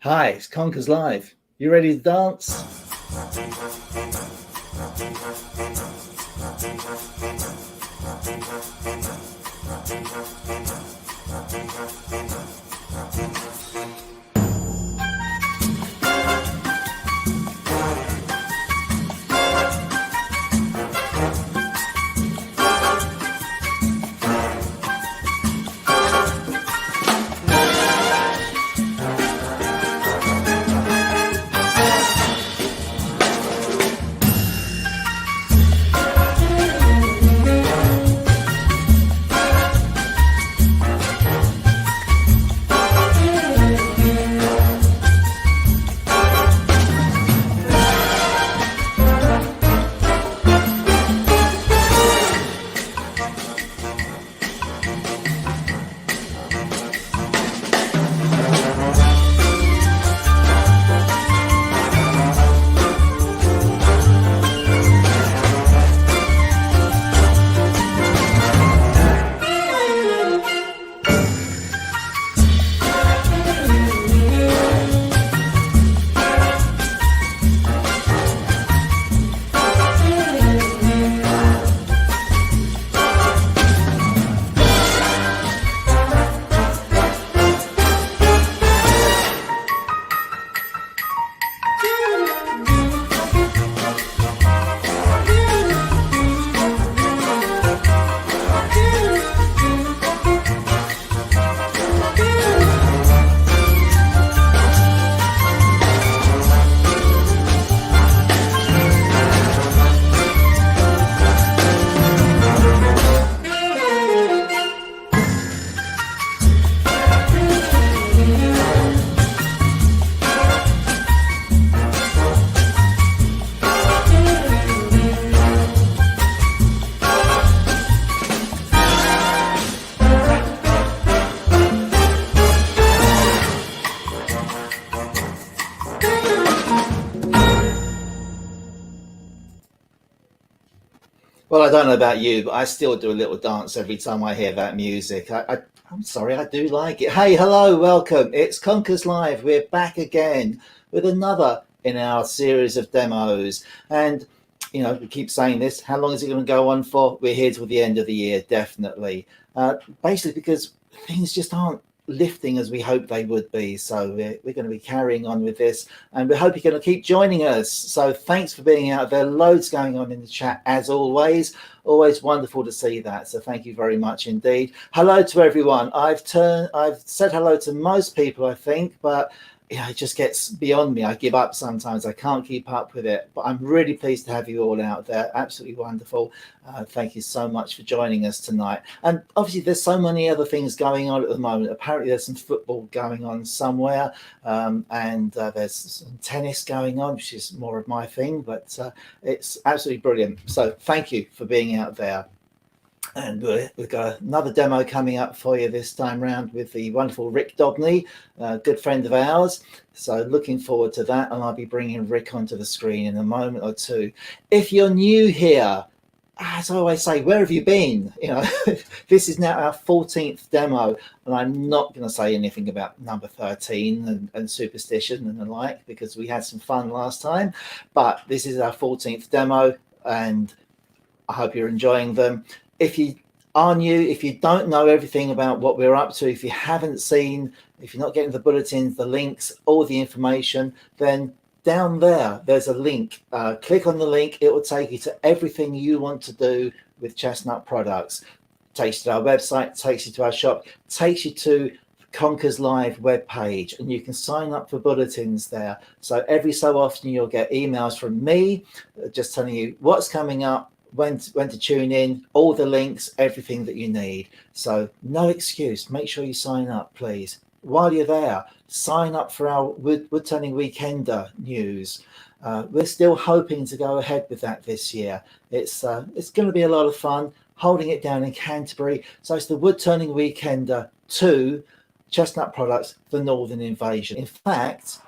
Hi, it's Conkers Live. You ready to dance? Well, I don't know about you, but I still do a little dance every time I hear that music. I'm sorry, I do like it. Hey, hello, welcome. It's Conkers Live. We're back again with another in our series of demos. And, you know, we keep saying this. How long is it going to go on for? We're here till the end of the year, definitely. Basically because things just aren't lifting as we hope they would be. So we're going to be carrying on with this, and we hope you're going to keep joining us. So thanks for being out there. Loads going on in the chat as always. Always wonderful to see that. So thank you very much indeed. Hello to everyone. I've said hello to most people, I think, but it just gets beyond me. I give up sometimes. I can't keep up with it. But I'm really pleased to have you all out there. Absolutely wonderful. Thank you so much for joining us tonight. And obviously, there's so many other things going on at the moment. Apparently, there's some football going on somewhere, and there's some tennis going on, which is more of my thing. But it's absolutely brilliant. So thank you for being out there. And we've got another demo coming up for you this time round with the wonderful Rick Dobney, a good friend of ours. So looking forward to that, and I'll be bringing Rick onto the screen in a moment or two. If you're new here, as I always say, where have you been? You know, this is now our 14th demo, and I'm not going to say anything about number 13 and superstition and the like, because we had some fun last time. But this is our 14th demo, and I hope you're enjoying them. If you are new, if you don't know everything about what we're up to, if you haven't seen, if you're not getting the bulletins, the links, all the information, then down there's a link. Click on the link. It will take you to everything you want to do with Chestnut products. Takes you to our website, takes you to our shop, takes you to Conkers Live webpage, and you can sign up for bulletins there. So every so often you'll get emails from me just telling you what's coming up, when to tune in, all the links, everything that you need. So no excuse. Make sure you sign up, please. While you're there, sign up for our wood turning weekender news. We're still hoping to go ahead with that this year. It's going to be a lot of fun holding it down in Canterbury. So it's the Wood Turning Weekender 2 Chestnut Products, the Northern Invasion. In fact,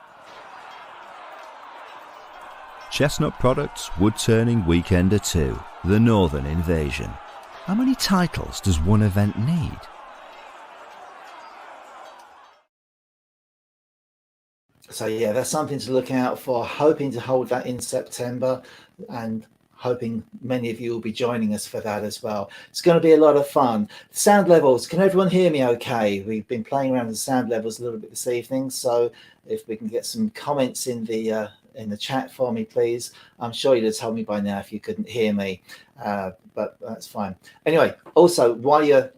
Chestnut Products Wood Turning Weekender 2, The Northern Invasion. How many titles does one event need? So yeah, that's something to look out for. Hoping to hold that in September, and hoping many of you will be joining us for that as well. It's going to be a lot of fun. Sound levels, can everyone hear me okay? We've been playing around with sound levels a little bit this evening, so if we can get some comments in the chat for me, please. I'm sure you'd have told me by now if you couldn't hear me, but that's fine. Anyway, also, while you're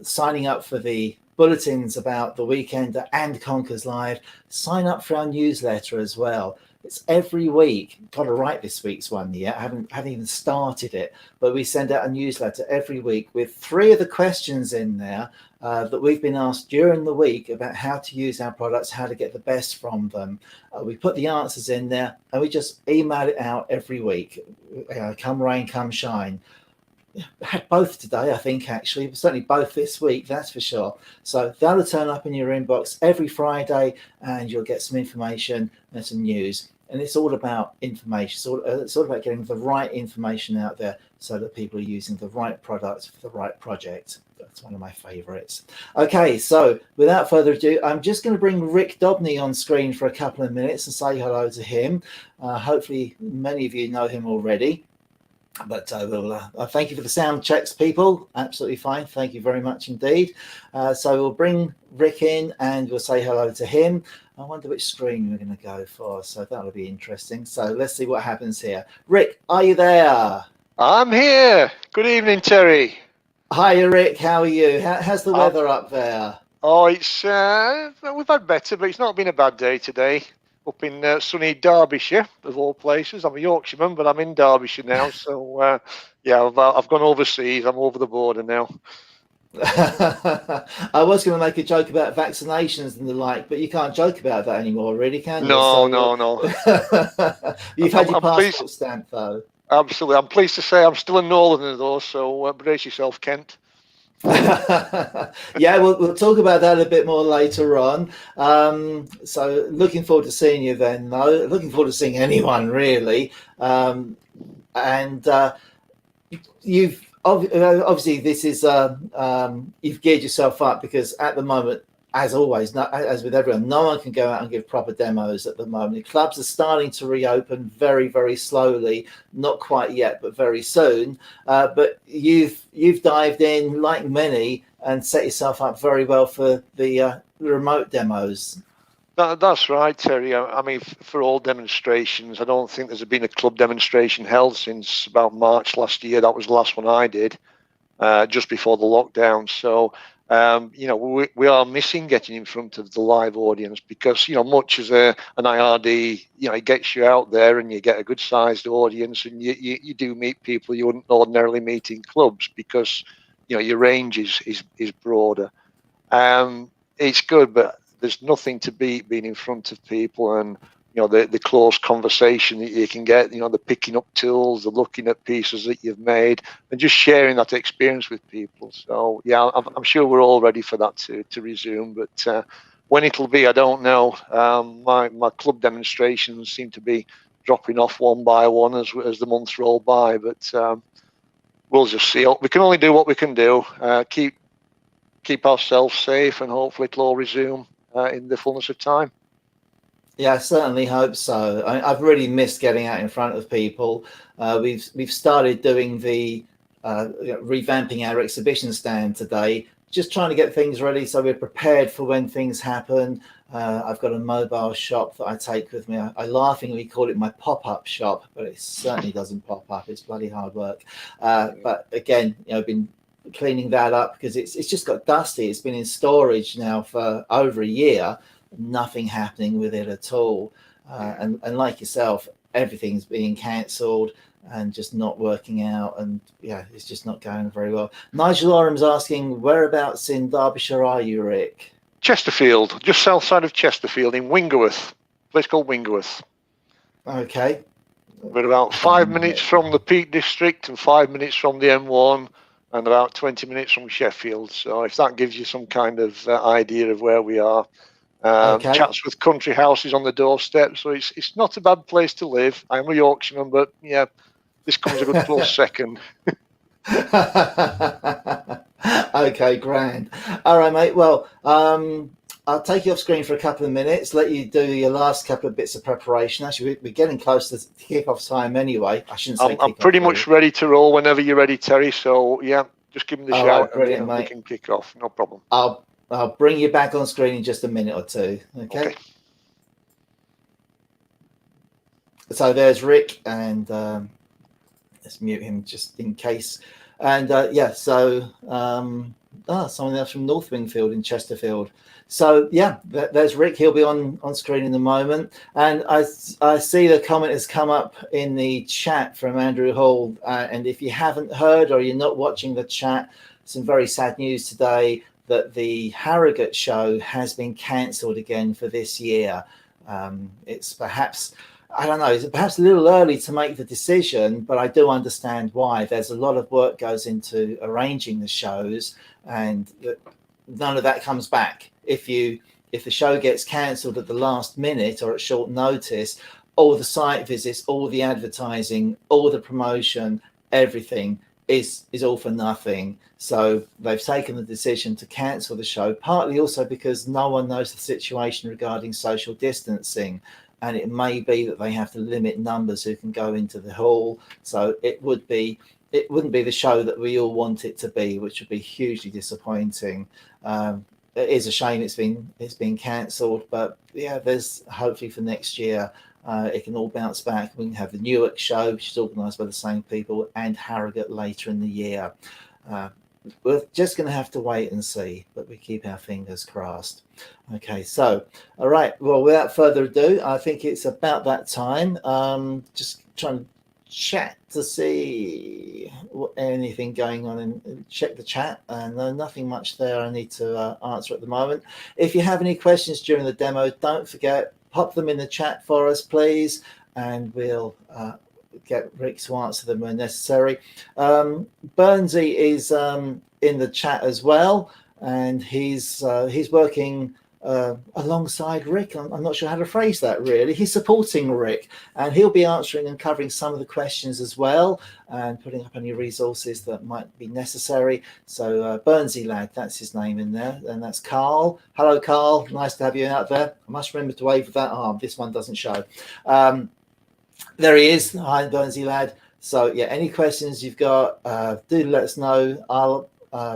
signing up for the bulletins about the Weekender and Conkers Live, sign up for our newsletter as well. It's every week. Got to write this week's one yet. I haven't even started it, but we send out a newsletter every week with 3 of the questions in there that we've been asked during the week about how to use our products, how to get the best from them. We put the answers in there and we just email it out every week. Come rain, come shine. I had both today, I think, actually, certainly both this week, that's for sure. So that'll turn up in your inbox every Friday and you'll get some information and some news. And it's all about information. It's all about getting the right information out there so that people are using the right product for the right project. That's one of my favorites. Okay, so without further ado, I'm just going to bring Rick Dobney on screen for a couple of minutes and say hello to him. Hopefully many of you know him already. But we'll thank you for the sound checks, people. Absolutely fine. Thank you very much indeed. So we'll bring Rick in and we'll say hello to him. I wonder which screen we're going to go for. So that'll be interesting. So let's see what happens here. Rick, are you there? I'm here. Good evening, Terry. Hi, Rick. How are you? How's the weather up there? Oh, it's we've had better, but it's not been a bad day today. Up in sunny Derbyshire, of all places. I'm a Yorkshireman, but I'm in Derbyshire now. So, yeah, I've gone overseas. I'm over the border now. I was going to make a joke about vaccinations and the like, but you can't joke about that anymore, really, can you? No. You've had your passport stamped, though. Absolutely. I'm pleased to say I'm still a northerner, though, so brace yourself, Kent. Yeah, we'll talk about that a bit more later on. So looking forward to seeing you then, though. Looking forward to seeing anyone, really. And you've obviously this is you've geared yourself up because at the moment, as always, as with everyone, no one can go out and give proper demos at the moment. The clubs are starting to reopen very, very slowly, not quite yet, but very soon. But you've dived in, like many, and set yourself up very well for the remote demos. That's right, Terry. I mean, for all demonstrations, I don't think there's been a club demonstration held since about March last year. That was the last one I did, just before the lockdown. So, we are missing getting in front of the live audience because, much as an IRD, it gets you out there and you get a good sized audience and you do meet people you wouldn't ordinarily meet in clubs because, your range is broader. It's good, but there's nothing to beat being in front of people and, the close conversation that you can get, the picking up tools, the looking at pieces that you've made and just sharing that experience with people. So, yeah, I'm sure we're all ready for that to resume. But when it'll be, I don't know. My club demonstrations seem to be dropping off one by one as the months roll by. But we'll just see. We can only do what we can do. Keep ourselves safe and hopefully it'll all resume in the fullness of time. Yeah, I certainly hope so. I've really missed getting out in front of people. We've started doing the revamping our exhibition stand today, just trying to get things ready so we're prepared for when things happen. I've got a mobile shop that I take with me. I laughingly call it my pop-up shop, but it certainly doesn't pop up. It's bloody hard work. But again, I've been cleaning that up because it's just got dusty. It's been in storage now for over a year. Nothing happening with it at all, and like yourself, everything's being cancelled and just not working out, and yeah, it's just not going very well. Nigel Orham's asking, whereabouts in Derbyshire are you, Rick? Chesterfield, just south side of Chesterfield in Wingerworth, a place called Wingerworth. Okay. We're about 5 minutes from the Peak District and 5 minutes from the M1 and about 20 minutes from Sheffield. So if that gives you some kind of idea of where we are. Okay. Chatsworth Country House is on the doorstep, so it's not a bad place to live. I'm a Yorkshireman, but yeah, this comes a good close second. Okay, grand. All right, mate. Well, I'll take you off screen for a couple of minutes, let you do your last couple of bits of preparation. Actually, we're getting close to kick-off time anyway. I shouldn't say I'm kick-off, pretty really. much ready to roll whenever you're ready, Terry. So yeah, just give me the All shout right, brilliant, and we mate. can kick off. No problem. I'll bring you back on screen in just a minute or two. Okay. So there's Rick, and let's mute him just in case. And yeah, so someone else from North Wingfield in Chesterfield. So yeah, there's Rick. He'll be on screen in a moment. And I see the comment has come up in the chat from Andrew Hall. And if you haven't heard or you're not watching the chat, some very sad news today that the Harrogate show has been cancelled again for this year. It's perhaps, I don't know, it's perhaps a little early to make the decision, but I do understand why. There's a lot of work goes into arranging the shows, and none of that comes back. If the show gets cancelled at the last minute or at short notice, all the site visits, all the advertising, all the promotion, everything is all for nothing. So they've taken the decision to cancel the show, partly also because no one knows the situation regarding social distancing. And it may be that they have to limit numbers who can go into the hall. So it wouldn't be the show that we all want it to be, which would be hugely disappointing. It is a shame it's been cancelled, but yeah, there's hopefully for next year it can all bounce back. We can have the Newark show, which is organised by the same people, and Harrogate later in the year. We're just going to have to wait and see, but we keep our fingers crossed. Okay, so all right. Well, without further ado, I think it's about that time. Just trying to chat to see anything going on and check the chat, and nothing much there I need to answer at the moment. If you have any questions during the demo, don't forget, pop them in the chat for us, please, and we'll get Rick to answer them when necessary. Burnsy is in the chat as well, and he's working alongside Rick. I'm not sure how to phrase that really. He's supporting Rick, and he'll be answering and covering some of the questions as well, and putting up any resources that might be necessary. So Burnsy lad, that's his name in there, and that's Carl. Hello Carl, nice to have you out there. I must remember to wave with that arm. This one doesn't show. There he is. Hi Burnsy lad. So yeah, any questions you've got, do let us know. I'll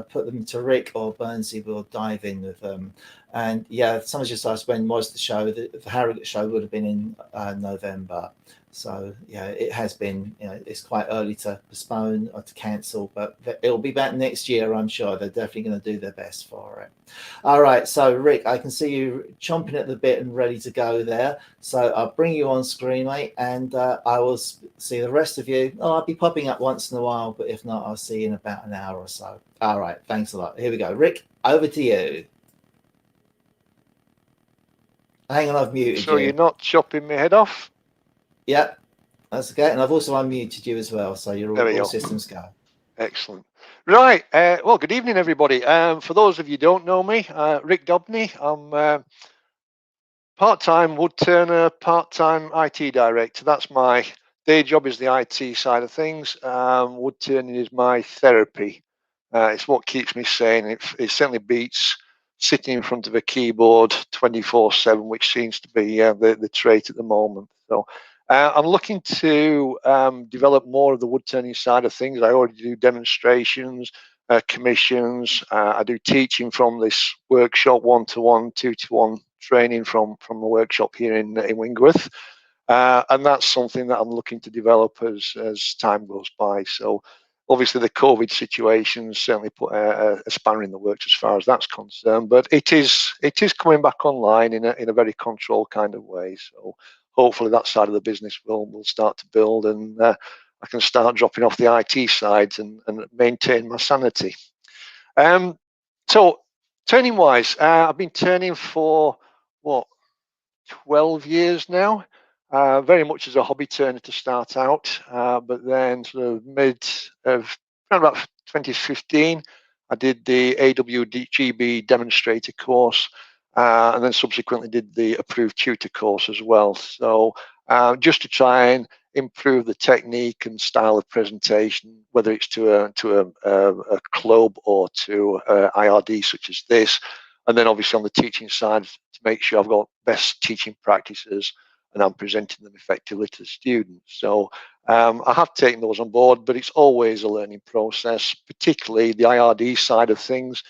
put them to Rick, or Burnsy will dive in with them. And yeah, someone just asked when was the show. The Harrogate show would have been in November. So yeah, it has been, it's quite early to postpone or to cancel, but it'll be back next year, I'm sure. They're definitely going to do their best for it. All right, so Rick, I can see you chomping at the bit and ready to go there. So I'll bring you on screen, mate, and I will see the rest of you. Oh, I'll be popping up once in a while, but if not, I'll see you in about an hour or so. All right, thanks a lot. Here we go. Rick, over to you. Hang on, I've muted you. So you're not chopping my head off? Yep, that's okay. And I've also unmuted you as well, so you're all systems go. Excellent. Right. Well, good evening, everybody. For those of you who don't know me, Rick Dobney. I'm part-time wood turner, part-time IT director. That's my day job, is the IT side of things. Wood turning is my therapy. It's what keeps me sane. It certainly beats sitting in front of a keyboard 24/7, which seems to be the trait at the moment. So I'm looking to develop more of the wood turning side of things. I already do demonstrations, commissions. I do teaching from this workshop, 1-to-1, 2-to-1 training from the workshop here in Wingworth. And that's something that I'm looking to develop as time goes by. So obviously the COVID situation certainly put a spanner in the works as far as that's concerned, but it is coming back online in a very controlled kind of way. So hopefully that side of the business will start to build, and I can start dropping off the IT side and maintain my sanity. So turning wise, I've been turning for 12 years now. Very much as a hobby turner to start out, but then sort of around about 2015, I did the AWGB demonstrator course, and then subsequently did the approved tutor course as well. So just to try and improve the technique and style of presentation, whether it's to a club or to IRD such as this, And then obviously on the teaching side, to make sure I've got best teaching practices and I'm presenting them effectively to the students. So I have taken those on board, but it's always a learning process, particularly the IRD side of things.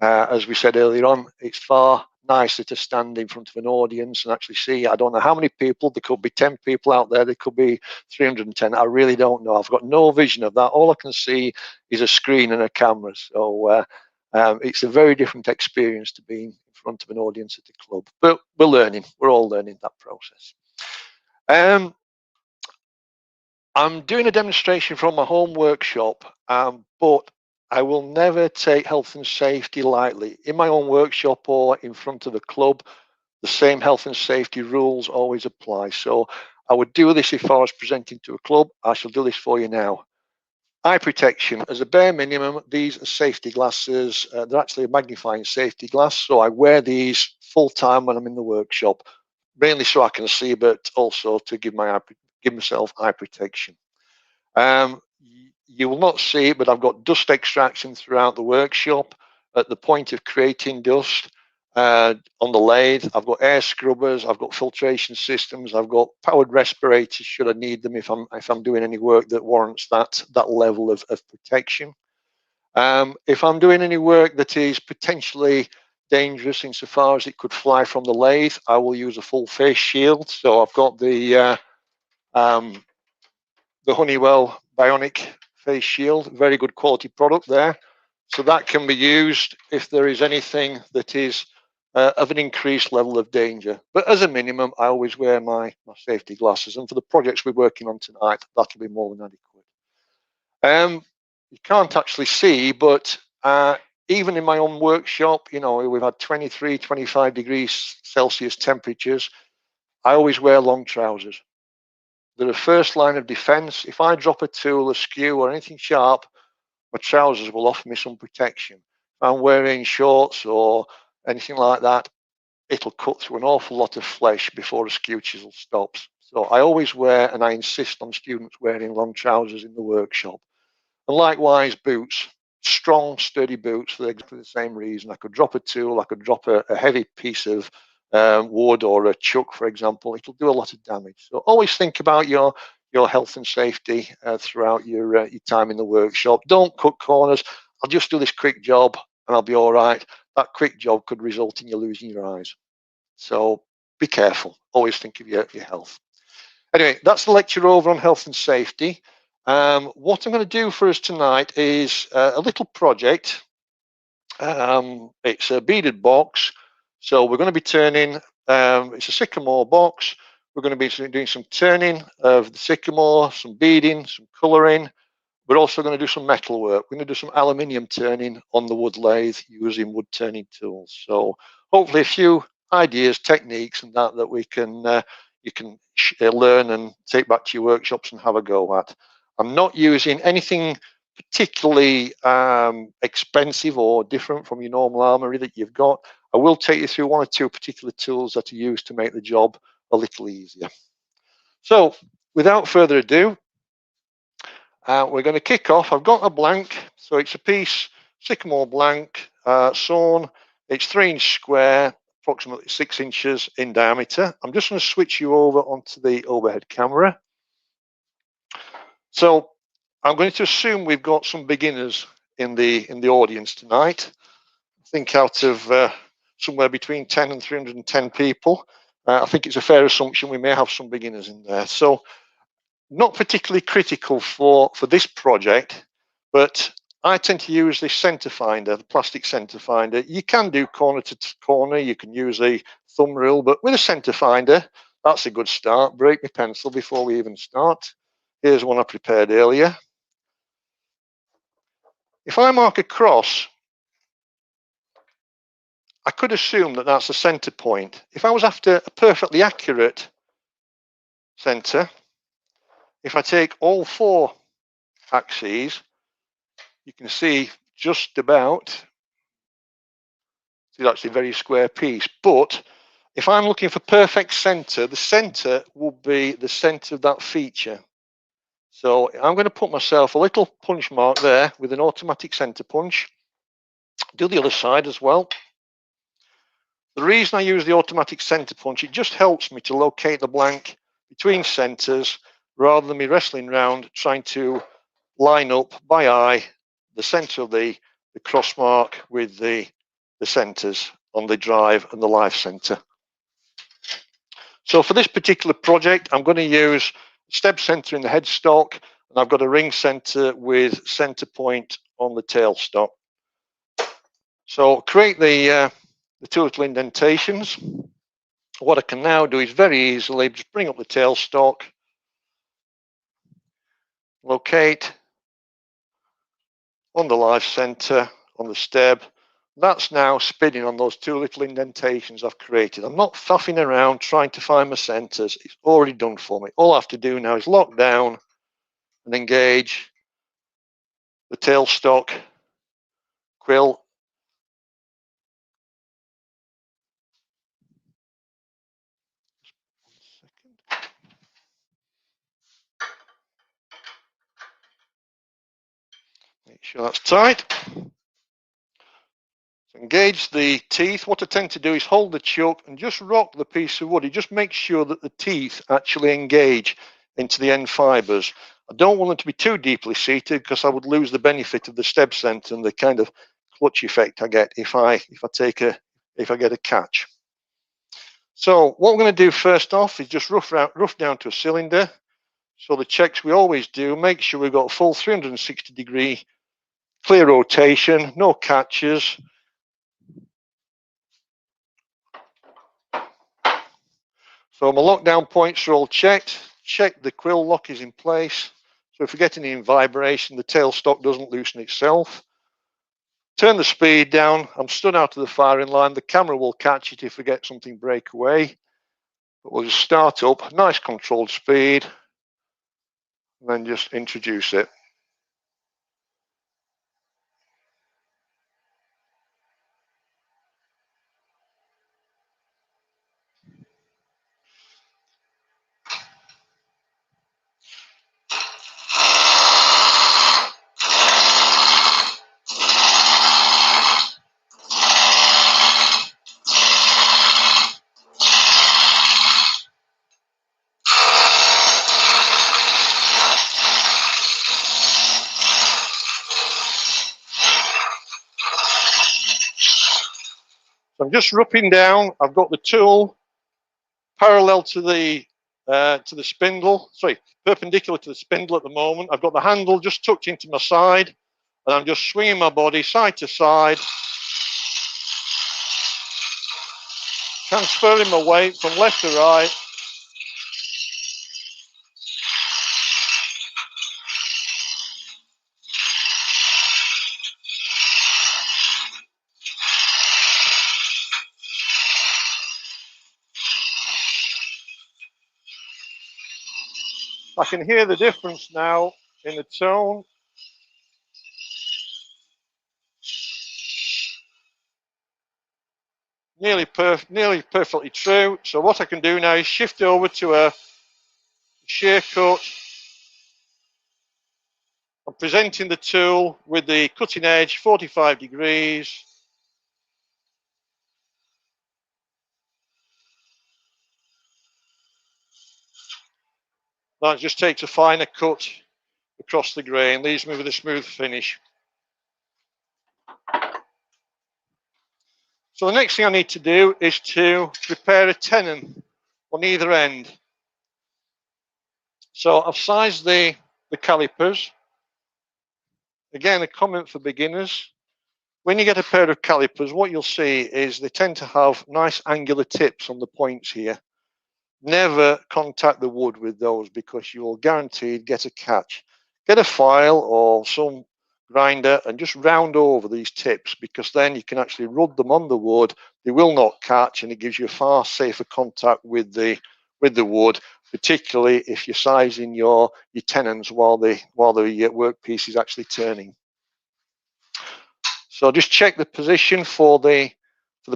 As we said earlier on, it's far nicer to stand in front of an audience and actually see. I don't know how many people, there could be 10 people out there, there could be 310. I really don't know. I've got no vision of that. All I can see is a screen and a camera. So it's a very different experience to being in front of an audience at a club. But we're learning. We're all learning that process. I'm doing a demonstration from my home workshop, but I will never take health and safety lightly. In my own workshop or in front of the club, the same health and safety rules always apply. So I would do this if I was presenting to a club. I shall do this for you now. Eye protection, as a bare minimum, these are safety glasses. They're actually a magnifying safety glass. So I wear these full time when I'm in the workshop, mainly so I can see, but also to give myself eye protection. You will not see it, but I've got dust extraction throughout the workshop at the point of creating dust on the lathe. I've got air scrubbers, I've got filtration systems, I've got powered respirators should I need them if I'm doing any work that warrants that level of protection. If I'm doing any work that is potentially dangerous insofar as it could fly from the lathe, I will use a full face shield. So I've got the Honeywell Bionic face shield, very good quality product there. So that can be used if there is anything that is of an increased level of danger. But as a minimum, I always wear my safety glasses. And for the projects we're working on tonight, that'll be more than adequate. You can't actually see, but even in my own workshop, you know, we've had 23, 25 degrees Celsius temperatures. I always wear long trousers. They're a first line of defense. If I drop a tool, a skew, or anything sharp, my trousers will offer me some protection. If I'm wearing shorts or anything like that, it'll cut through an awful lot of flesh before a skew chisel stops. So I always wear, and I insist on students wearing long trousers in the workshop. And likewise, boots, strong, sturdy boots for exactly the same reason. I could drop a tool, I could drop a heavy piece of wood or a chuck, for example. It'll do a lot of damage. So always think about your health and safety throughout your time in the workshop. Don't cut corners. I'll just do this quick job and I'll be all right. That quick job could result in you losing your eyes. So be careful. Always think of your health. Anyway, that's the lecture over on health and safety. What I'm going to do for us tonight is a little project. It's a beaded box. So we're going to be turning, it's a sycamore box. We're going to be doing some turning of the sycamore, some beading, some colouring. We're also going to do some metal work. We're going to do some aluminium turning on the wood lathe using wood turning tools. So hopefully a few ideas, techniques and that we can, you can learn and take back to your workshops and have a go at. I'm not using anything particularly expensive or different from your normal armory that you've got. I will take you through one or two particular tools that are used to make the job a little easier. So without further ado, we're going to kick off. I've got a blank, so it's a piece sycamore blank, sawn. It's 3-inch square, approximately 6 inches in diameter. I'm just going to switch you over onto the overhead camera. So I'm going to assume we've got some beginners in the audience tonight. I think out of somewhere between 10 and 310 people, I think it's a fair assumption we may have some beginners in there. So not particularly critical for this project, but I tend to use this center finder, the plastic center finder. You can do corner to corner, you can use a thumb rule, but with a center finder, that's a good start. Break my pencil before we even start. Here's one I prepared earlier. If I mark a cross, I could assume that that's the center point. If I was after a perfectly accurate center, if I take all 4 axes, you can see just about, it's actually a very square piece, but if I'm looking for perfect center, the center will be the center of that feature. So I'm going to put myself a little punch mark there with an automatic center punch. Do the other side as well. The reason I use the automatic center punch, it just helps me to locate the blank between centers rather than me wrestling around trying to line up by eye the center of the cross mark with the centers on the drive and the live center. So for this particular project, I'm going to use step center in the headstock, and I've got a ring center with center point on the tailstock. So create the two little indentations. What I can now do is very easily just bring up the tailstock, locate on the live center on the step. That's now spinning on those two little indentations I've created. I'm not faffing around trying to find my centers. It's already done for me. All I have to do now is lock down and engage the tailstock quill. Make sure that's tight. Engage the teeth. What I tend to do is hold the chuck and just rock the piece of wood. It just makes sure that the teeth actually engage into the end fibers. I don't want them to be too deeply seated because I would lose the benefit of the stem center and the kind of clutch effect I get if I get a catch. So what we're going to do first off is just rough down to a cylinder. So the checks we always do, make sure we've got a full 360-degree clear rotation, no catches. So my lockdown points are all checked. Check the quill lock is in place. So if we get any vibration, the tailstock doesn't loosen itself. Turn the speed down. I'm stood out of the firing line. The camera will catch it if we get something break away. But we'll just start up, nice controlled speed, and then just introduce it. I'm just roughing down. I've got the tool parallel to the spindle, sorry, perpendicular to the spindle at the moment. I've got the handle just tucked into my side, and I'm just swinging my body side to side, transferring my weight from left to right. I can hear the difference now in the tone. Nearly perfectly true. So what I can do now is shift over to a shear cut. I'm presenting the tool with the cutting edge 45 degrees. That just takes a finer cut across the grain, leaves me with a smooth finish. So the next thing I need to do is to prepare a tenon on either end. So I've sized the calipers. Again, a comment for beginners. When you get a pair of calipers, what you'll see is they tend to have nice angular tips on the points here. Never contact the wood with those because you will guaranteed get a catch. Get a file or some grinder and just round over these tips, because then you can actually rub them on the wood. They will not catch, and it gives you a far safer contact with the wood, particularly if you're sizing your tenons while the workpiece is actually turning. So just check the position for the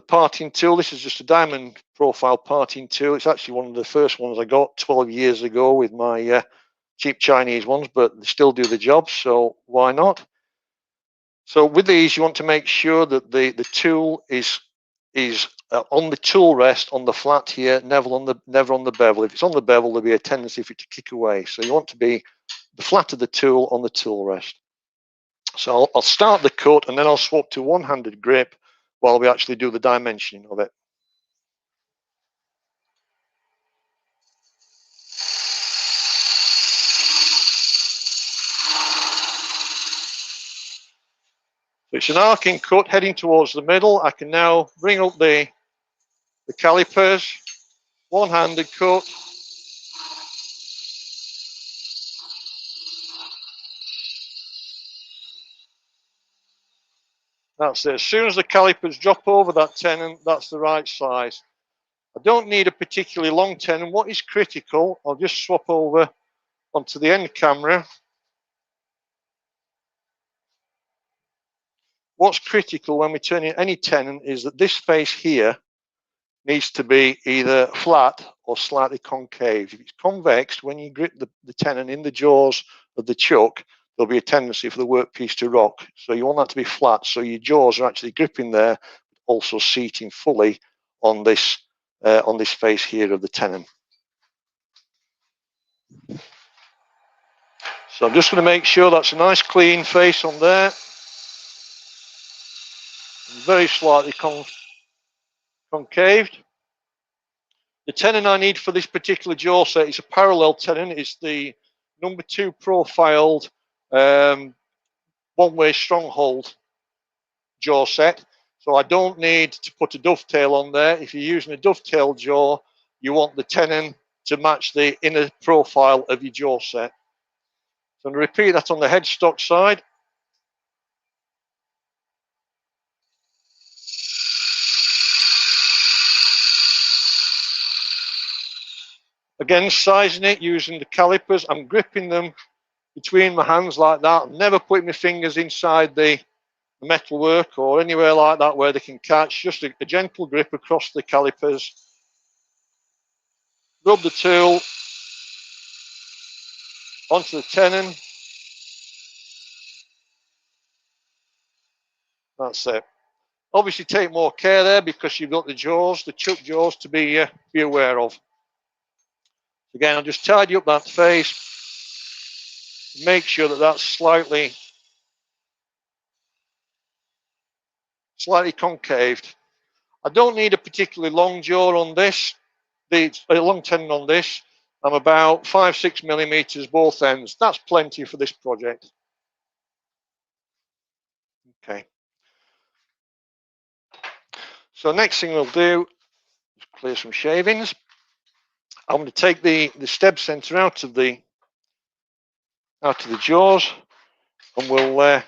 parting tool. This is just a diamond profile parting tool. It's actually one of the first ones I got 12 years ago with my cheap Chinese ones, but they still do the job, so why not? So with these, you want to make sure that the tool is is on the tool rest on the flat here, never on the bevel. If it's on the bevel, there'll be a tendency for it to kick away. So you want to be the flat of the tool on the tool rest. So I'll start the cut and then I'll swap to one-handed grip while we actually do the dimensioning of it. So it's an arcing cut heading towards the middle. I can now bring up the calipers, one-handed cut. That's it. As soon as the calipers drop over that tenon, that's the right size. I don't need a particularly long tenon. What is critical, I'll just swap over onto the end camera. What's critical when we turn in any tenon is that this face here needs to be either flat or slightly concave. If it's convex, when you grip the tenon in the jaws of the chuck, there'll be a tendency for the workpiece to rock. So you want that to be flat, so your jaws are actually gripping there, also seating fully on this face here of the tenon. So I'm just going to make sure that's a nice clean face on there. Very slightly concaved. The tenon I need for this particular jaw set is a parallel tenon. It's the number 2 profiled one-way stronghold jaw set. So I don't need to put a dovetail on there. If you're using a dovetail jaw, you want the tenon to match the inner profile of your jaw set. So I'm going to repeat that on the headstock side. Again, sizing it using the calipers. I'm gripping them between my hands like that. I'm never putting my fingers inside the metalwork or anywhere like that where they can catch. Just a gentle grip across the calipers. Rub the tool onto the tenon. That's it. Obviously take more care there because you've got the jaws, the chuck jaws to be aware of. Again, I'll just tidy up that face. Make sure that that's slightly concaved. I don't need a particularly long jaw on this, a long tenon on this. I'm about 5-6 millimeters both ends. That's plenty for this project. Okay. So next thing we'll do is clear some shavings. I'm going to take the stab center out of the jaws, and we'll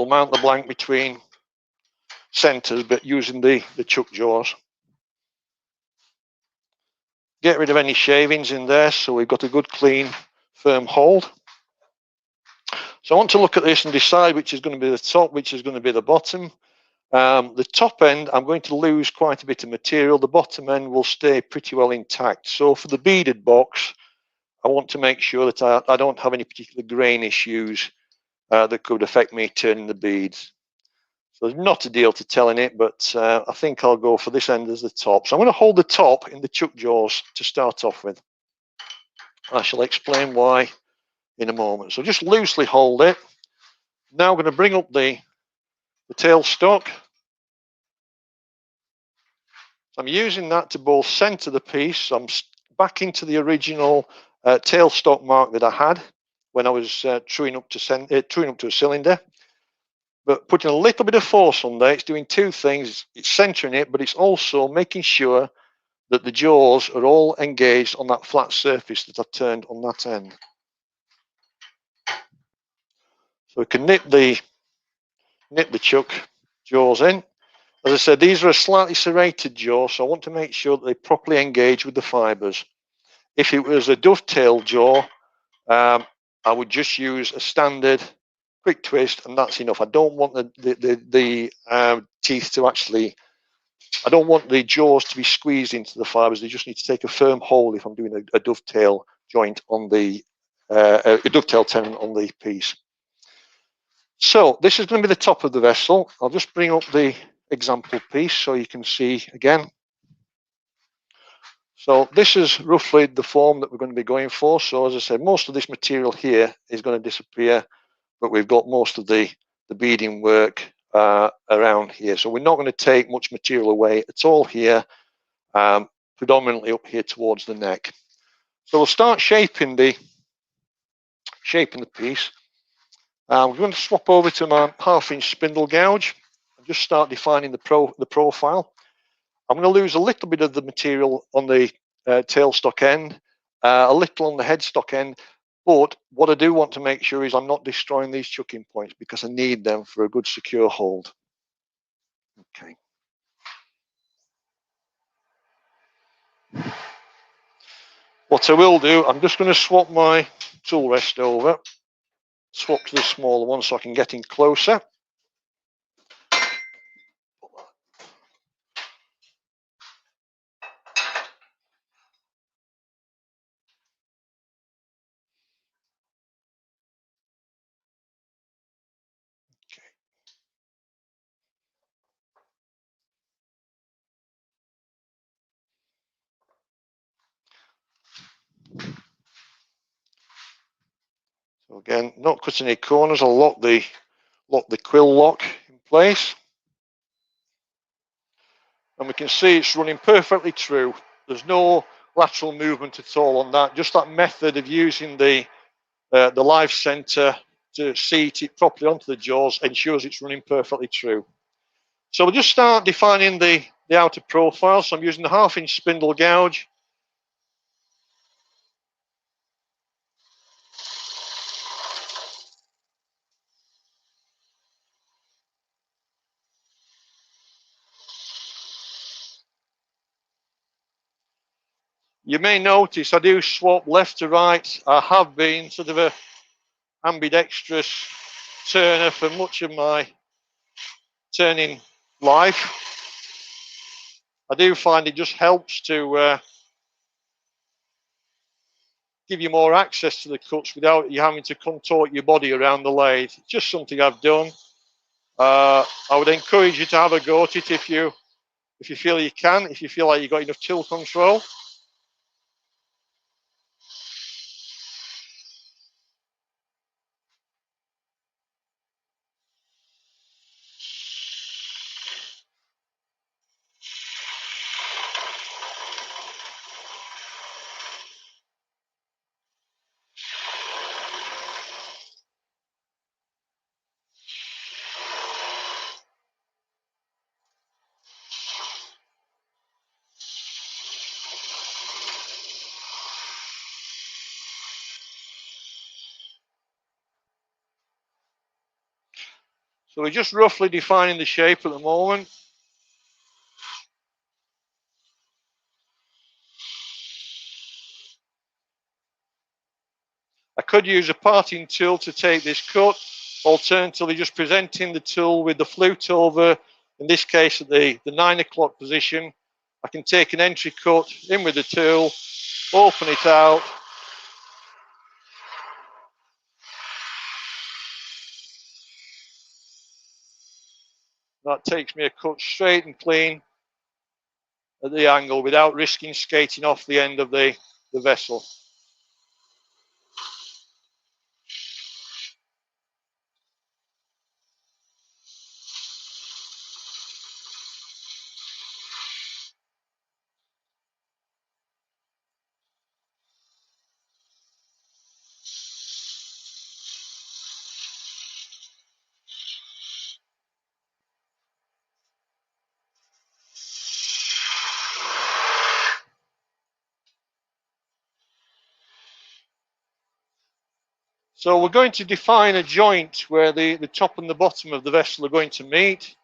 mount the blank between centers, but using the chuck jaws. Get rid of any shavings in there, so we've got a good, clean, firm hold. So I want to look at this and decide which is going to be the top, which is going to be the bottom. The top end, I'm going to lose quite a bit of material. The bottom end will stay pretty well intact. So for the beaded box, I want to make sure that I don't have any particular grain issues that could affect me turning the beads. So there's not a deal to telling it, but I think I'll go for this end as the top. So I'm going to hold the top in the chuck jaws to start off with. I shall explain why in a moment. So just loosely hold it. Now I'm going to bring up the tailstock. So I'm using that to both center the piece. So I'm back into the original tailstock mark that I had when I was truing up to a cylinder. But putting a little bit of force on there, it's doing two things. It's centering it, but it's also making sure that the jaws are all engaged on that flat surface that I've turned on that end. So we can nip the chuck jaws in. As I said, these are a slightly serrated jaw, so I want to make sure that they properly engage with the fibers. If it was a dovetail jaw, I would just use a standard quick twist, and that's enough. I don't want the teeth to actually, I don't want the jaws to be squeezed into the fibers. They just need to take a firm hold if I'm doing a dovetail joint on a dovetail tenon on the piece. So this is going to be the top of the vessel. I'll just bring up the example piece so you can see again. So this is roughly the form that we're going to be going for. So as I said, most of this material here is going to disappear, but we've got most of the beading work around here. So we're not going to take much material away at all here, predominantly up here towards the neck. So we'll start shaping the piece. We're going to swap over to my 1/2-inch spindle gouge and just start defining the profile. I'm going to lose a little bit of the material on the tailstock end, a little on the headstock end, but what I do want to make sure is I'm not destroying these chucking points because I need them for a good secure hold. Okay. What I will do, I'm just going to swap my tool rest over, swap to the smaller one so I can get in closer. So again, not cutting any corners. I'll lock the quill lock in place, and we can see it's running perfectly true. There's no lateral movement at all on that. Just that method of using the live center to seat it properly onto the jaws ensures it's running perfectly true. So we'll just start defining the outer profile. So I'm using the 1/2-inch spindle gouge. You may notice I do swap left to right. I have been sort of a ambidextrous turner for much of my turning life. I do find it just helps to give you more access to the cuts without you having to contort your body around the lathe. It's just something I've done. I would encourage you to have a go at it if you feel you can, if you feel like you've got enough tool control. So we're just roughly defining the shape at the moment. I could use a parting tool to take this cut, alternatively just presenting the tool with the flute over, in this case at the 9 o'clock position. I can take an entry cut in with the tool, open it out, that takes me a cut straight and clean at the angle without risking skating off the end of the vessel. So we're going to define a joint where the top and the bottom of the vessel are going to meet.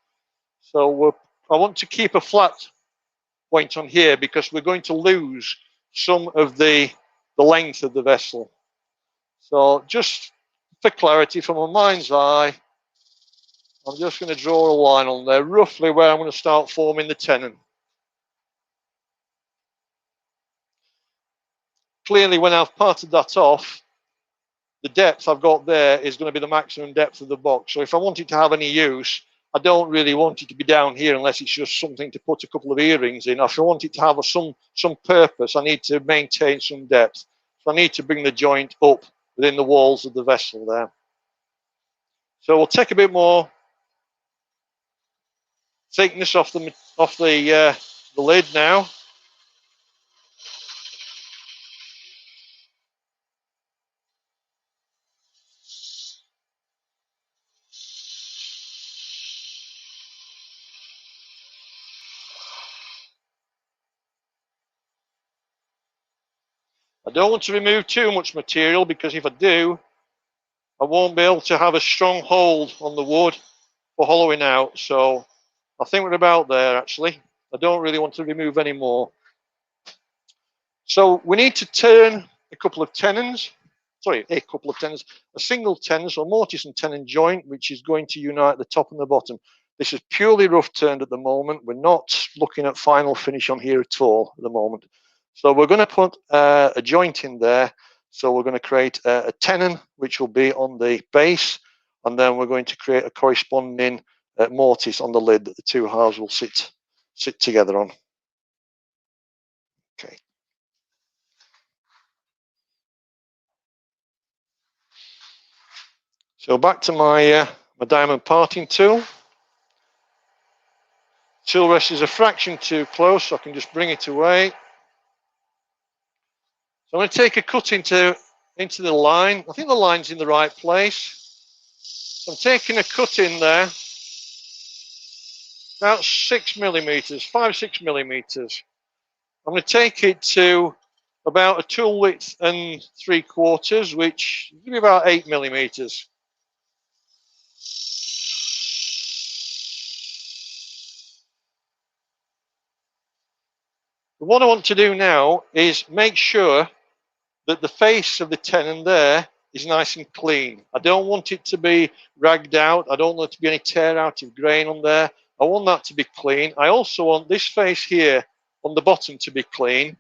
So I want to keep a flat point on here because we're going to lose some of the length of the vessel. So just for clarity, from my mind's eye, I'm just going to draw a line on there, roughly where I'm going to start forming the tenon. Clearly, when I've parted that off, the depth I've got there is going to be the maximum depth of the box. So if I want it to have any use, I don't really want it to be down here unless it's just something to put a couple of earrings in. If I want it to have some purpose, I need to maintain some depth. So I need to bring the joint up within the walls of the vessel there. So we'll take a bit more thickness off the lid now. I don't want to remove too much material, because if I do, I won't be able to have a strong hold on the wood for hollowing out. So I think we're about there, actually. I don't really want to remove any more. So we need to turn a couple of tenons, a single tenon, so mortise and tenon joint, which is going to unite the top and the bottom. This is purely rough turned at the moment. We're not looking at final finish on here at all at the moment. So we're going to put a joint in there. So we're going to create a tenon, which will be on the base, and then we're going to create a corresponding mortise on the lid that the two halves will sit together on. Okay. So back to my diamond parting tool. Tool rest is a fraction too close, so I can just bring it away. So I'm going to take a cut into the line. I think the line's in the right place. So I'm taking a cut in there, about 6 millimeters, 5-6 millimeters. I'm going to take it to about a tool width and 3/4, which is about 8 millimeters. What I want to do now is make sure that the face of the tenon there is nice and clean. I don't want it to be ragged out. I don't want there to be any tear out of grain on there. I want that to be clean. I also want this face here on the bottom to be clean.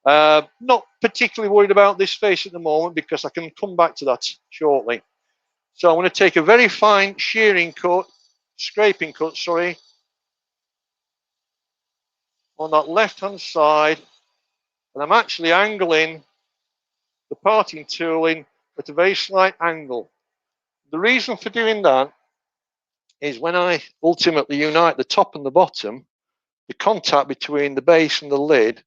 Not particularly worried about this face at the moment, because I can come back to that shortly. So I'm going to take a very fine scraping cut, on that left-hand side, and I'm actually angling the parting tool in at a very slight angle. The reason for doing that is when I ultimately unite the top and the bottom, the contact between the base and the lid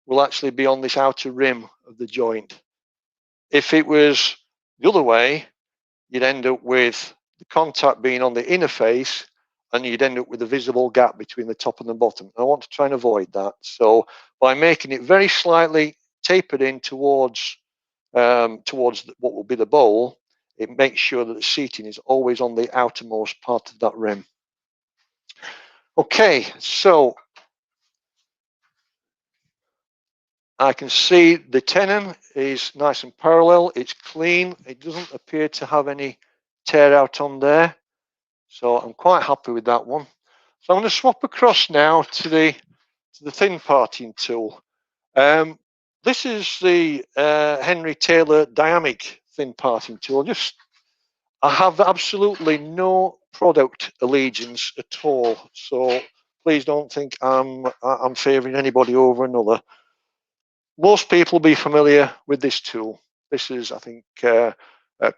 will actually be on this outer rim of the joint. If it was the other way, you'd end up with the contact being on the inner face, and you'd end up with a visible gap between the top and the bottom. I want to try and avoid that. So by making it very slightly tapered in towards what will be the bowl, it makes sure that the seating is always on the outermost part of that rim. Okay, so I can see the tenon is nice and parallel. It's clean. It doesn't appear to have any tear out on there. So I'm quite happy with that one. So I'm going to swap across now to the thin parting tool. This is the Henry Taylor Dynamic thin parting tool. I have absolutely no product allegiance at all. So please don't think I'm favouring anybody over another. Most people will be familiar with this tool. This is, I think,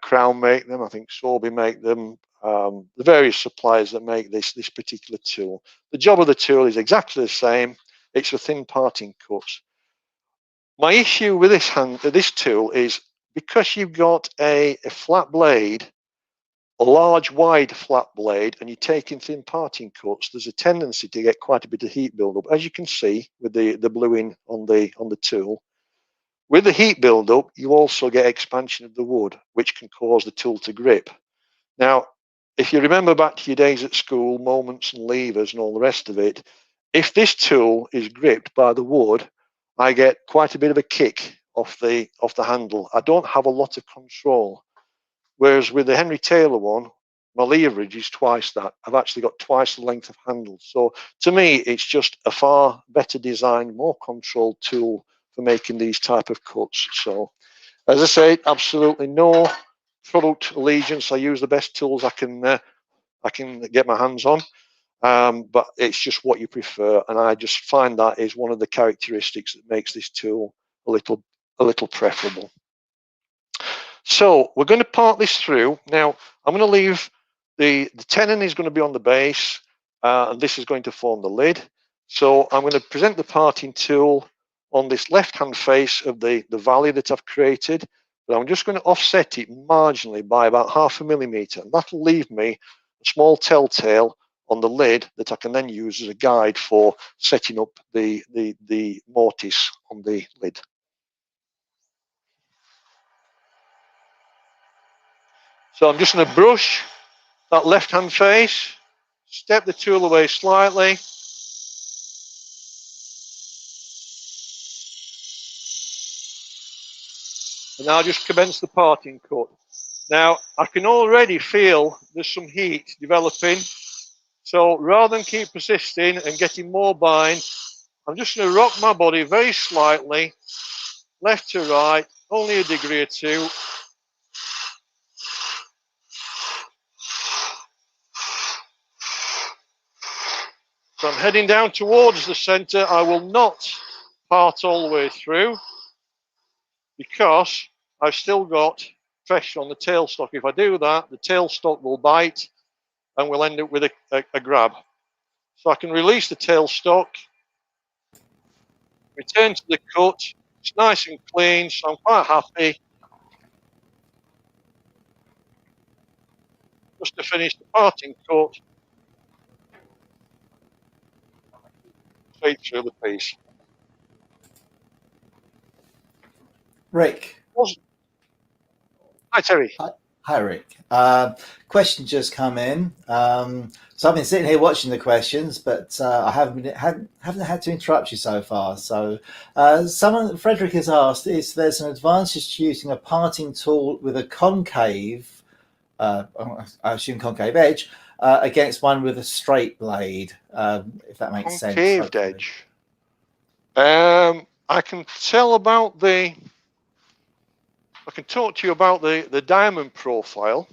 Crown make them. I think Sorby make them. The various suppliers that make this particular tool. The job of the tool is exactly the same. It's for thin parting cuts. My issue with this tool is, because you've got a flat blade, a large wide flat blade, and you're taking thin parting cuts, there's a tendency to get quite a bit of heat buildup, as you can see with the bluing on the tool. With the heat buildup, you also get expansion of the wood, which can cause the tool to grip. Now, if you remember back to your days at school, moments and levers and all the rest of it, if this tool is gripped by the wood, I get quite a bit of a kick off the handle. I don't have a lot of control. Whereas with the Henry Taylor one, my leverage is twice that. I've actually got twice the length of handle. So to me, it's just a far better designed, more controlled tool for making these type of cuts. So as I say, absolutely no product allegiance. I use the best tools I can I can get my hands on. But it's just what you prefer, and I just find that is one of the characteristics that makes this tool a little preferable. So we're going to part this through. Now I'm going to leave the tenon is going to be on the base, and this is going to form the lid. So I'm going to present the parting tool on this left-hand face of the valley that I've created, but I'm just going to offset it marginally by about 0.5 millimeter, and that'll leave me a small telltale on the lid that I can then use as a guide for setting up the mortise on the lid. So I'm just going to brush that left-hand face, step the tool away slightly, and now just commence the parting cut. Now I can already feel there's some heat developing, so rather than keep persisting and getting more bind, I'm just going to rock my body very slightly, left to right, only a degree or two. So I'm heading down towards the center. I will not part all the way through because I've still got pressure on the tailstock. If I do that, the tailstock will bite and we'll end up with a grab. So I can release the tailstock, return to the cut. It's nice and clean, so I'm quite happy. Just to finish the parting cut, straight through the piece. Rick. Hi, Terry. Hi, Rick. Question just come in. So I've been sitting here watching the questions, but I haven't had to interrupt you so far. So Frederick has asked if there's an advantage to using a parting tool with a concave, I assume concave edge, against one with a straight blade, if that makes sense. Concaved edge. I can tell about the. I can talk to you about the diamond profile.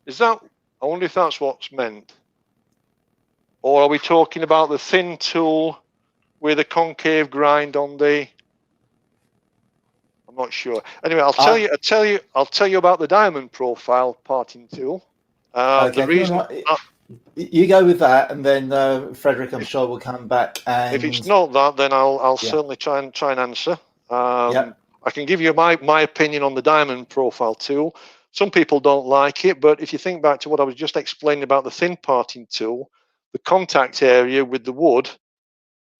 Is that? I wonder if that's what's meant. Or are we talking about the thin tool with a concave grind on the? I'm not sure. Anyway, I'll tell you about the diamond profile parting tool. Okay, the reason you go with that, and then Frederick, I'm sure, will come back. And if it's not that, then I'll yeah. certainly try and answer. Yep. I can give you my opinion on the diamond profile tool. Some people don't like it, but if you think back to what I was just explaining about the thin parting tool, the contact area with the wood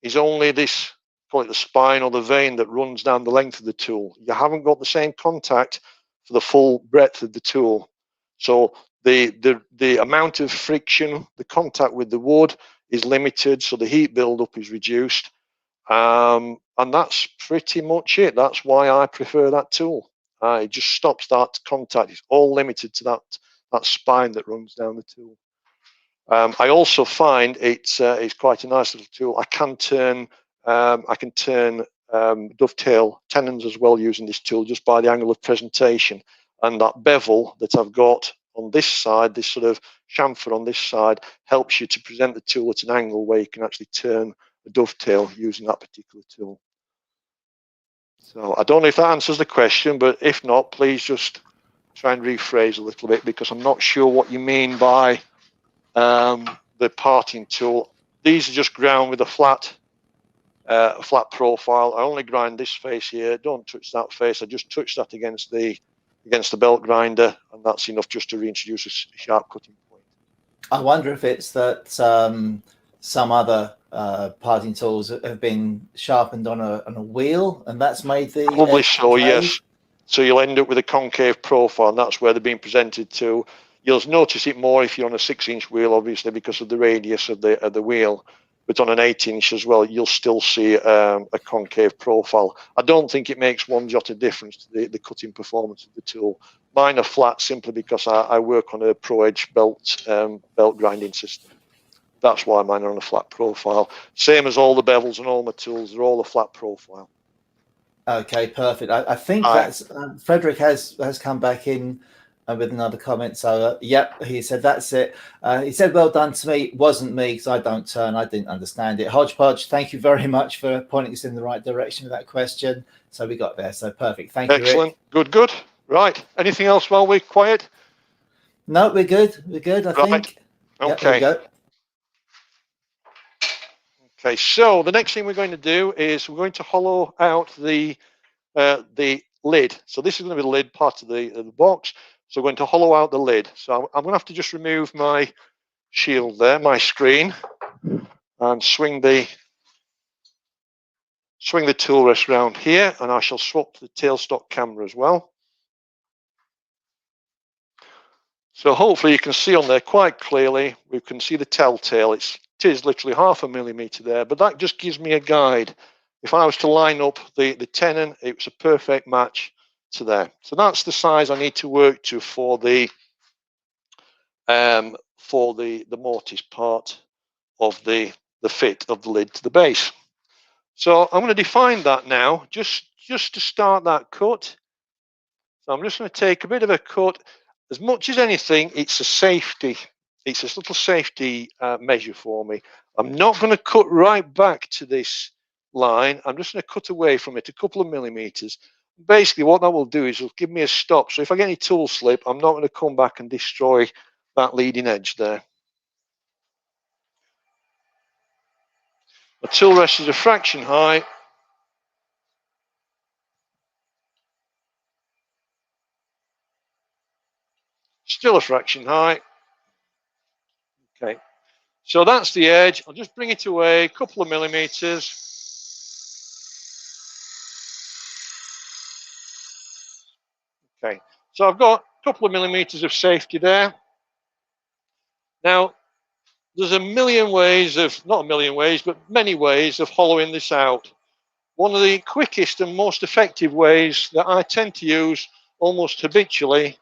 is only this, call it the spine or the vein that runs down the length of the tool. You haven't got the same contact for the full breadth of the tool. So the amount of friction, the contact with the wood is limited, so the heat buildup is reduced. And that's pretty much it. That's why I prefer that tool. It just stops that contact. It's all limited to that spine that runs down the tool. I also find it's quite a nice little tool. I can turn dovetail tenons as well using this tool just by the angle of presentation, and that bevel that I've got on this side, this sort of chamfer on this side, helps you to present the tool at an angle where you can actually turn a dovetail using that particular tool. So I don't know if that answers the question, but if not, please just try and rephrase a little bit, because I'm not sure what you mean by the parting tool. These are just ground with a flat profile. I only grind this face here. Don't touch that face. I just touch that against the belt grinder, and that's enough just to reintroduce a sharp cutting point. I wonder if it's that some other parting tools have been sharpened on a wheel, and that's made the probably so, yes. So you'll end up with a concave profile, and that's where they're being presented to. You'll notice it more if you're on a 6-inch wheel, obviously, because of the radius of the wheel. But on an 8-inch as well, you'll still see a concave profile. I don't think it makes one jot of difference to the cutting performance of the tool. Mine are flat simply because I work on a Pro Edge belt grinding system. That's why mine are on a flat profile. Same as all the bevels and all my tools, they're all a flat profile. Okay, perfect. I think that's Frederick has come back in And with another comment, so yep, he said that's it. He said well done to me. It wasn't me because I don't turn. I didn't understand it. Hodgepodge, thank you very much for pointing us in the right direction with that question. So we got there. So perfect. Thank you, Rick. Excellent. Good. Right. Anything else while we're quiet? No, we're good. We're good. I think. Okay. Yep, there we go. Okay. So the next thing we're going to do is we're going to hollow out the lid. So this is going to be the lid part of the box. So we're going to hollow out the lid. So I'm going to have to just remove my shield there, my screen, and swing the tool rest around here, and I shall swap the tailstock camera as well. So hopefully you can see on there quite clearly. We can see the telltale. It is literally 0.5 millimeter there, but that just gives me a guide. If I was to line up the tenon, it's a perfect match to there. So that's the size I need to work to for the mortise part of the fit of the lid to the base. So I'm going to define that now, just to start that cut. So I'm just going to take a bit of a cut. As much as anything, it's a safety. It's a little safety measure for me. I'm not going to cut right back to this line. I'm just going to cut away from it a couple of millimeters. Basically, what that will do is it'll give me a stop. So if I get any tool slip, I'm not going to come back and destroy that leading edge there. The tool rest is a fraction high. Still a fraction high. Okay, so that's the edge. I'll just bring it away a couple of millimeters. Okay, so I've got a couple of millimeters of safety there. Now, there's a million ways of, not a million ways, but many ways of hollowing this out. One of the quickest and most effective ways that I tend to use almost habitually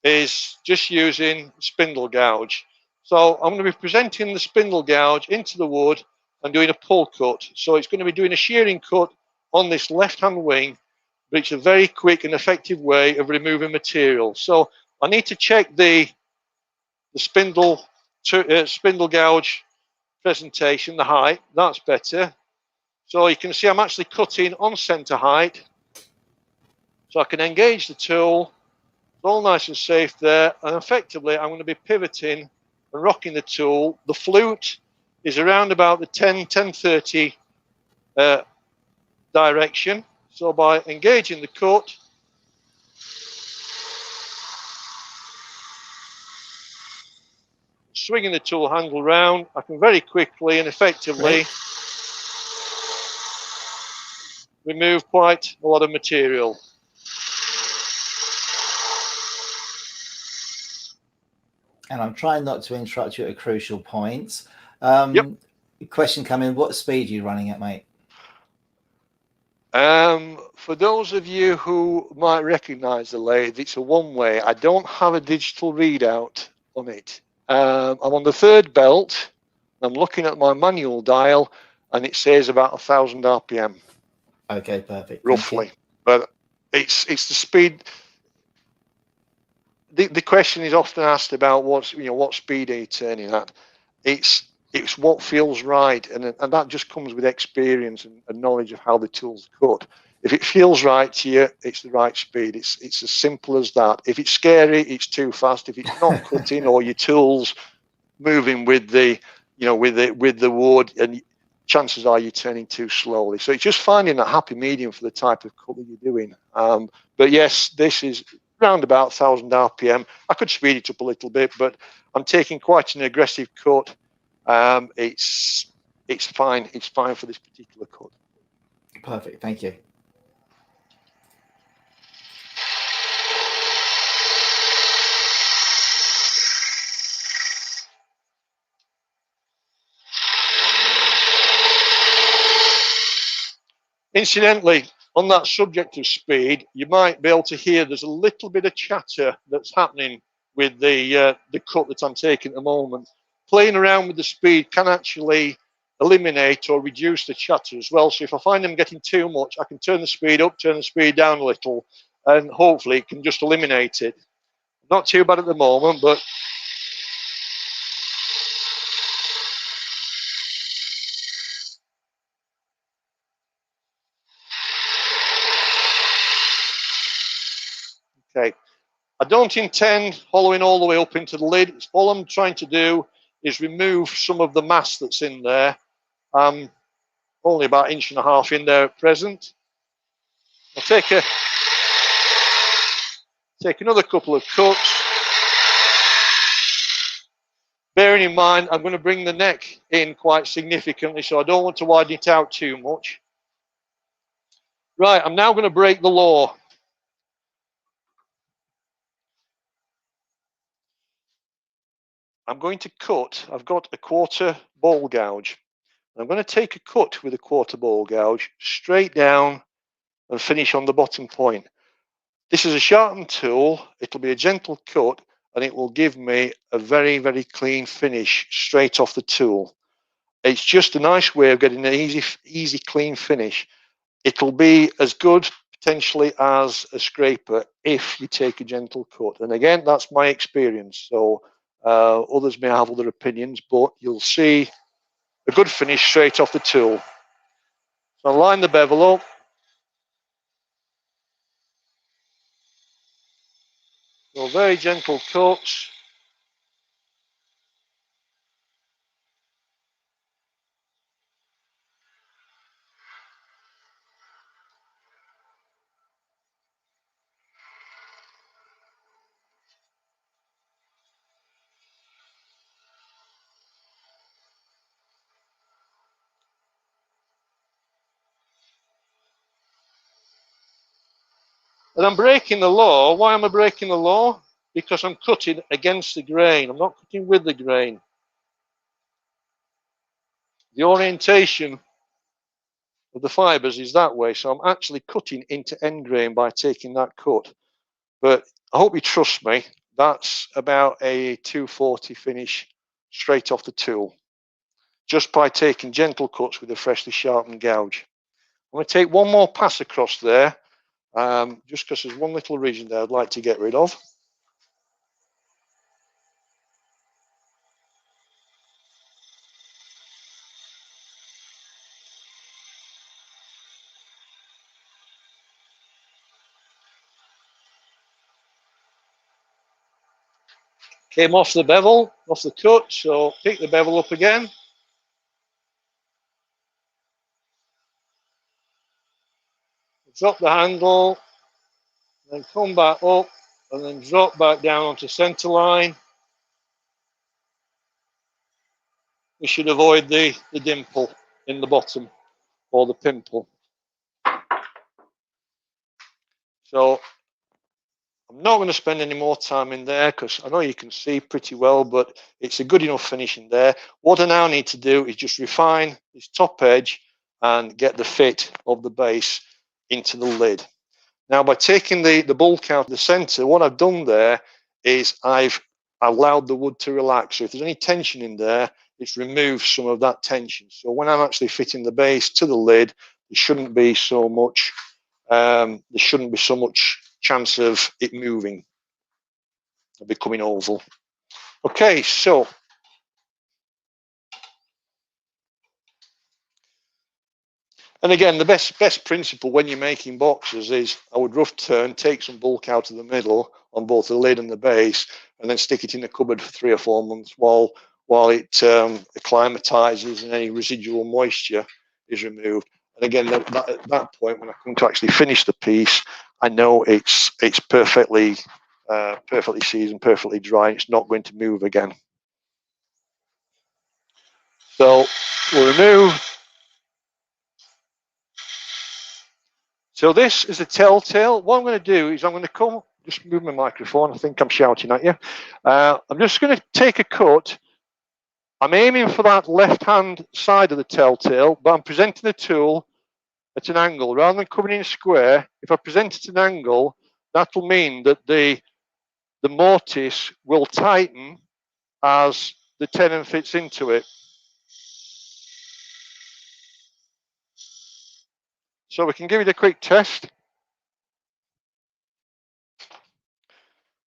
is just using spindle gouge. So I'm going to be presenting the spindle gouge into the wood and doing a pull cut. So it's going to be doing a shearing cut on this left-hand wing, but it's a very quick and effective way of removing material. So I need to check the spindle gouge presentation, the height. That's better. So you can see I'm actually cutting on center height. So I can engage the tool. It's all nice and safe there. And effectively, I'm going to be pivoting and rocking the tool. The flute is around about the 10-30 direction. So by engaging the cut, swinging the tool handle round, I can very quickly and effectively remove quite a lot of material. And I'm trying not to interrupt you at a crucial point. Yep. Question coming, what speed are you running at, mate? For those of you who might recognize the lathe, it's a one-way. I don't have a digital readout on it. I'm on the third belt. I'm looking at my manual dial, and it says about 1,000 RPM. Okay, perfect. Roughly, but it's the speed. The question is often asked about what speed are you turning at. It's what feels right, and that just comes with experience and knowledge of how the tool's cut. If it feels right to you, it's the right speed. It's as simple as that. If it's scary, it's too fast. If it's not cutting or your tool's moving with the wood, and chances are you're turning too slowly. So it's just finding a happy medium for the type of cut that you're doing. But yes, this is around about 1,000 RPM. I could speed it up a little bit, but I'm taking quite an aggressive cut. It's fine. It's fine for this particular cut. Perfect. Thank you. Incidentally, on that subject of speed, you might be able to hear there's a little bit of chatter that's happening with the cut that I'm taking at the moment. Playing around with the speed can actually eliminate or reduce the chatter as well. So if I find them getting too much, I can turn the speed up, turn the speed down a little, and hopefully it can just eliminate it. Not too bad at the moment, but okay. I don't intend hollowing all the way up into the lid. All I'm trying to do is remove some of the mass that's in there. I'm only about 1.5 inches in there at present. I'll take another couple of cuts. Bearing in mind, I'm going to bring the neck in quite significantly, so I don't want to widen it out too much. Right, I'm now going to break the law. I'm going to cut. I've got a 1/4 ball gouge. I'm going to take a cut with a 1/4 ball gouge straight down and finish on the bottom point. This is a sharpened tool. It'll be a gentle cut, and it will give me a very, very clean finish straight off the tool. It's just a nice way of getting an easy, clean finish. It'll be as good potentially as a scraper if you take a gentle cut. And again, that's my experience. So others may have other opinions, but you'll see a good finish straight off the tool. So I'll line the bevel up. So very gentle cuts. And I'm breaking the law. Why am I breaking the law? Because I'm cutting against the grain. I'm not cutting with the grain. The orientation of the fibres is that way. So I'm actually cutting into end grain by taking that cut. But I hope you trust me. That's about a 240 finish straight off the tool. Just by taking gentle cuts with a freshly sharpened gouge. I'm going to take one more pass across there. Just because there's one little region there I'd like to get rid of. Came off the bevel, off the cut, so pick the bevel up again. Drop the handle, then come back up, and then drop back down onto centre line. We should avoid the dimple in the bottom, or the pimple. So I'm not going to spend any more time in there because I know you can see pretty well, but it's a good enough finish in there. What I now need to do is just refine this top edge and get the fit of the base into the lid. Now, by taking the bulk out of the center, what I've done there is I've allowed the wood to relax. So if there's any tension in there, it's removed some of that tension. So when I'm actually fitting the base to the lid, there shouldn't be so much chance of it moving and becoming oval. Okay, so and again, the best principle when you're making boxes is I would rough turn, take some bulk out of the middle on both the lid and the base, and then stick it in the cupboard for 3 or 4 months while it acclimatizes and any residual moisture is removed. And again, at that point, when I come to actually finish the piece, I know it's perfectly seasoned, perfectly dry. It's not going to move again. So we'll remove. So this is a telltale. What I'm going to do is I'm going to come, just move my microphone. I think I'm shouting at you. I'm just going to take a cut. I'm aiming for that left-hand side of the telltale, but I'm presenting the tool at an angle. Rather than coming in square, if I present it at an angle, that will mean that the mortise will tighten as the tenon fits into it. So we can give it a quick test.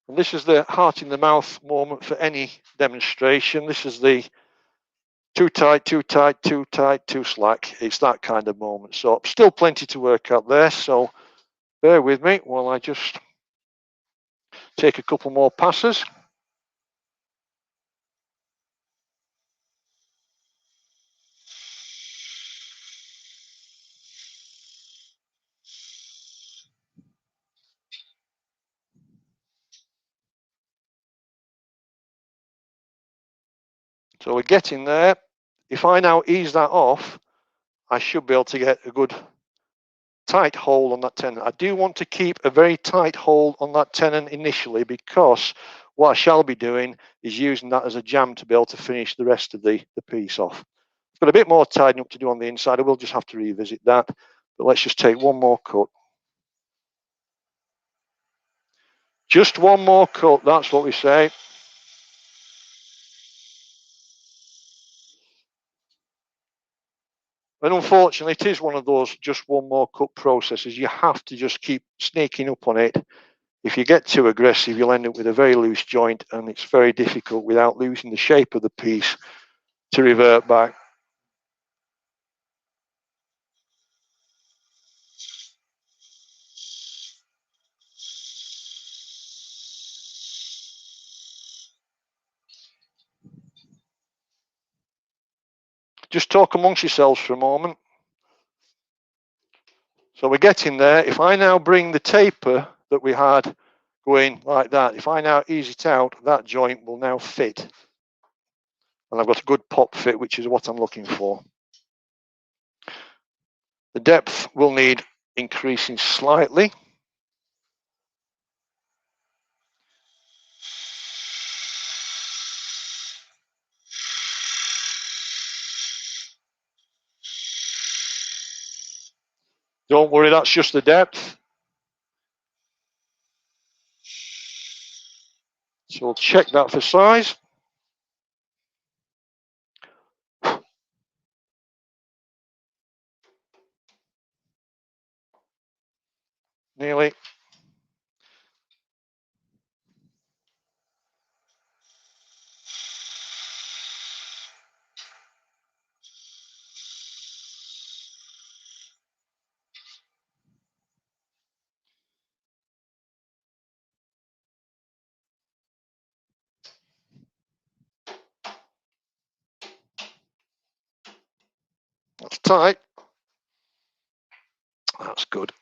And this is the heart in the mouth moment for any demonstration. This is the too tight, too tight, too tight, too slack. It's that kind of moment. So still plenty to work out there. So bear with me while I just take a couple more passes. So we're getting there. If I now ease that off, I should be able to get a good tight hold on that tenon. I do want to keep a very tight hold on that tenon initially, because what I shall be doing is using that as a jam to be able to finish the rest of the piece off. I've got a bit more tidying up to do on the inside. I will just have to revisit that, but let's just take one more cut. Just one more cut, that's what we say. And unfortunately, it is one of those just one more cut processes. You have to just keep sneaking up on it. If you get too aggressive, you'll end up with a very loose joint, and it's very difficult without losing the shape of the piece to revert back. Just talk amongst yourselves for a moment. So we're getting there. If I now bring the taper that we had going like that, if I now ease it out, that joint will now fit. And I've got a good pop fit, which is what I'm looking for. The depth will need increasing slightly. Don't worry, that's just the depth. So we'll check that for size. Nearly. That's tight. That's good.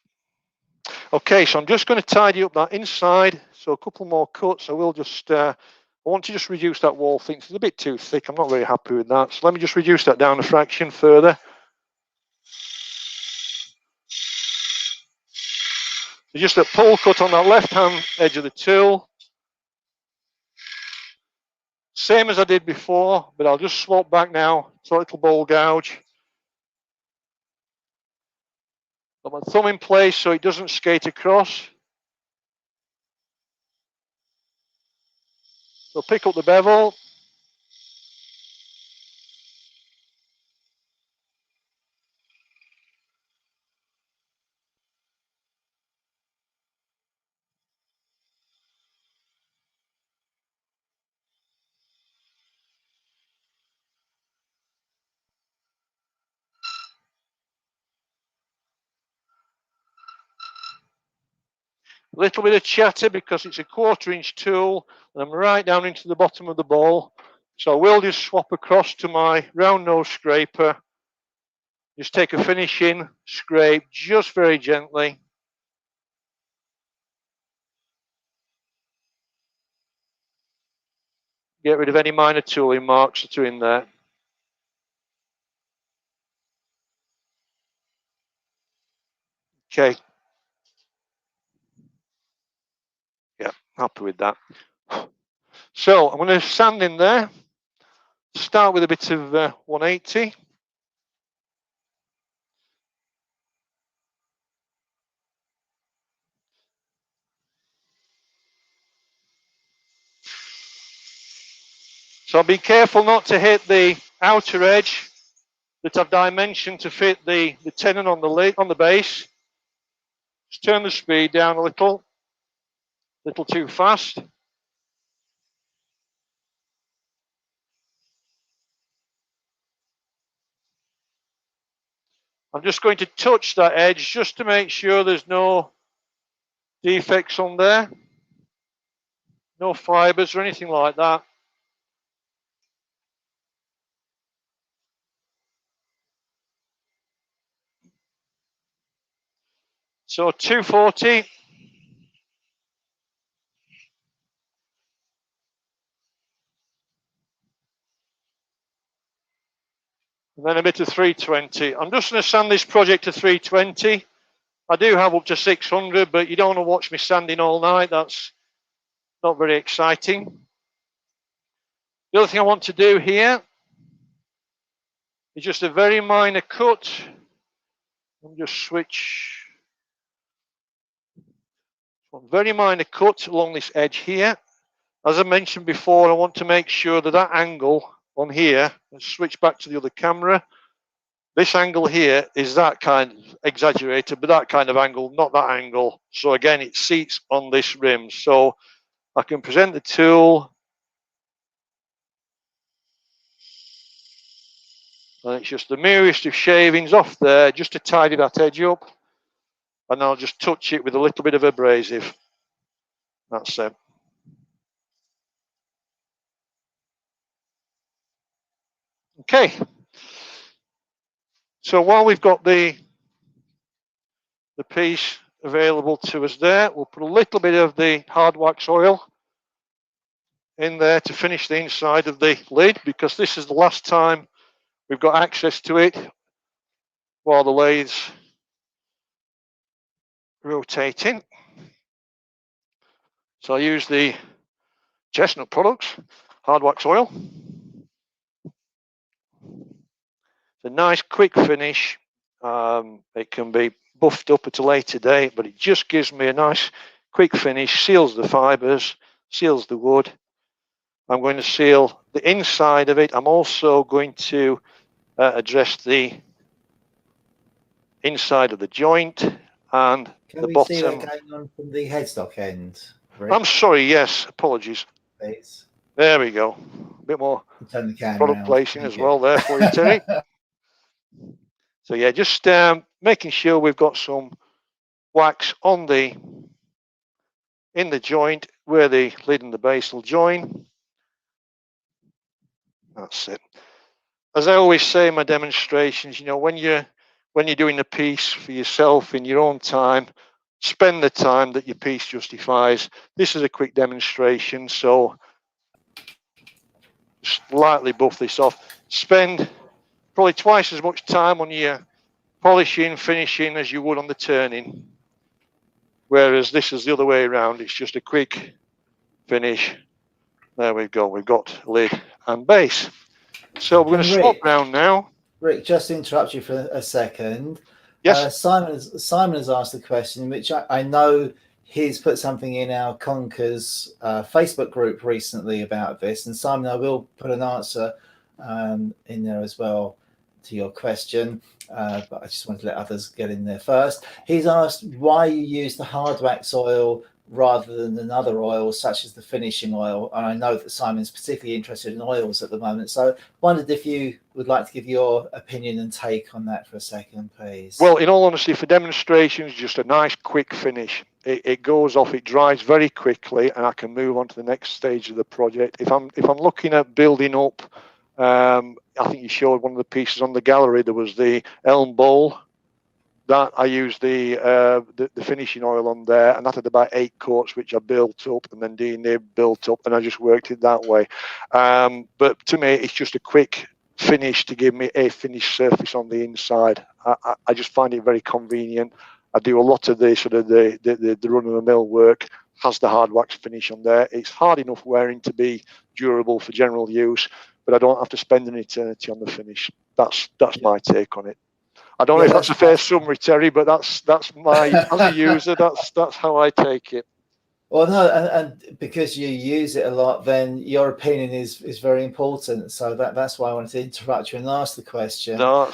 Okay, so I'm just going to tidy up that inside. So a couple more cuts. I will just, I want to just reduce that wall thick. It's a bit too thick. I'm not very happy with that. So let me just reduce that down a fraction further. So just a pull cut on that left-hand edge of the tool. Same as I did before, but I'll just swap back now to a little bowl gouge. Got my thumb in place so it doesn't skate across. So pick up the bevel. A little bit of chatter because it's a 1/4 inch tool and I'm right down into the bottom of the bowl. So I will just swap across to my round nose scraper. Just take a finishing scrape just very gently. Get rid of any minor tooling marks that are in there. Okay. Yeah, happy with that. So I'm going to sand in there. Start with a bit of 180. So be careful not to hit the outer edge that I've dimensioned to fit the tenon on the base. Just turn the speed down a little. Little too fast. I'm just going to touch that edge just to make sure there's no defects on there. No fibers or anything like that. So 240. And then a bit of 320. I'm just going to sand this project to 320. I do have up to 600, but you don't want to watch me sanding all night. That's not very exciting. The other thing I want to do here is just a very minor cut. I'll just switch. Very minor cut along this edge here. As I mentioned before, I want to make sure that that angle on here, let's switch back to the other camera. This angle here is that kind of exaggerated, but that kind of angle, not that angle. So again, it seats on this rim. So I can present the tool. And it's just the merest of shavings off there, just to tidy that edge up. And I'll just touch it with a little bit of abrasive. That's it. Okay. So while we've got the piece available to us there, we'll put a little bit of the hard wax oil in there to finish the inside of the lid, because this is the last time we've got access to it while the lathe's rotating. So I use the Chestnut Products hard wax oil. It's a nice quick finish. It can be buffed up at a later date, but it just gives me a nice quick finish, seals the fibers, seals the wood. I'm going to seal the inside of it. I'm also going to address the inside of the joint and Can the we bottom. see that going on from the headstock end, Rick? I'm sorry, yes, apologies. Please. There we go. A bit more Turn the camera product around. placing Thank as you. well there for you, Terry. So yeah, just making sure we've got some wax on in the joint where the lid and the base will join. That's it. As I always say in my demonstrations, you know, when you're doing a piece for yourself in your own time, spend the time that your piece justifies. This is a quick demonstration, so slightly buff this off. Spend probably twice as much time on your polishing, finishing as you would on the turning. Whereas this is the other way around. It's just a quick finish. There we go. We've got lid and base. So we're going to swap round now. Rick, just to interrupt you for a second. Yes. Simon has asked a question, which I know he's put something in our Conkers Facebook group recently about this. And Simon, I will put an answer in there as well to your question, but I just wanted to let others get in there first. He's asked why you use the hard wax oil rather than another oil such as the finishing oil, and I know that Simon's particularly interested in oils at the moment, so wondered if you would like to give your opinion and take on that for a second, please. Well, in all honesty, for demonstrations, just a nice quick finish. It goes off, it dries very quickly, and I can move on to the next stage of the project. If I'm looking at building up, I think you showed one of the pieces on the gallery. There was the elm bowl. That I used the finishing oil on there, and that had about 8 coats, which I built up, and then DNA built up, and I just worked it that way. But to me, it's just a quick finish to give me a finished surface on the inside. I just find it very convenient. I do a lot of the sort of the run-of-the-mill work. Has the hard wax finish on there. It's hard enough wearing to be durable for general use, but I don't have to spend an eternity on the finish. That's my take on it. I don't know if that's a fair summary, Terry, but that's my as a user, that's how I take it. Well, no, and because you use it a lot, then your opinion is very important. So that's why I wanted to interrupt you and ask the question. No.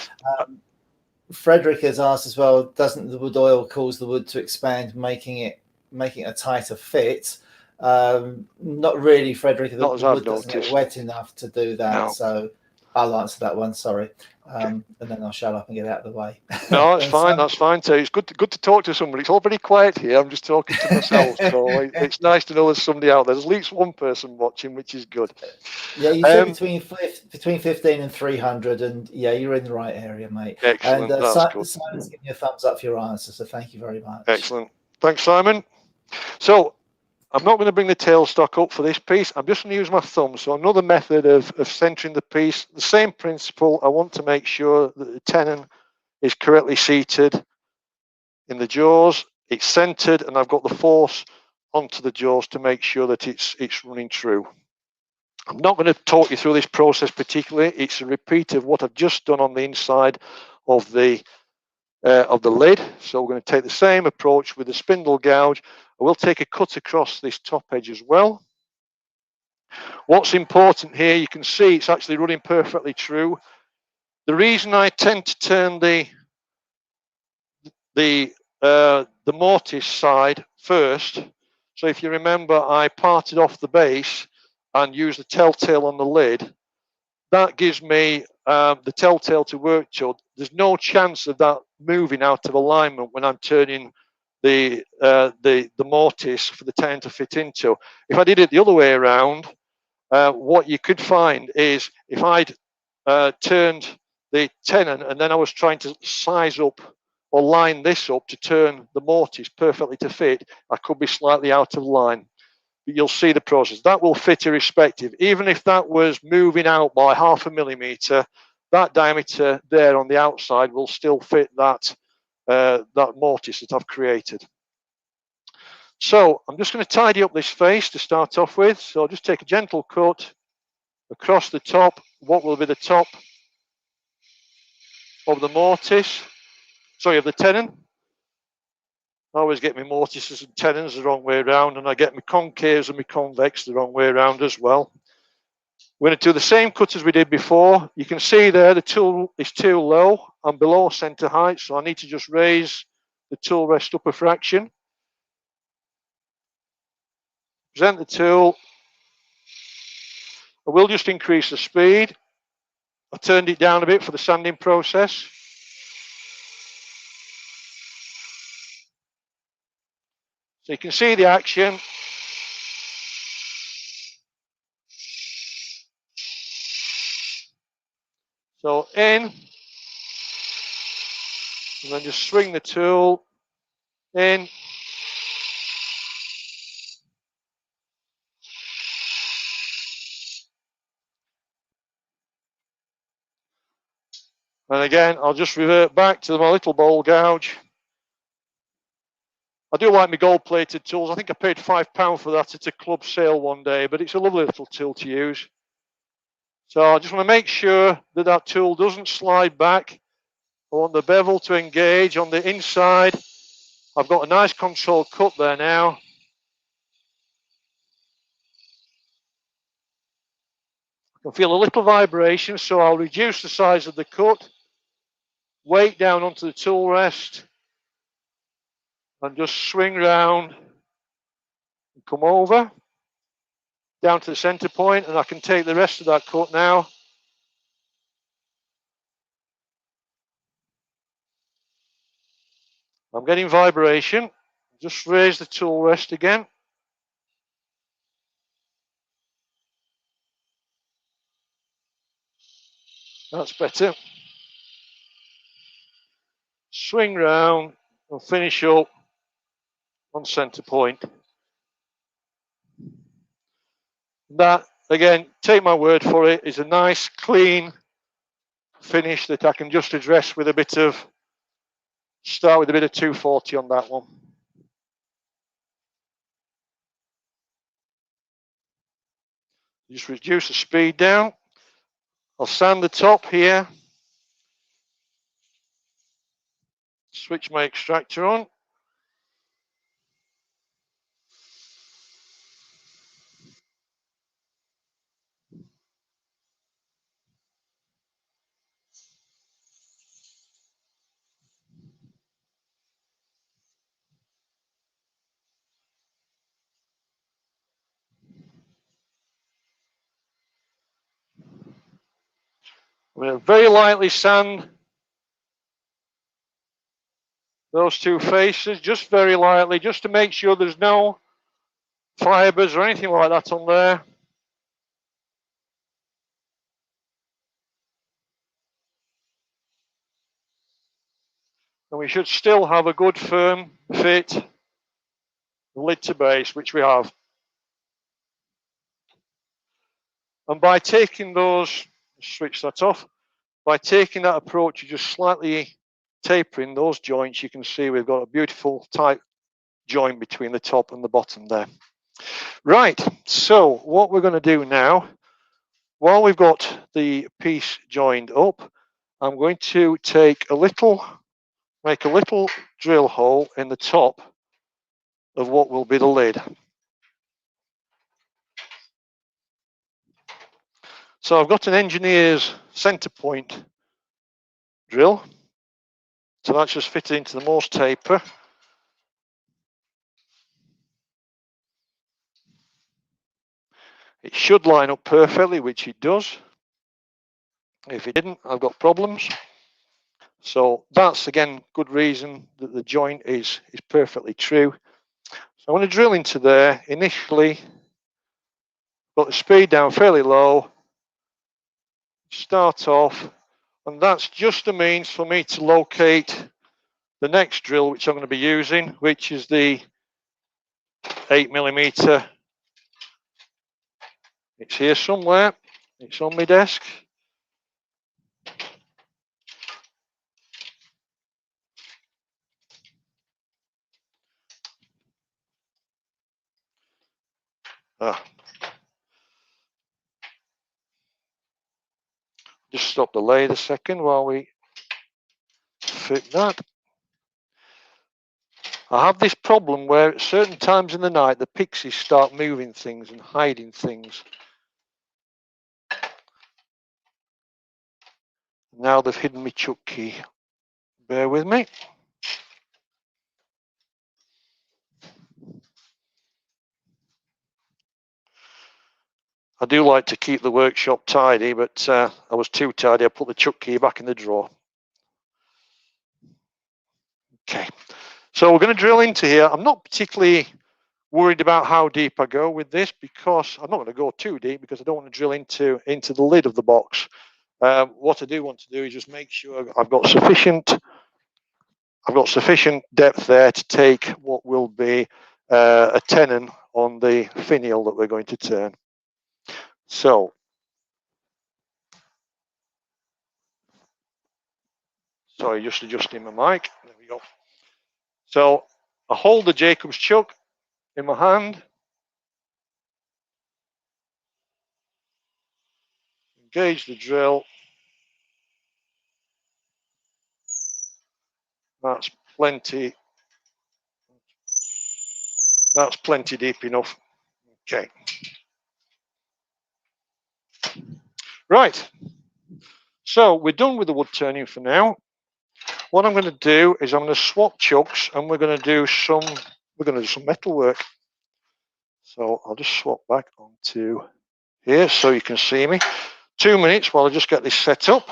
Frederick has asked as well, doesn't the wood oil cause the wood to expand, making it making a tighter fit. Not really, Frederick. Not The as I've wood doesn't get noticed. wet enough to do that. No. So I'll answer that one. Sorry, Okay. and then I'll shut up and get out of the way. No, that's fine. That's fine, Terry. It's good to talk to somebody. It's all very quiet here. I'm just talking to myself, so it's nice to know there's somebody out there. There's at least one person watching, which is good. Yeah, you said between 15 and 300, and yeah, you're in the right area, mate. Excellent. And That's good. Simon's giving you a thumbs up for your answer, so thank you very much. Excellent. Thanks, Simon. So I'm not going to bring the tailstock up for this piece. I'm just going to use my thumb. So another method of centering the piece, the same principle. I want to make sure that the tenon is correctly seated in the jaws. It's centered, and I've got the force onto the jaws to make sure that it's running true. I'm not going to talk you through this process particularly. It's a repeat of what I've just done on the inside of the lid. So we're going to take the same approach with the spindle gouge. I will take a cut across this top edge as well. What's important here, you can see it's actually running perfectly true. The reason I tend to turn the mortise side first, so if you remember, I parted off the base and used the telltale on the lid. That gives me the telltale to work to. There's no chance of that moving out of alignment when I'm turning the mortise for the tenon to fit into. If I did it the other way around, what you could find is if I'd turned the tenon and then I was trying to size up or line this up to turn the mortise perfectly to fit, I could be slightly out of line. But you'll see the process. That will fit irrespective. Even if that was moving out by 0.5 millimeter, that diameter there on the outside will still fit that mortise that I've created. So I'm just going to tidy up this face to start off with. So I'll just take a gentle cut across the top, what will be the top of the mortise, sorry, of the tenon. I always get my mortises and tenons the wrong way around, and I get my concaves and my convex the wrong way around as well. We're going to do the same cut as we did before. You can see there the tool is too low. I'm below center height, so I need to just raise the tool rest up a fraction. Present the tool. I will just increase the speed. I turned it down a bit for the sanding process. So you can see the action. So in, and then just swing the tool in. And again, I'll just revert back to my little bowl gouge. I do like my gold-plated tools. I think I paid £5 for that at a club sale one day, but it's a lovely little tool to use. So I just want to make sure that that tool doesn't slide back. I want the bevel to engage on the inside. I've got a nice controlled cut there now. I can feel a little vibration, so I'll reduce the size of the cut, weight down onto the tool rest, and just swing round and come over down to the center point, and I can take the rest of that cut now. I'm getting vibration. Just raise the tool rest again. That's better. Swing round and finish up on center point. That, again, take my word for it, is a nice, clean finish that I can just address with a bit of, start with a bit of 240 on that one. Just reduce the speed down. I'll sand the top here. Switch my extractor on. I'm going to very lightly sand those two faces, just very lightly, just to make sure there's no fibers or anything like that on there. And we should still have a good firm fit lid to base, which we have. And by taking those, switch that off, by taking that approach, you're just slightly tapering those joints. You can see we've got a beautiful tight joint between the top and the bottom there. Right, so what we're going to do now, while we've got the piece joined up, I'm going to make a little drill hole in the top of what will be the lid. So I've got an engineer's center point drill. So that's just fitted into the Morse taper. It should line up perfectly, which it does. If it didn't, I've got problems. So that's, again, good reason that the joint is perfectly true. So I want to drill into there. Initially, got the speed down fairly low. Start off, and that's just a means for me to locate the next drill, which I'm going to be using, which is the 8mm. It's here somewhere. It's on my desk. Just stop the lathe a second while we fit that. I have this problem where at certain times in the night the pixies start moving things and hiding things. Now they've hidden my chuck key. Bear with me. I do like to keep the workshop tidy, but I was too tidy. I put the chuck key back in the drawer. Okay, so we're going to drill into here. I'm not particularly worried about how deep I go with this, because I'm not going to go too deep, because I don't want to drill into the lid of the box. What I do want to do is just make sure I've got sufficient depth there to take what will be a tenon on the finial that we're going to turn. So, sorry, just adjusting my mic. There we go. So I hold the Jacob's chuck in my hand. Engage the drill. That's plenty. That's plenty deep enough. Okay. Right. So we're done with the wood turning for now. What I'm going to do is I'm going to swap chucks, and we're going to do some metal work. So I'll just swap back onto here so you can see me. 2 minutes while I just get this set up.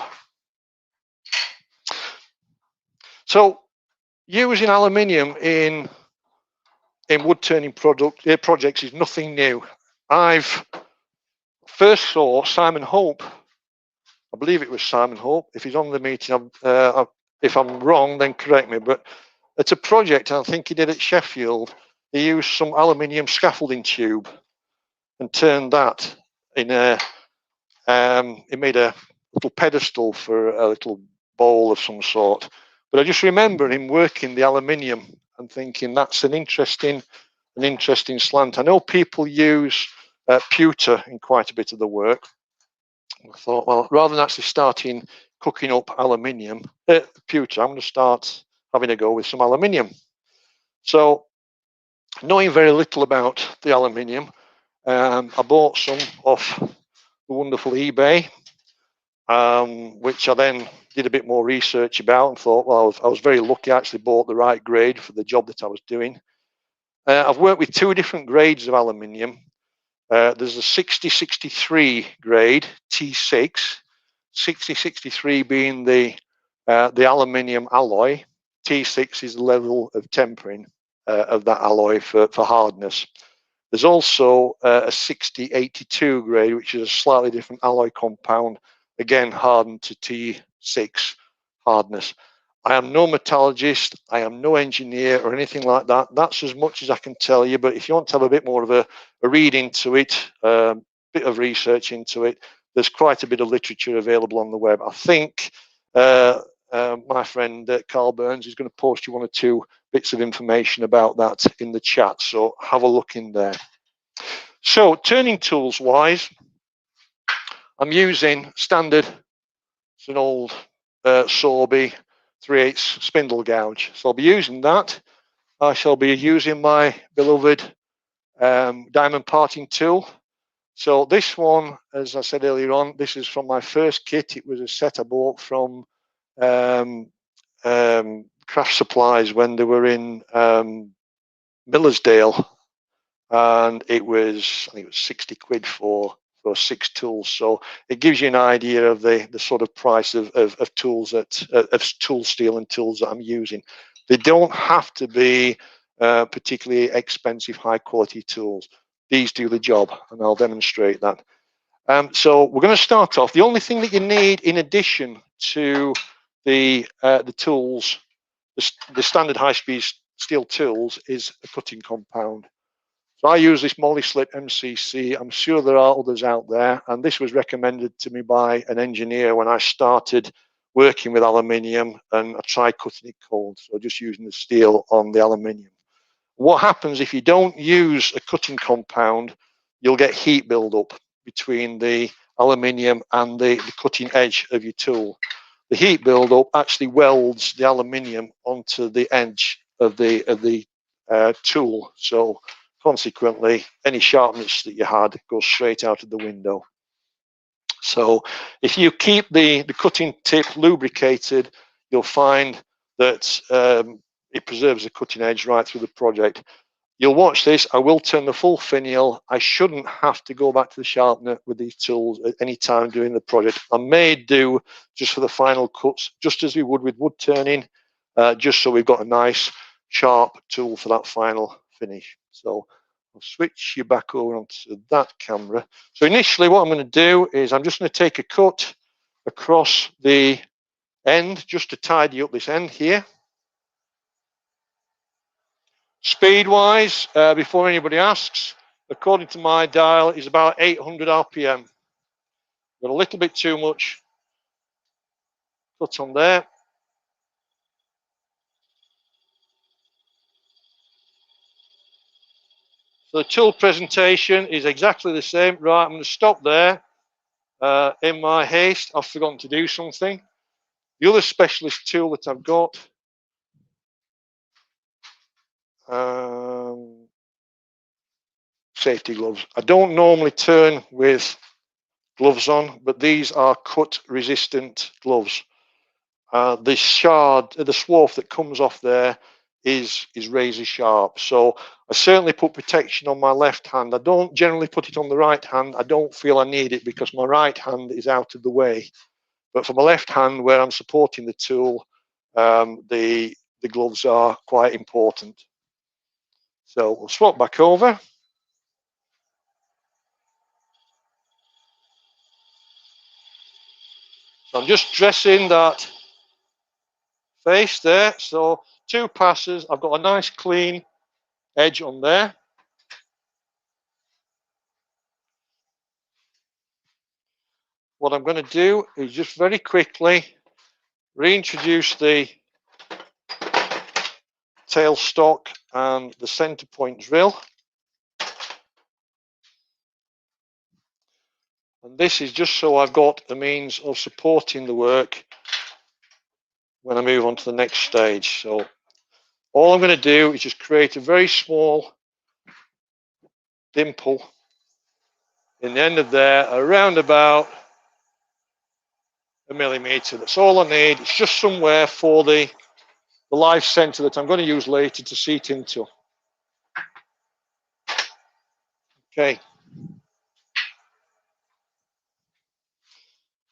So using aluminium in wood turning projects is nothing new. I've first saw Simon Hope. I believe it was Simon Hope. If he's on the meeting, if I'm wrong, then correct me. But it's a project I think he did at Sheffield. He used some aluminium scaffolding tube and turned that in a. He made a little pedestal for a little bowl of some sort. But I just remember him working the aluminium and thinking that's an interesting slant. I know people use pewter in quite a bit of the work. I thought, well, rather than actually starting cooking up aluminium, pewter, I'm going to start having a go with some aluminium. So, knowing very little about the aluminium, I bought some off the wonderful eBay, which I then did a bit more research about and thought, well, I was very lucky. I actually bought the right grade for the job that I was doing. I've worked with 2 different grades of aluminium. There's a 6063 grade T6. 6063 being the aluminium alloy. T6 is the level of tempering of that alloy for hardness. There's also a 6082 grade, which is a slightly different alloy compound, again hardened to T6 hardness. I am no metallurgist, I am no engineer or anything like that. That's as much as I can tell you, but if you want to have a bit more of a read into it, bit of research into it, there's quite a bit of literature available on the web. I think my friend Carl Burns is going to post you one or two bits of information about that in the chat, so have a look in there. So turning tools wise, I'm using standard, it's an old Sorby 3/8 spindle gouge, so I'll be using that. I shall be using my beloved diamond parting tool. So this one, as I said earlier on, this is from my first kit. It was a set I bought from Craft Supplies when they were in Millersdale, and I think it was 60 quid for 6 tools. So it gives you an idea of the sort of price of tools of tool steel and tools that I'm using. They don't have to be particularly expensive, high quality tools. These do the job, and I'll demonstrate that. So we're going to start off. The only thing that you need in addition to the tools, the standard high-speed steel tools, is a cutting compound. So I use this Molly Slip MCC. I'm sure there are others out there, and this was recommended to me by an engineer when I started working with aluminium, and I tried cutting it cold, so just using the steel on the aluminium. What happens if you don't use a cutting compound, you'll get heat buildup between the aluminium and the cutting edge of your tool. The heat buildup actually welds the aluminium onto the edge of the tool, so consequently any sharpness that you had goes straight out of the window. So if you keep the cutting tip lubricated, you'll find that it preserves the cutting edge right through the project. You'll watch this. I will turn the full finial. I shouldn't have to go back to the sharpener with these tools at any time during the project. I may do just for the final cuts, just as we would with wood turning, just so we've got a nice sharp tool for that final finish. So I'll switch you back over onto that camera. So initially what I'm going to do is I'm just going to take a cut across the end just to tidy up this end here. Speed wise, before anybody asks, according to my dial, is about 800 RPM. Got a little bit too much cut on there. So the tool presentation is exactly the same. Right, I'm going to stop there. In my haste, I've forgotten to do something. The other specialist tool that I've got, safety gloves. I don't normally turn with gloves on, but these are cut resistant gloves. The swarf that comes off there is razor sharp, so I certainly put protection on my left hand. I don't generally put it on the right hand. I don't feel I need it because my right hand is out of the way, but for my left hand where I'm supporting the tool, the gloves are quite important. So we'll swap back over. So I'm just dressing that face there. So 2 passes, I've got a nice clean edge on there. What I'm going to do is just very quickly reintroduce the tailstock and the center point drill. And this is just so I've got a means of supporting the work when I move on to the next stage. So all I'm going to do is just create a very small dimple in the end of there, around about a millimeter. That's all I need. It's just somewhere for the live center that I'm going to use later to seat into. Okay.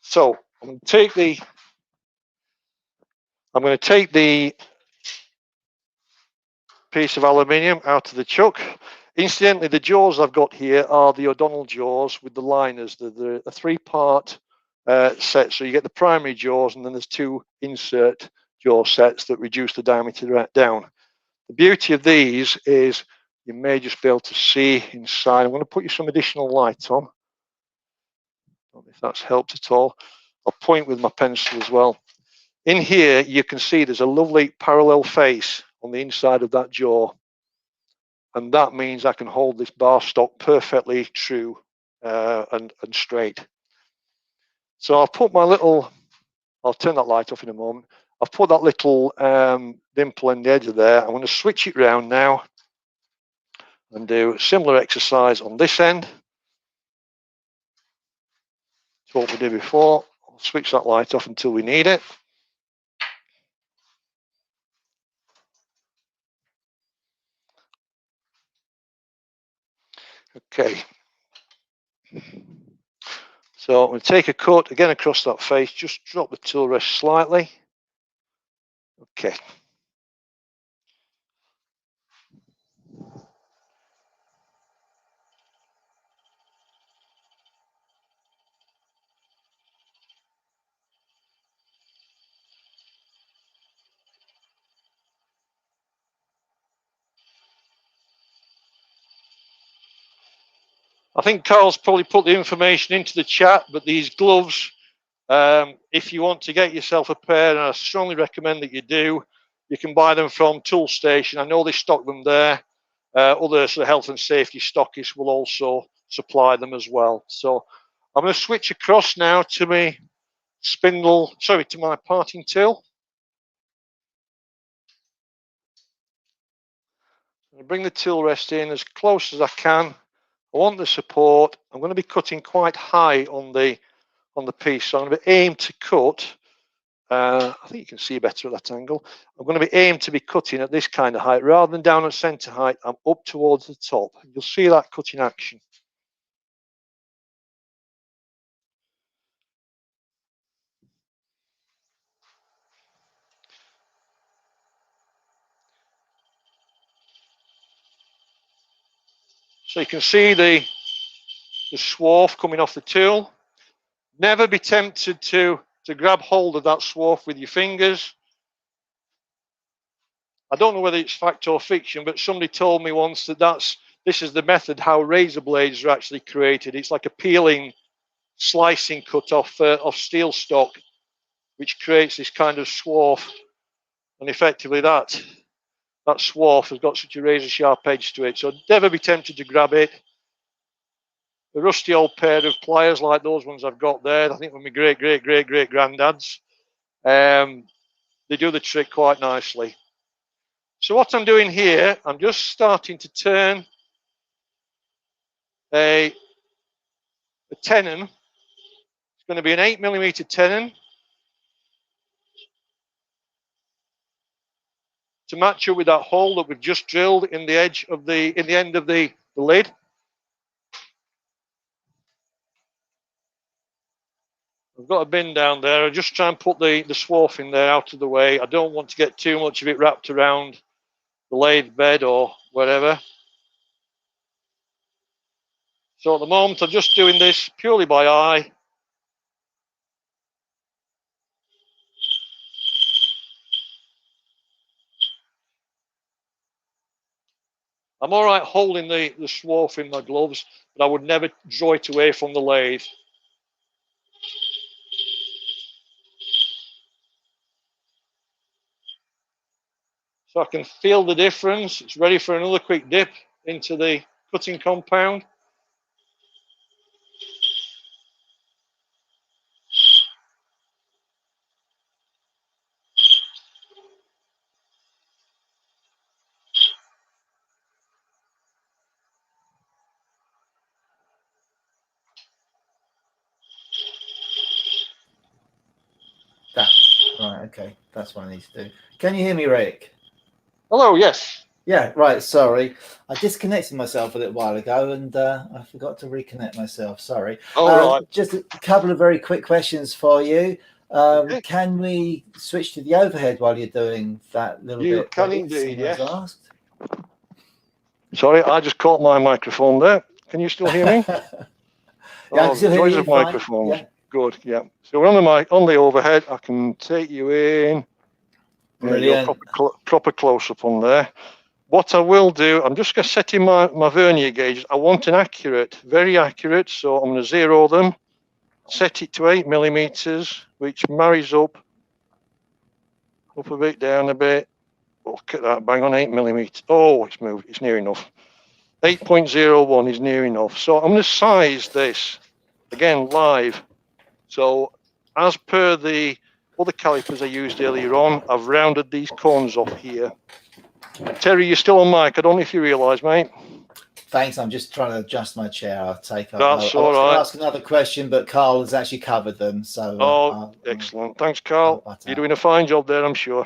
So I'm going to take the piece of aluminium out of the chuck. Incidentally, the jaws I've got here are the O'Donnell jaws with the liners. They're a three-part set. So you get the primary jaws, and then there's two insert jaw sets that reduce the diameter down. The beauty of these is you may just be able to see inside. I'm going to put you some additional light on. I don't know if that's helped at all. I'll point with my pencil as well. In here, you can see there's a lovely parallel face on the inside of that jaw. And that means I can hold this bar stock perfectly true and straight. So I'll put my little, I'll turn that light off in a moment. I've put that little dimple in the edge of there. I'm going to switch it round now and do a similar exercise on this end to what we did before. I'll switch that light off until we need it. Okay. So I'm going to take a cut again across that face, just drop the tool rest slightly. Okay. I think Carl's probably put the information into the chat, but these gloves, if you want to get yourself a pair, and I strongly recommend that you do, you can buy them from Tool Station. I know they stock them there. Other sort of health and safety stockists will also supply them as well. So I'm going to switch across now to my to my parting tool. I'm going to bring the tool rest in as close as I can. I want the support. I'm going to be cutting quite high on the piece, so I'm going to aim to cut. I think you can see better at that angle. I'm going to be aimed to be cutting at this kind of height rather than down at centre height. I'm up towards the top. You'll see that cut in action. So you can see the swarf coming off the tool. Never be tempted to grab hold of that swarf with your fingers. I don't know whether it's fact or fiction, but somebody told me once that this is the method how razor blades are actually created. It's like a peeling, slicing cut off steel stock, which creates this kind of swarf, and effectively that swarf has got such a razor sharp edge to it. So never be tempted to grab it. A rusty old pair of pliers like those ones I've got there, I think were my great granddads. They do the trick quite nicely. So what I'm doing here, I'm just starting to turn a tenon. It's going to be an 8mm tenon to match up with that hole that we've just drilled in the edge of the end of the lid. I've got a bin down there. I just try and put the swarf in there out of the way. I don't want to get too much of it wrapped around the lathe bed or whatever. So at the moment, I'm just doing this purely by eye. I'm all right holding the swarf in my gloves, but I would never draw it away from the lathe. So I can feel the difference. It's ready for another quick dip into the cutting compound. Right, okay, that's what I need to do. Can you hear me, Rick? Hello, yes. Yeah, right. Sorry, I disconnected myself a little while ago, and I forgot to reconnect myself. Sorry. All right. Just a couple of very quick questions for you. Okay. Can we switch to the overhead while you're doing that little You bit, can please? indeed, Someone's yes. asked. Sorry, I just caught my microphone there. Can you still hear me? Yeah, I can Oh, still the hear joys you. of Fine. microphones. Yeah, Good, yeah. So we're on the mic, on the overhead. I can take you in. There you go, brilliant. proper close-up on there. What I will do, I'm just going to set in my vernier gauges. I want an accurate, very accurate, so I'm going to zero them, set it to 8 millimeters, which marries up a bit, down a bit. Look at that, bang on 8 millimeters. Oh, it's moved, it's near enough. 8.01 is near enough. So I'm going to size this, again, live. So as per the other calipers I used earlier on, I've rounded these corners off here. Terry, you're still on mic. I don't know if you realise, mate. Thanks. I'm just trying to adjust my chair. I'll take up. I That's all was going to right. ask another question, but Carl has actually covered them. So Oh, excellent. Thanks, Carl. butt You're out. doing a fine job there, I'm sure.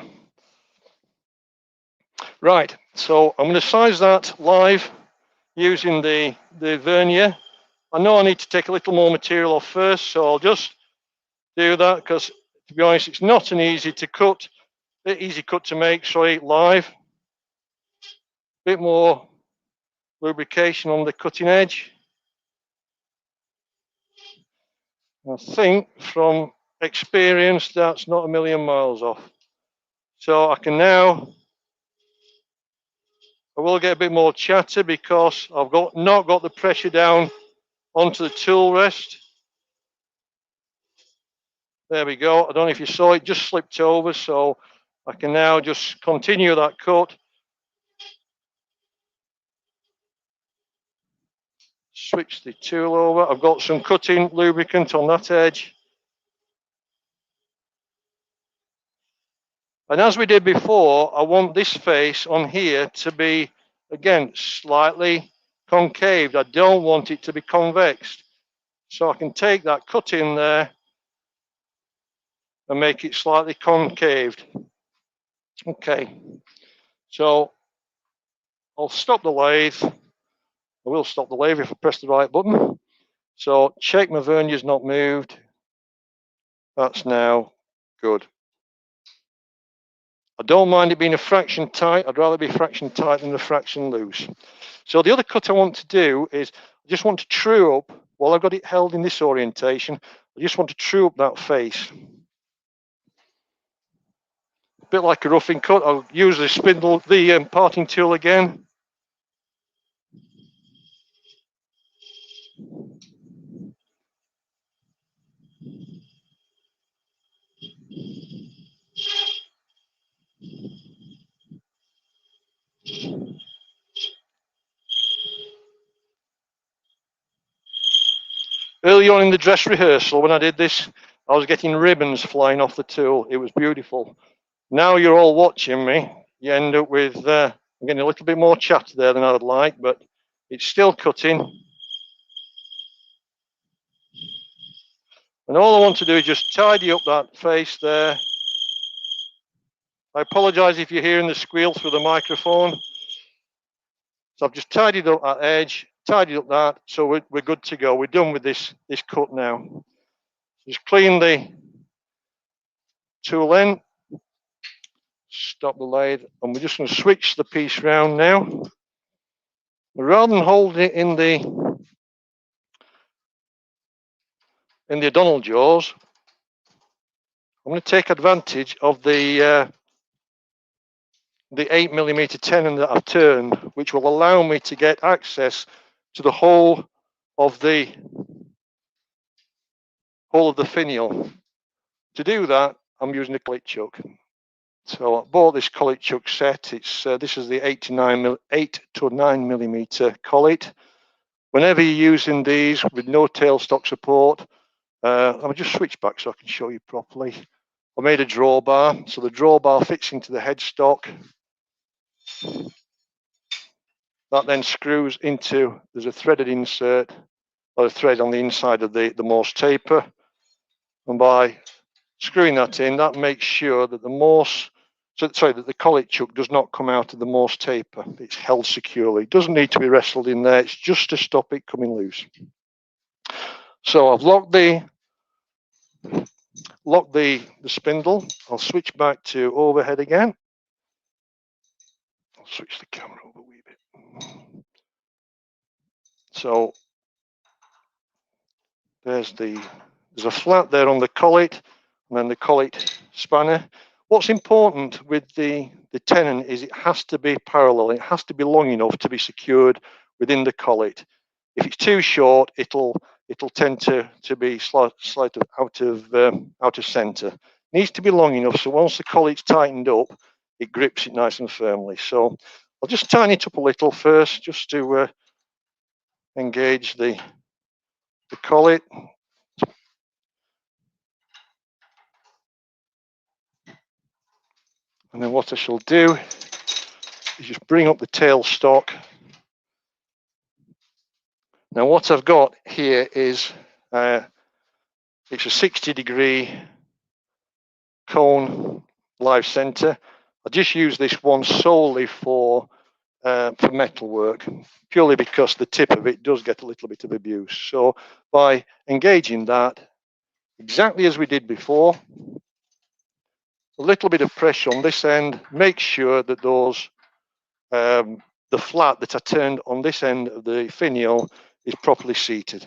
Right, so I'm going to size that live using the vernier. I know I need to take a little more material off first, so I'll just do that because, to be honest, it's not an easy cut to make, sorry, live. Bit more lubrication on the cutting edge. I think from experience that's not a million miles off. So I can now, I will get a bit more chatter because I've not got the pressure down onto the tool rest. There we go. I don't know if you saw it, just slipped over, so I can now just continue that cut. Switch the tool over. I've got some cutting lubricant on that edge. And as we did before, I want this face on here to be, again, slightly concaved. I don't want it to be convexed. So I can take that cut in there and make it slightly concaved. Okay, so I'll stop the lathe. I will stop the lathe if I press the right button. So check my vernier's not moved. That's now good. I don't mind it being a fraction tight. I'd rather be a fraction tight than a fraction loose. So the other cut I want to do is I just want to true up, while I've got it held in this orientation, I just want to true up that face. A bit like a roughing cut. I'll use the parting tool again. Early on in the dress rehearsal, when I did this, I was getting ribbons flying off the tool. It was beautiful. Now you're all watching me. You end up with, I'm getting a little bit more chatter there than I would like, but it's still cutting. And all I want to do is just tidy up that face there. I apologize if you're hearing the squeal through the microphone. So I've just tidied up that edge, tidied up that, so we're good to go. We're done with this cut now. Just clean the tool in, stop the lathe, and we're just going to switch the piece round now. Rather than holding it in the O'Donnell jaws, I'm going to take advantage of the 8mm tenon that I've turned, which will allow me to get access to the whole of the finial. To do that, I'm using a Collet Chuck. So I bought this Collet Chuck set. It's this is the 8 to 9mm collet. Whenever you're using these with no tailstock support, I'll just switch back so I can show you properly. I made a drawbar, so the drawbar fits into the headstock. That then screws into, there's a threaded insert, or a thread on the inside of the Morse taper. And by screwing that in, that makes sure that the Morse sorry, that the collet chuck does not come out of the Morse taper. It's held securely. It doesn't need to be wrestled in there. It's just to stop it coming loose. So I've locked the spindle. I'll switch back to overhead again. I'll switch the camera over a wee bit. So there's a flat there on the collet, and then the collet spanner. What's important with the tenon is it has to be parallel. It has to be long enough to be secured within the collet. If it's too short, it'll tend to be slightly out of center. It needs to be long enough so once the collet's tightened up, it grips it nice and firmly. So I'll just tighten it up a little first, just to engage the collet. And then what I shall do is just bring up the tail stock. Now what I've got here is it's a 60-degree cone live center. I just use this one solely for metal work, purely because the tip of it does get a little bit of abuse. So by engaging that exactly as we did before, a little bit of pressure on this end, make sure that those the flat that I turned on this end of the finial is properly seated.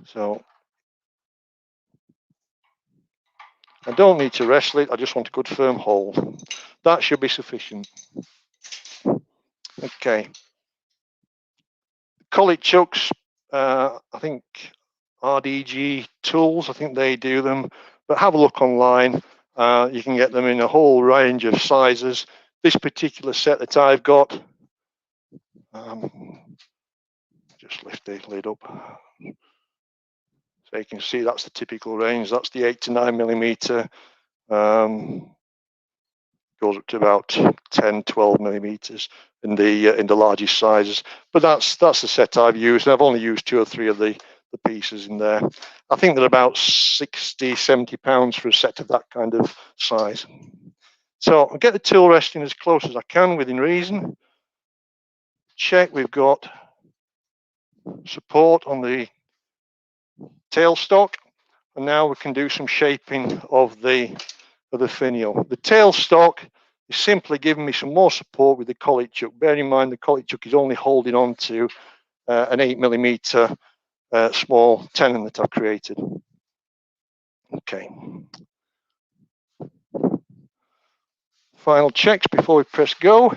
So I don't need to wrestle it, I just want a good firm hold. That should be sufficient. Okay. Collet Chucks, I think RDG Tools, I think they do them, but have a look online. You can get them in a whole range of sizes. This particular set that I've got, just lift the lid up so you can see that's the typical range. That's the 8 to 9 millimeter. Goes up to about 10, 12 millimeters in the largest sizes. But that's the set I've used. I've only used 2 or 3 of the pieces in there. I think they're about 60, 70 pounds for a set of that kind of size. So I'll get the tool resting as close as I can within reason. Check we've got support on the tailstock, and now we can do some shaping of the finial. The tailstock is simply giving me some more support with the collet chuck. Bear in mind the collet chuck is only holding on to an 8 millimeter small tenon that I've created. Okay. Final checks before we press go.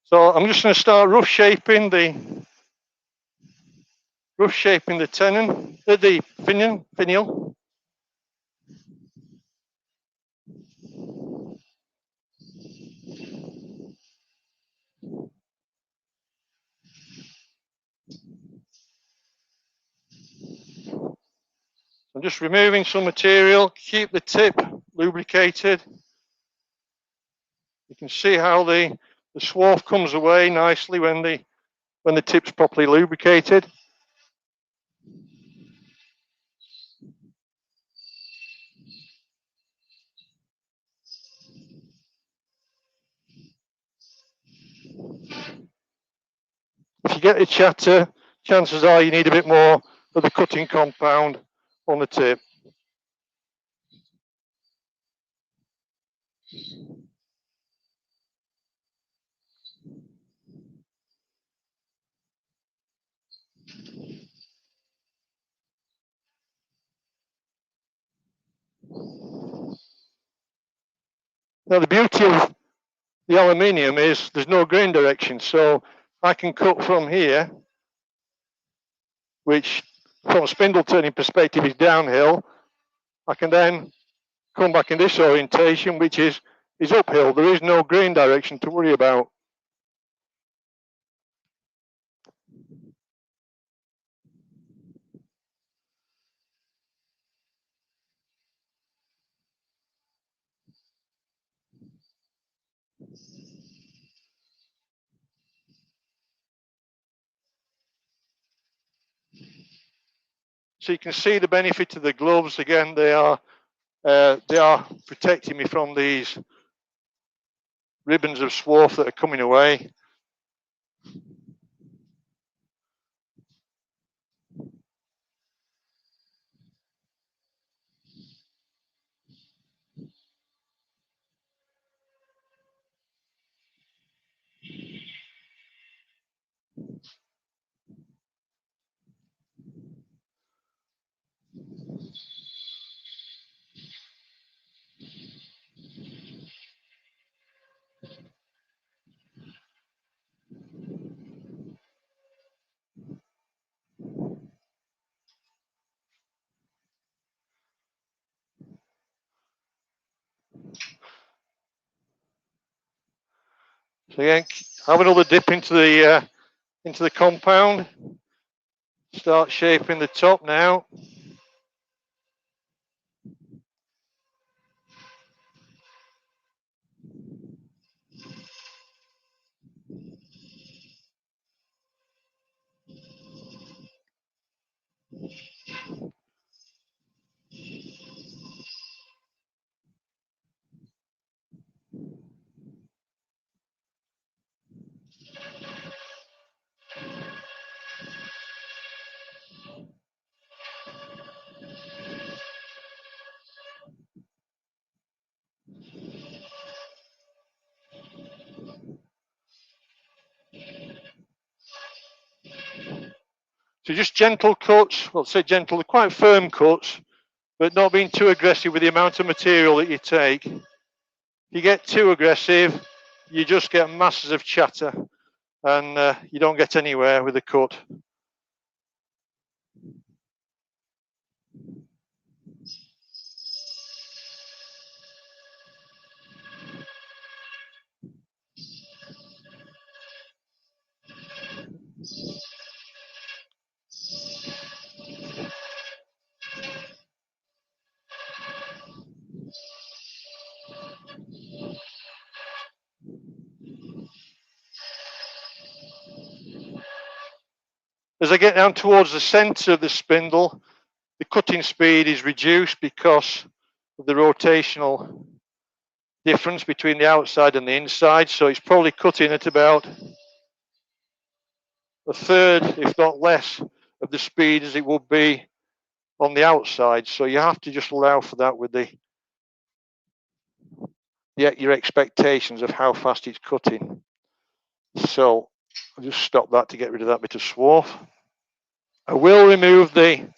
So I'm just going to start rough shaping the tenon, the finial. I'm just removing some material, keep the tip lubricated. You can see how the swarf comes away nicely when the tip's properly lubricated. If you get a chatter, chances are you need a bit more of the cutting compound on the tip. Now the beauty of the aluminium is there's no grain direction, so I can cut from here, which from a spindle turning perspective is downhill. I can then come back in this orientation, which is uphill. There is no grain direction to worry about. So you can see the benefit of the gloves. Again, they are protecting me from these ribbons of swarf that are coming away. So again, have another dip into the compound. Start shaping the top now. So just gentle cuts, well, say gentle, quite firm cuts, but not being too aggressive with the amount of material that you take. If you get too aggressive, you just get masses of chatter and you don't get anywhere with the cut. As I get down towards the center of the spindle, the cutting speed is reduced because of the rotational difference between the outside and the inside. So it's probably cutting at about a third, if not less, of the speed as it would be on the outside. So you have to just allow for that with your expectations of how fast it's cutting. So I'll just stop that to get rid of that bit of swarf. I will remove the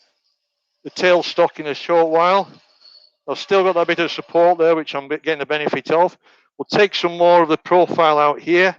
tailstock in a short while. I've still got that bit of support there, which I'm getting the benefit of. We'll take some more of the profile out here.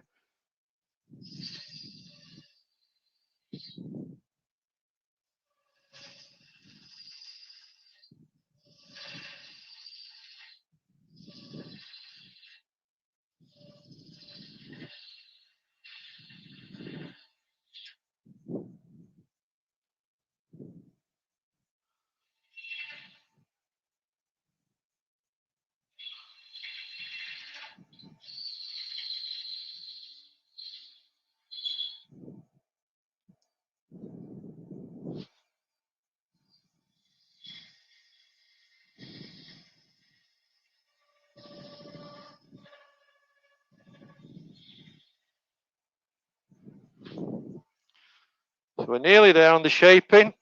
So we're nearly there on the shaping.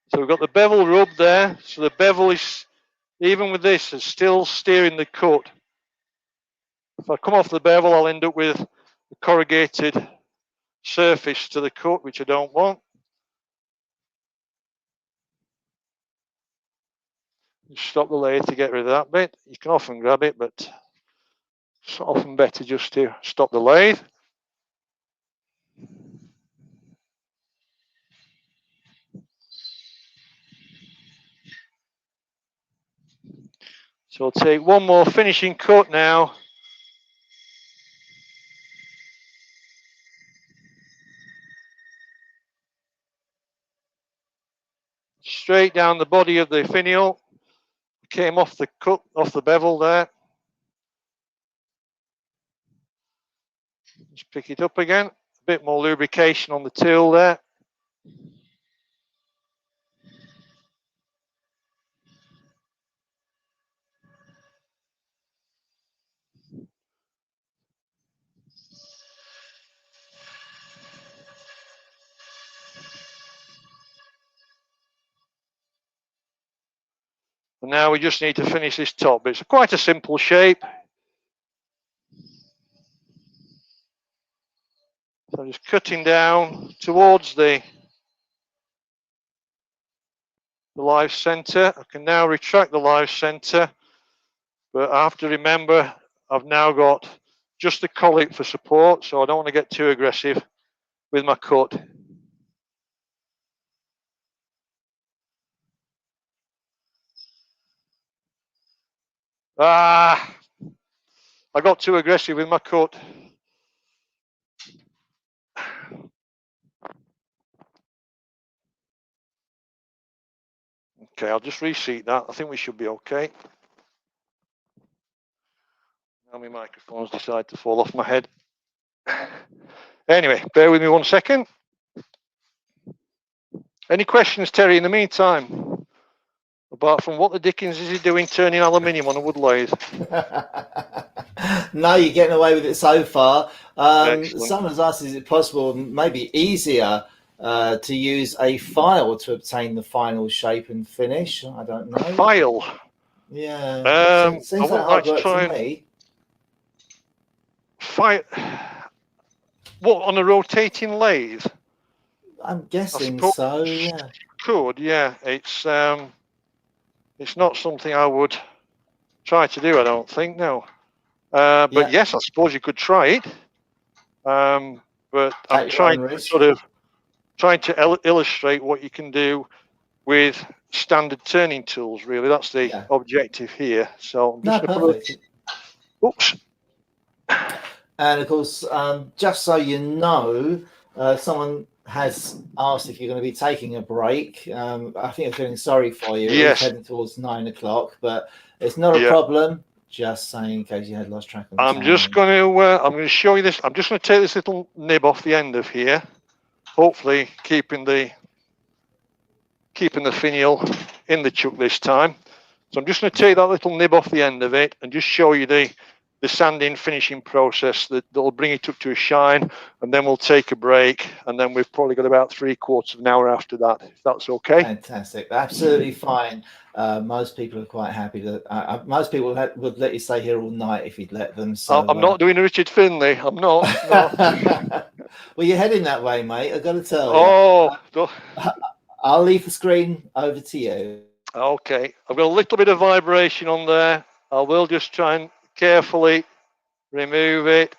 So we've got the bevel rub there. So the bevel is, even with this, is still steering the cut. If I come off the bevel, I'll end up with a corrugated surface to the cut, which I don't want. Just stop the lathe to get rid of that bit. You can often grab it, but it's often better just to stop the lathe. So I'll take one more finishing cut now. Straight down the body of the finial. Came off the cut, off the bevel there. Just pick it up again. A bit more lubrication on the tool there. And now we just need to finish this top. It's quite a simple shape. So I'm just cutting down towards the live center. I can now retract the live center, but I have to remember I've now got just the collet for support, so I don't want to get too aggressive with my cut. I got too aggressive with my cut. Okay, I'll just reseat that. I think we should be okay. Now my microphones decide to fall off my head. Anyway, bear with me 1 second. Any questions, Terry, in the meantime? Apart from what the dickens is he doing turning aluminium on a wood lathe? No, you're getting away with it so far. Someone's asked, is it possible, maybe easier, to use a file to obtain the final shape and finish? I don't know. File? Yeah. Seems like hard work to me. File? What, on a rotating lathe? I'm guessing so, yeah. Could, yeah. It's not something I would try to do, I don't think, no. But yeah. Yes, I suppose you could try it. But I'm trying to illustrate what you can do with standard turning tools, really. That's the objective here. So I'm just going to oops. And of course, just so you know, someone has asked if you're going to be taking a break. I think I'm feeling sorry for you. Yes. We're heading towards 9 o'clock, but it's not a problem. Just saying in case you had lost track of time. I'm going to show you this. I'm just going to take this little nib off the end of here, hopefully keeping the finial in the chuck this time. So I'm just going to take that little nib off the end of it and just show you the sanding finishing process that'll bring it up to a shine, and then we'll take a break, and then we've probably got about 3/4 of an hour after that, if that's okay. Fantastic. Absolutely fine. Most people are quite happy that most people would let you stay here all night if you'd let them. So I'm not doing a Richard Finlay. I'm not. No. Well, you're heading that way, mate. I've got to tell you. I'll leave the screen over to you. Okay. I've got a little bit of vibration on there. I will just try and carefully remove it.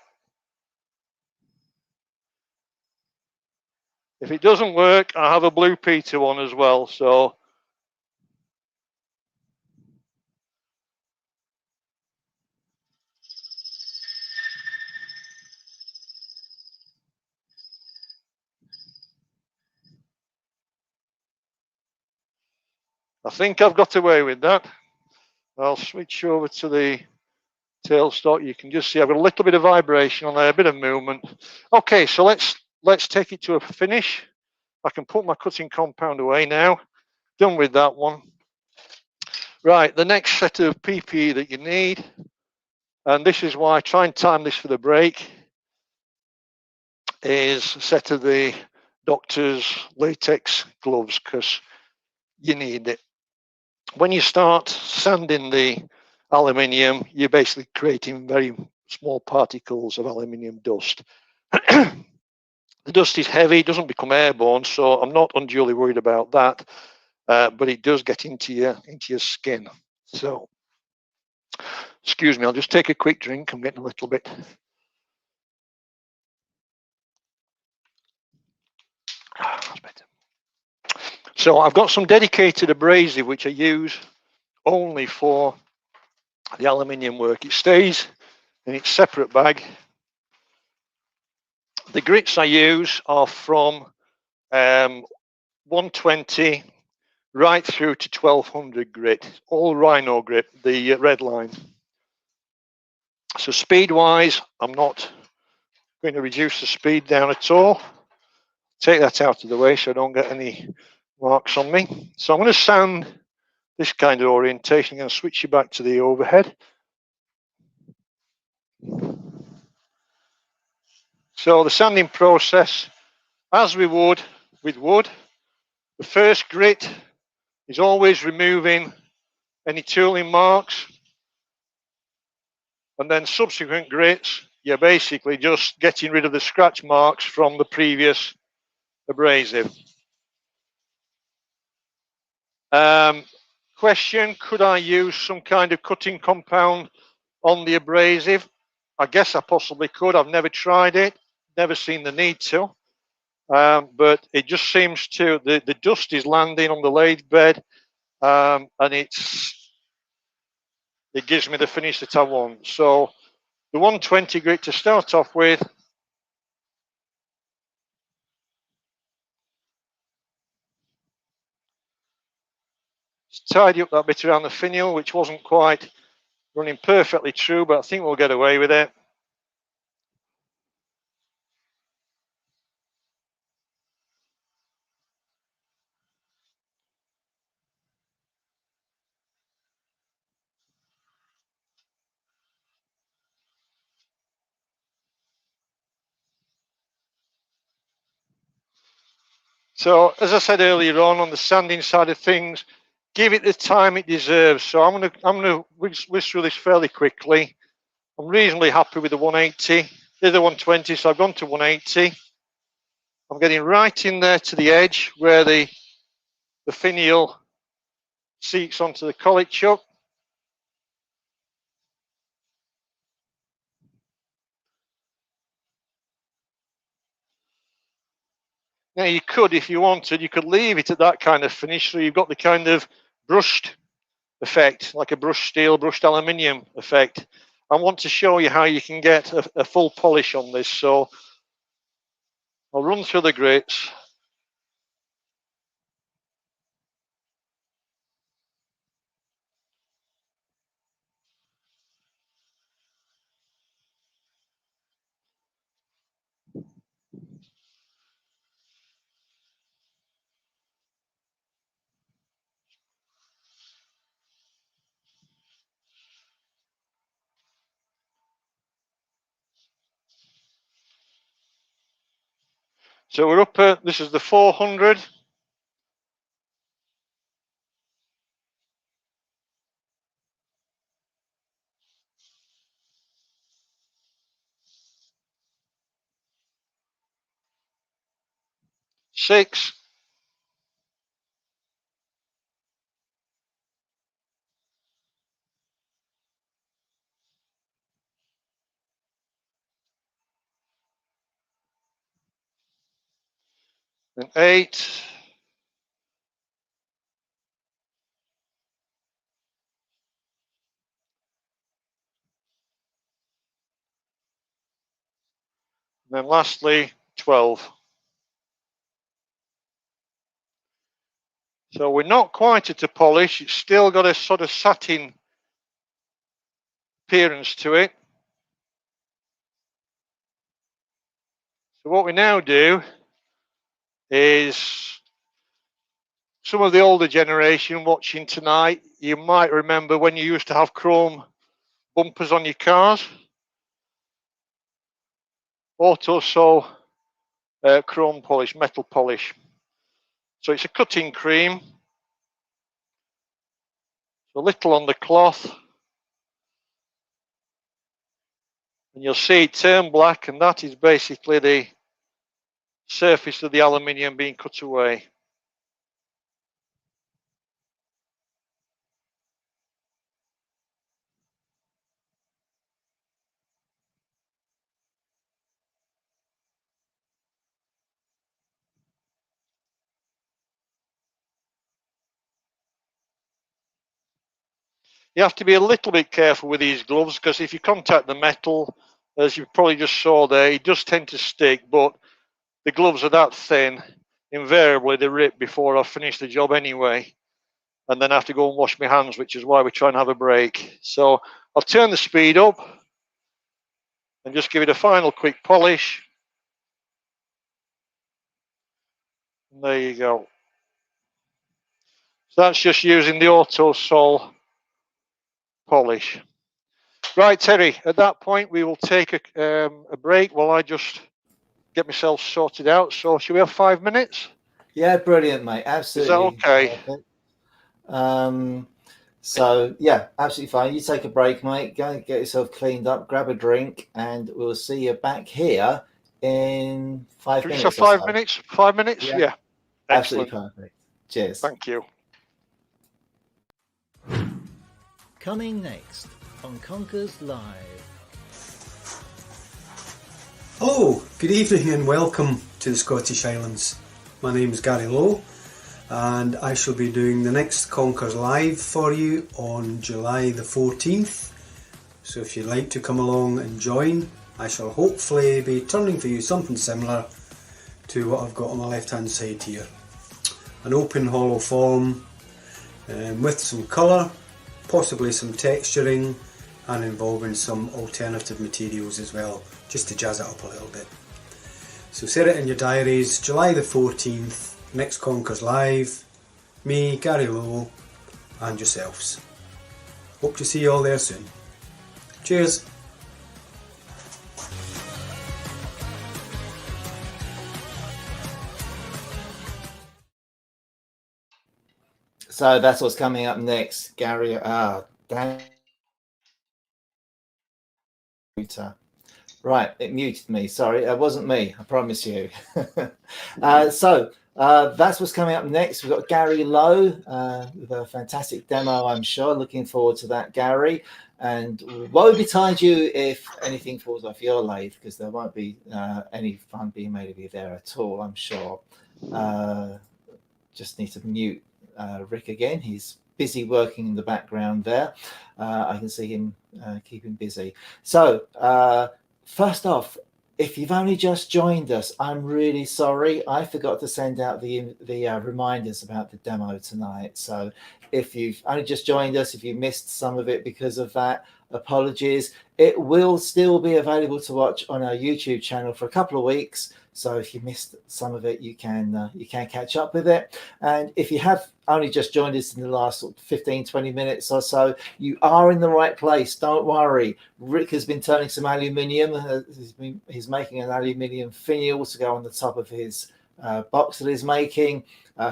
If it doesn't work, I have a blue Peter one as well. So I think I've got away with that. I'll switch over to the tailstock. You can just see I've got a little bit of vibration on there, a bit of movement. Okay, so let's take it to a finish. I can put my cutting compound away now. Done with that one. Right, the next set of PPE that you need, and this is why I try and time this for the break, is a set of the doctor's latex gloves, because you need it. When you start sanding the aluminium, you're basically creating very small particles of aluminium dust. The dust is heavy, it doesn't become airborne, so I'm not unduly worried about that, but it does get into your skin. So, excuse me, I'll just take a quick drink. I'm getting a little bit. That's better. So I've got some dedicated abrasive which I use only for the aluminium work. It stays in its separate bag. The grits I use are from 120 right through to 1200 grit, all Rhino grit, the red line. So speed wise, I'm not going to reduce the speed down at all. Take that out of the way so I don't get any marks on me. So I'm going to sand this kind of orientation. I'm going to switch you back to the overhead. So the sanding process, as we would with wood, the first grit is always removing any tooling marks, and then subsequent grits, you're basically just getting rid of the scratch marks from the previous abrasive. Question, could I use some kind of cutting compound on the abrasive? I guess I possibly could. I've never tried it, never seen the need to. But it just seems to, the dust is landing on the lathe bed, and it gives me the finish that I want. So the 120 grit to start off with. Tidy up that bit around the finial, which wasn't quite running perfectly true, but I think we'll get away with it. So, as I said earlier on the sanding side of things, give it the time it deserves. So I'm gonna whisk through this fairly quickly. I'm reasonably happy with the 180. There's the 120, so I've gone to 180. I'm getting right in there to the edge where the finial seats onto the collet chuck. Now you could, if you wanted, you could leave it at that kind of finish, so you've got the kind of brushed effect, like a brushed steel, brushed aluminium effect. I want to show you how you can get a full polish on this, so I'll run through the grits. So we're up at, this is the 400. Six. And 8. And then lastly, 12. So we're not quite at a polish. It's still got a sort of satin appearance to it. So what we now do is, some of the older generation watching tonight, you might remember when you used to have chrome bumpers on your cars. Autoso chrome polish, metal polish. So it's a cutting cream. So a little on the cloth. And you'll see it turn black, and that is basically the surface of the aluminium being cut away. You have to be a little bit careful with these gloves, because if you contact the metal, as you probably just saw there, it does tend to stick, but the gloves are that thin, invariably they rip before I've finished the job anyway, and then I have to go and wash my hands, which is why we try and have a break. So I'll turn the speed up, and just give it a final quick polish. And there you go. So that's just using the Auto Sol polish. Right, Terry, at that point we will take a break while I just get myself sorted out. So should we have 5 minutes? Yeah, brilliant, mate. Absolutely. Is that okay? So yeah, absolutely fine. You take a break, mate. Go and get yourself cleaned up, grab a drink, and we'll see you back here in 5 Should we minutes. just have 5 minutes? 5 minutes? Yeah. Absolutely Excellent. perfect. Cheers. Thank you. Coming next on Conkers Live. Hello, good evening and welcome to the Scottish Highlands. My name is Gary Lowe and I shall be doing the next Conkers Live for you on July the 14th. So if you'd like to come along and join, I shall hopefully be turning for you something similar to what I've got on the left hand side here. An open hollow form with some colour, possibly some texturing, and involving some alternative materials as well, just to jazz it up a little bit. So set it in your diaries, July the 14th, next Conkers Live, me, Gary Lowe, and yourselves. Hope to see you all there soon. Cheers! So that's what's coming up next, Gary. Damn. Right, it muted me. Sorry, it wasn't me. I promise you. So that's what's coming up next. We've got Gary Lowe with a fantastic demo, I'm sure. Looking forward to that, Gary. And woe betide you if anything falls off your lathe, because there won't be any fun being made of you there at all, I'm sure. Just need to mute Rick again. He's busy working in the background there. I can see him keeping busy. So first off, if you've only just joined us, I'm really sorry. I forgot to send out the reminders about the demo tonight. So if you've only just joined us, if you missed some of it because of that, apologies. It will still be available to watch on our YouTube channel for a couple of weeks. So if you missed some of it, you can catch up with it. And if you have only just joined us in the last 15, 20 minutes or so, you are in the right place. Don't worry. Rick has been turning some aluminium. He's making an aluminium finial to go on the top of his box that he's making.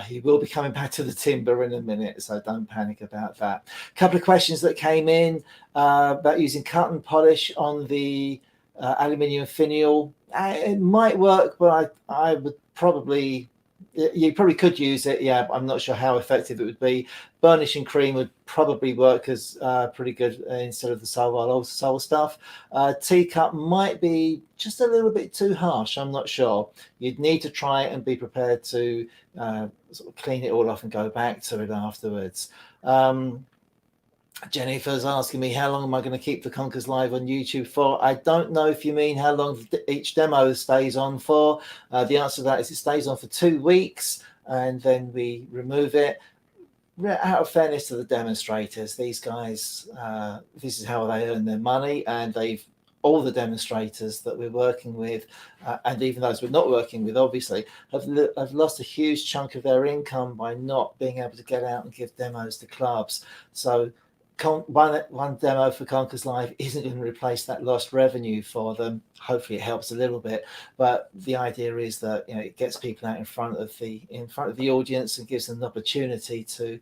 He will be coming back to the timber in a minute, so don't panic about that. A couple of questions that came in about using cut and polish on the aluminium finial. It might work, but I would probably, you probably could use it. Yeah, I'm not sure how effective it would be. Burnish and cream would probably work as pretty good instead of the Sol stuff. Teacup might be just a little bit too harsh. I'm not sure. You'd need to try it and be prepared to sort of clean it all off and go back to it afterwards. Jennifer's asking me, how long am I going to keep the Conkers Live on YouTube for? I don't know if you mean how long each demo stays on for. The answer to that is it stays on for 2 weeks and then we remove it. Out of fairness to the demonstrators, these guys, this is how they earn their money, and all the demonstrators that we're working with, and even those we're not working with, obviously, have lost a huge chunk of their income by not being able to get out and give demos to clubs. So one demo for Conkers Live isn't going to replace that lost revenue for them. Hopefully it helps a little bit, but the idea is that it gets people out in front of the audience and gives them an opportunity to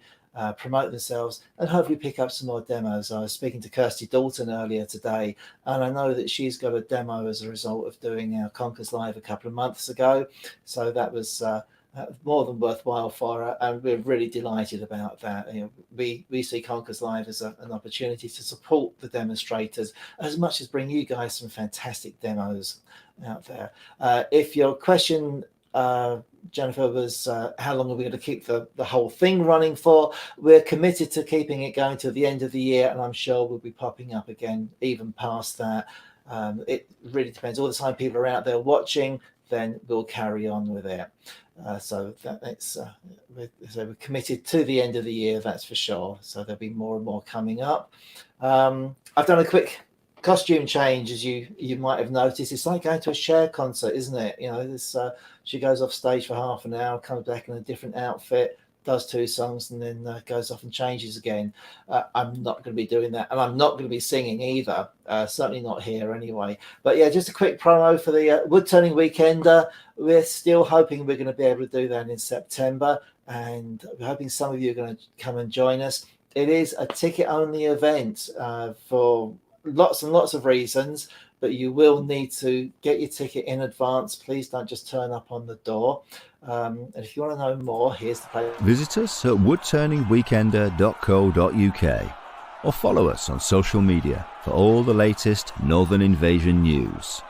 promote themselves and hopefully pick up some more demos. I was speaking to Kirsty Dalton earlier today, and I know that she's got a demo as a result of doing our Conkers Live a couple of months ago, so that was more than worthwhile for her, and we're really delighted about that. We see Conkers Live as an opportunity to support the demonstrators as much as bring you guys some fantastic demos out there. If your question, Jennifer, was how long are we going to keep the whole thing running for, we're committed to keeping it going till the end of the year, and I'm sure we'll be popping up again even past that. It really depends. All the time people are out there watching, then we'll carry on with it. So we're committed to the end of the year, that's for sure. So there'll be more and more coming up. I've done a quick costume change, as you might have noticed. It's like going to a Cher concert, isn't it? You know, this she goes off stage for half an hour, comes back in a different outfit, does 2 songs, and then goes off and changes again. I'm not going to be doing that, and I'm not going to be singing either. Certainly not here anyway. But yeah, just a quick promo for the wood turning weekend. We're still hoping we're going to be able to do that in September, and we're hoping some of you are going to come and join us. It is a ticket-only event for lots and lots of reasons, but you will need to get your ticket in advance. Please don't just turn up on the door. And if you want to know more, here's the place. Visit us at woodturningweekender.co.uk or follow us on social media for all the latest Northern Invasion news.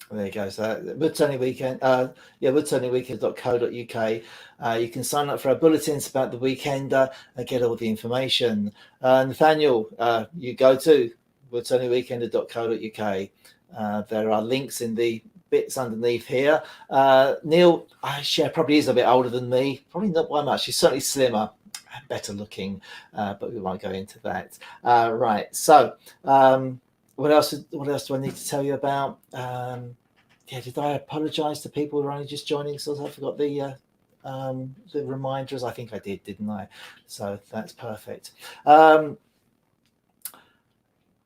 There you go. So Wood Turning Weekend, woodturningweekend.co.uk. You can sign up for our bulletins about the weekend and get all the information. Nathaniel, you go to woodturningweekend.co.uk. There are links in the bits underneath here. Neil, she probably is a bit older than me. Probably not by much. She's certainly slimmer and better looking, but we won't go into that. Right. So what else do I need to tell you about? Did I apologise to people who are only just joining? So I forgot the reminders. I think I did, didn't I? So that's perfect.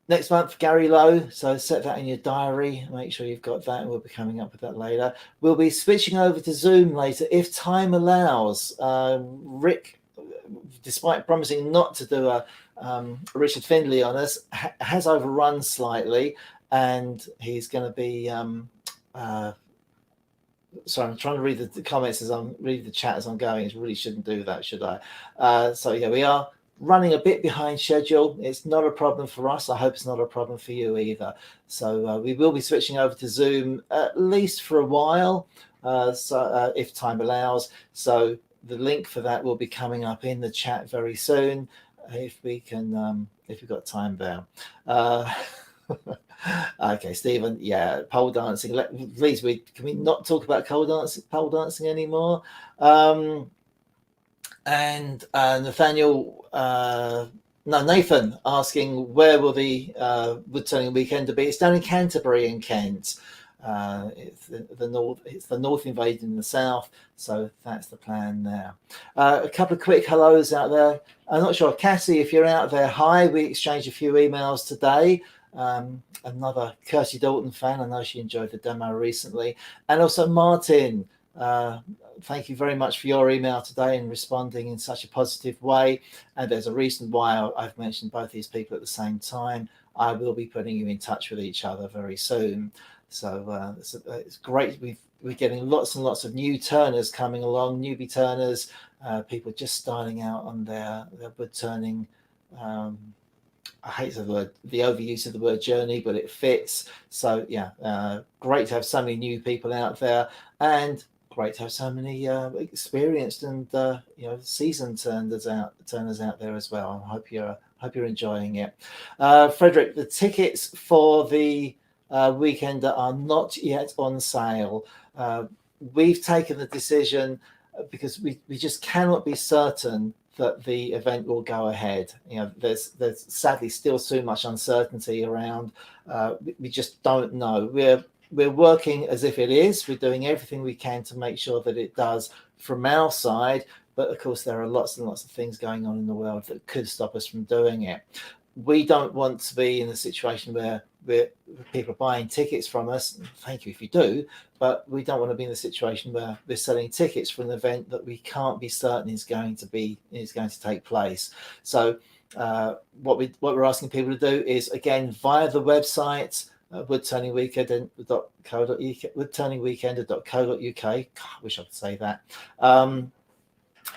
Next month, Gary Lowe. So set that in your diary. Make sure you've got that. We'll be coming up with that later. We'll be switching over to Zoom later if time allows. Rick, despite promising not to do a Richard Findlay on us, has overrun slightly, and he's going to be sorry, I'm trying to read the comments as I'm reading the chat as I'm going. I really shouldn't do that, should I? So yeah, we are running a bit behind schedule. It's not a problem for us. I hope it's not a problem for you either. So we will be switching over to Zoom at least for a while, if time allows. So the link for that will be coming up in the chat very soon, if we can, if we've got time there. Okay, Stephen. Yeah, pole dancing. Please, can we not talk about pole dancing anymore? And Nathaniel, Nathan asking where will the wood turning weekend be? It's down in Canterbury in Kent. It's the north. It's the north invading the south, so that's the plan now. A couple of quick hellos out there. I'm not sure, Cassie, if you're out there. Hi, we exchanged a few emails today. Another Kirsty Dalton fan. I know she enjoyed the demo recently, and also Martin. Thank you very much for your email today and responding in such a positive way. And there's a reason why I've mentioned both these people at the same time. I will be putting you in touch with each other very soon. So it's great. We're getting lots and lots of new turners coming along, newbie turners, people just starting out on their wood turning. I hate the overuse of the word journey, but it fits. So yeah, great to have so many new people out there, and great to have so many experienced and seasoned turners out there as well. I hope you're enjoying it. Frederick, the tickets for the weekend are not yet on sale. We've taken the decision because we just cannot be certain that the event will go ahead. There's sadly still so much uncertainty around. We just don't know. We're working as if it is. We're doing everything we can to make sure that it does from our side. But of course, there are lots and lots of things going on in the world that could stop us from doing it. We don't want to be in a situation where people are buying tickets from us. Thank you if you do, but we don't want to be in a situation where we're selling tickets for an event that we can't be certain is going to take place. So what we're asking people to do is, again, via the website, woodturningweekender.co.uk. I wish I could say that.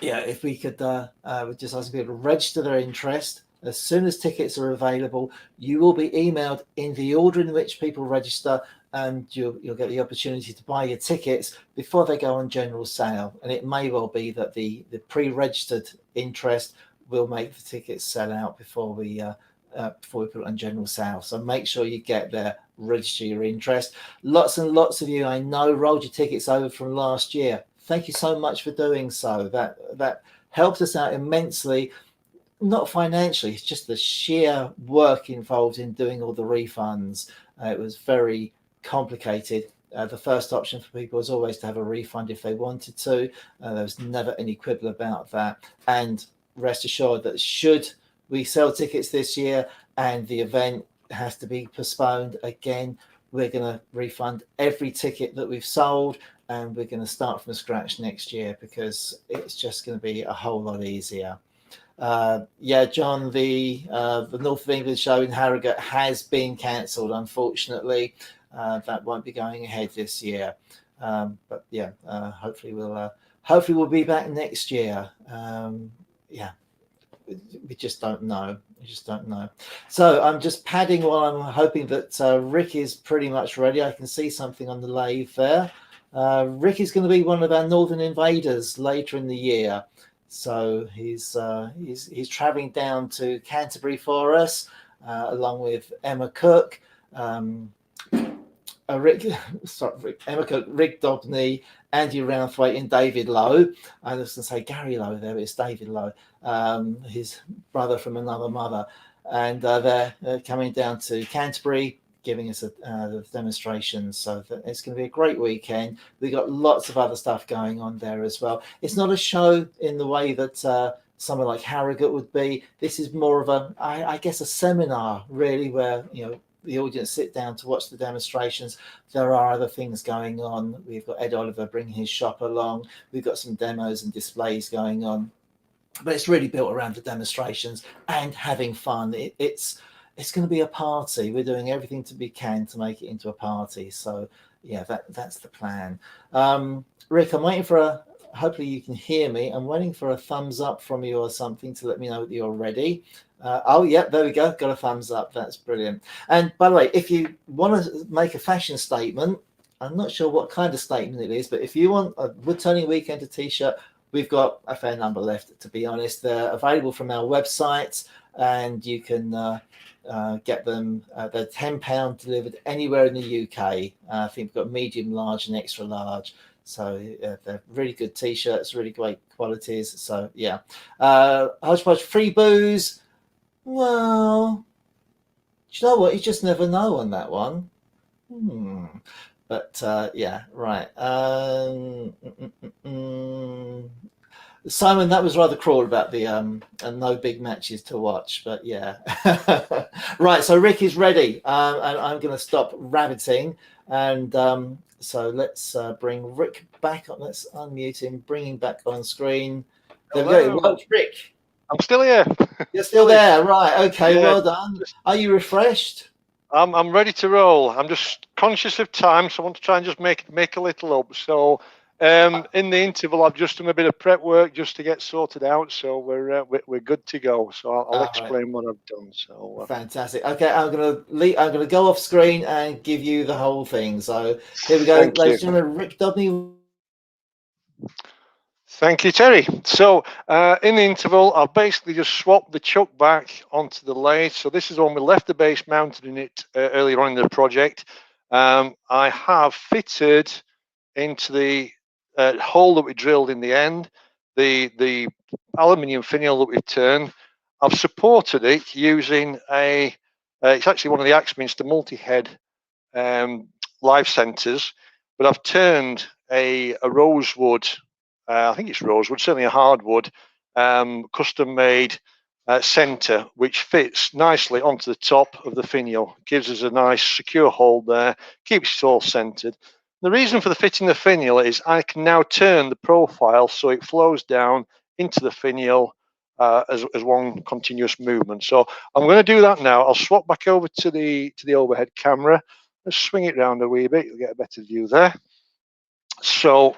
If we could, we're just asking people to register their interest. As soon as tickets are available, you will be emailed in the order in which people register, and you'll get the opportunity to buy your tickets before they go on general sale. And it may well be that the pre-registered interest will make the tickets sell out before we put it on general sale. So make sure you get there, register your interest. Lots and lots of you I know rolled your tickets over from last year. Thank you so much for doing so. That helped us out immensely. not financially, it's just the sheer work involved in doing all the refunds. It was very complicated. The first option for people was always to have a refund if they wanted to. There was never any quibble about that. And rest assured that should we sell tickets this year and the event has to be postponed again, we're going to refund every ticket that we've sold, and we're going to start from scratch next year because it's just going to be a whole lot easier. Yeah, John, the North of England show in Harrogate has been cancelled, unfortunately. That won't be going ahead this year. But yeah, hopefully we'll be back next year. Yeah, we just don't know. We just don't know. So I'm just padding while I'm hoping that Rick is pretty much ready. I can see something on the lathe there. Rick is going to be one of our Northern Invaders later in the year. So he's traveling down to Canterbury for us, along with Emma Cook, Rick Dobney, Andy Rounthwaite, and David Lowe. I was going to say Gary Lowe there, but it's David Lowe, his brother from another mother. And they're coming down to Canterbury, giving us the demonstrations. So it's going to be a great weekend. We've got lots of other stuff going on there as well. It's not a show in the way that somewhere like Harrogate would be. This is more of I guess, a seminar, really, where, the audience sit down to watch the demonstrations. There are other things going on. We've got Ed Oliver bringing his shop along. We've got some demos and displays going on. But it's really built around the demonstrations and having fun. It's going to be a party. We're doing everything we can to make it into a party. So yeah, that's the plan. Rick, I'm waiting for hopefully you can hear me. I'm waiting for a thumbs up from you or something to let me know that you're ready. Oh, yeah, there we go. Got a thumbs up. That's brilliant. And by the way, if you want to make a fashion statement, I'm not sure what kind of statement it is, but if you want a Wood Turning Weekender t-shirt, we've got a fair number left, to be honest. They're available from our website, and you can get them. They're £10 delivered anywhere in the UK. I think we've got medium, large, and extra large. So they're really good t-shirts, really great qualities. So yeah, Hodgepodge free booze. Well, do you know what? You just never know on that one. But yeah, right. Simon, that was rather cruel about the and no big matches to watch, but yeah. Right, so Rick is ready, and I'm going to stop rabbiting, and so let's bring Rick back on. Let's unmute him, bring him back on screen. There we go. Well, Rick. I'm still here. You're still there, right? Okay, yeah. Well done. Are you refreshed? I'm ready to roll. I'm just conscious of time, so I want to try and just make a little up. So in the interval, I've just done a bit of prep work just to get sorted out. So we're good to go. So I'll explain what I've done. So fantastic. Okay, I'm gonna go off screen and give you the whole thing. So here we go, ladies and gentlemen. Rick Dobney. Thank you, Terry. So in the interval, I've basically just swapped the chuck back onto the lathe. So this is when we left the base mounted in it earlier on in the project. I have fitted into the hole that we drilled in the end, the aluminium finial that we've turned. I've supported it using it's actually one of the Axminster multi-head live centers, but I've turned a rosewood, I think it's rosewood, certainly a hardwood, custom-made center, which fits nicely onto the top of the finial. Gives us a nice secure hold there, keeps it all centered. The reason for the fitting the finial is I can now turn the profile so it flows down into the finial as one continuous movement. So I'm going to do that now. I'll swap back over to the overhead camera. Let's swing it round a wee bit. You'll get a better view there. So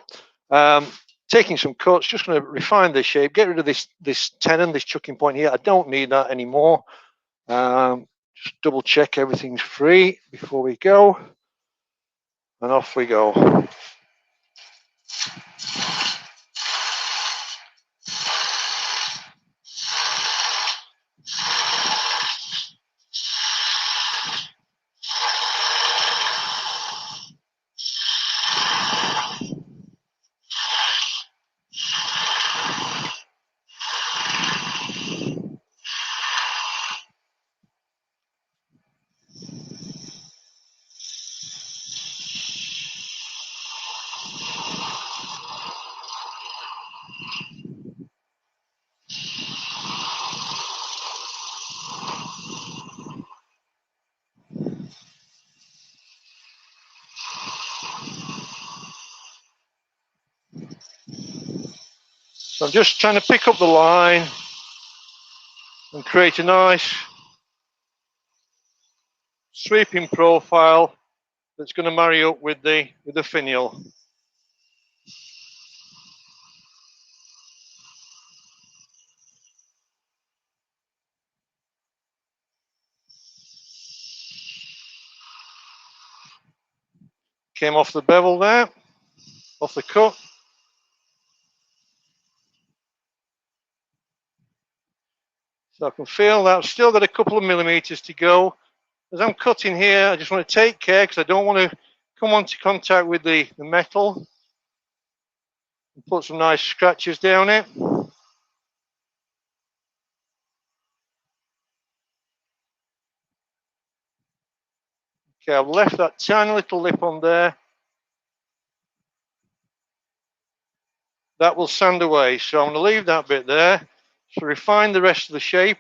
taking some cuts, just going to refine the shape, get rid of this tenon, this chucking point here. I don't need that anymore. Just double check everything's free before we go. And off we go. So I'm just trying to pick up the line and create a nice sweeping profile that's going to marry up with the finial. Came off the bevel there, off the cut. So I can feel that I've still got a couple of millimeters to go. As I'm cutting here, I just want to take care because I don't want to come into contact with the metal. And put some nice scratches down it. Okay, I've left that tiny little lip on there. That will sand away, so I'm going to leave that bit there to refine the rest of the shape.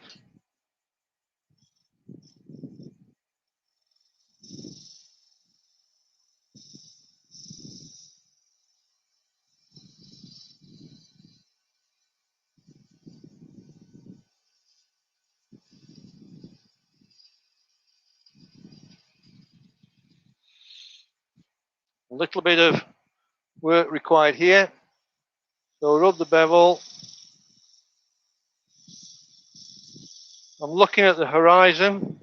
A little bit of work required here. So rub the bevel. I'm looking at the horizon.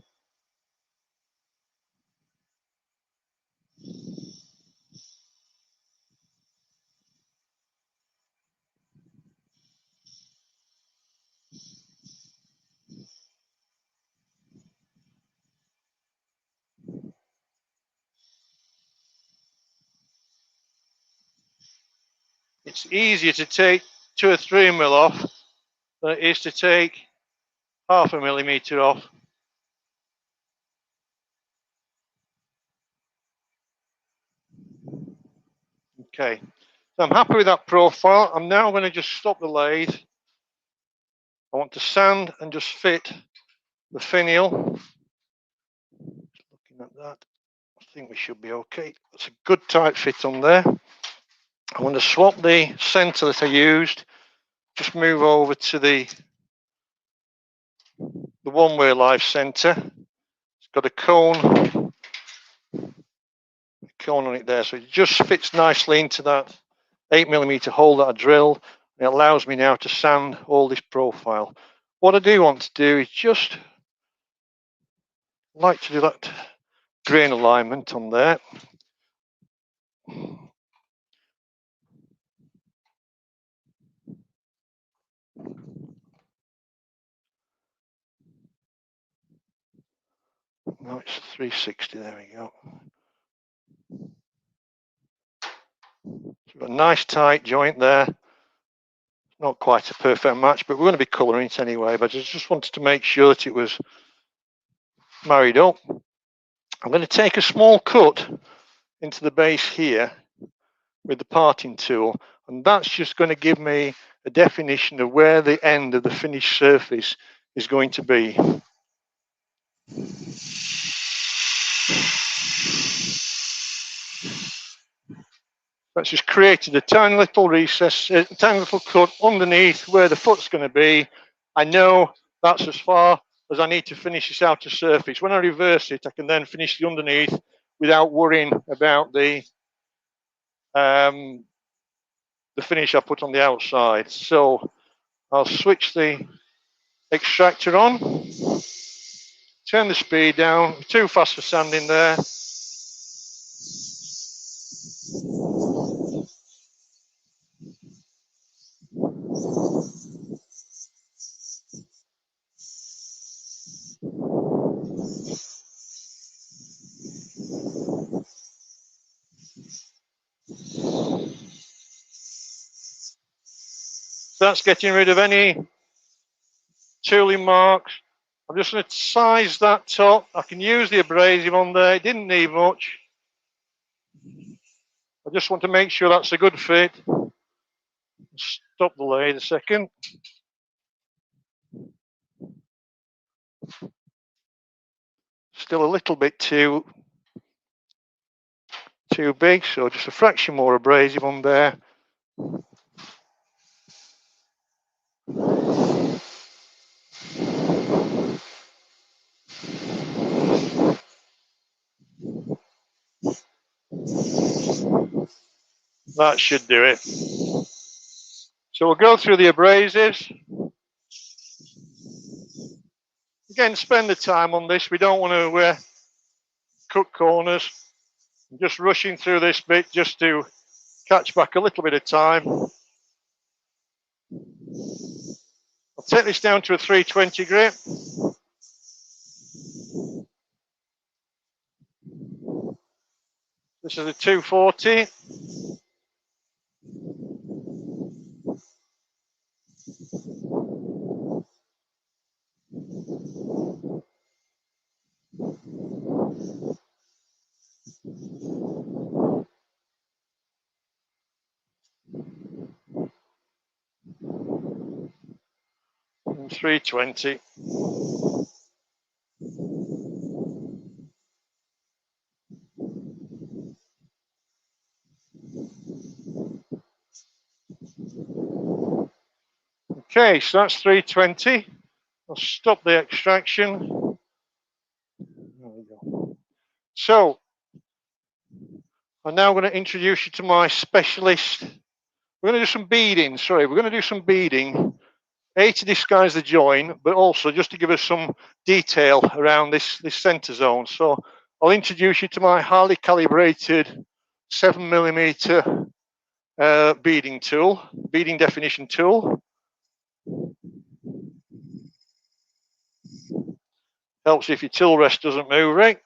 It's easier to take 2 or 3 mil off than it is to take 0.5 millimeter off. Okay, so I'm happy with that profile. I'm now going to just stop the lathe. I want to sand and just fit the finial. Looking at that, I think we should be okay. That's a good tight fit on there. I'm going to swap the center that I used. Just move over to the one-way live center. It's got a cone on it there, so it just fits nicely into that 8 millimeter hole that I drilled. It allows me now to sand all this profile. What I do want to do is just like to do that grain alignment on there. No, it's 360, there we go. So we've got a nice tight joint there. Not quite a perfect match, but we're going to be colouring it anyway. But I just wanted to make sure that it was married up. I'm going to take a small cut into the base here with the parting tool, and that's just going to give me a definition of where the end of the finished surface is going to be. That's just created a tiny little recess, a tiny little cut underneath where the foot's going to be. I know that's as far as I need to finish this outer surface. When I reverse it, I can then finish the underneath without worrying about the finish I put on the outside. So I'll switch the extractor on, turn the speed down, too fast for sanding there. So that's getting rid of any tooling marks. I'm just going to size that top. I can use the abrasive on there. It didn't need much. I just want to make sure that's a good fit. Stop the lathe a second. Still a little bit too big, so just a fraction more abrasive on there. That should do it. So we'll go through the abrasives. Again, spend the time on this. We don't want to cut corners. I'm just rushing through this bit just to catch back a little bit of time. I'll take this down to a 320 grit. This is a 240. And 320. Okay, so that's 320. I'll stop the extraction. There we go. So, I'm now going to introduce you to my specialist. We're going to do some beading. Sorry, we're going to do some beading. A, to disguise the joint, but also just to give us some detail around this center zone. So, I'll introduce you to my highly calibrated 7mm beading tool, beading definition tool. Helps if your tool rest doesn't move, Rick.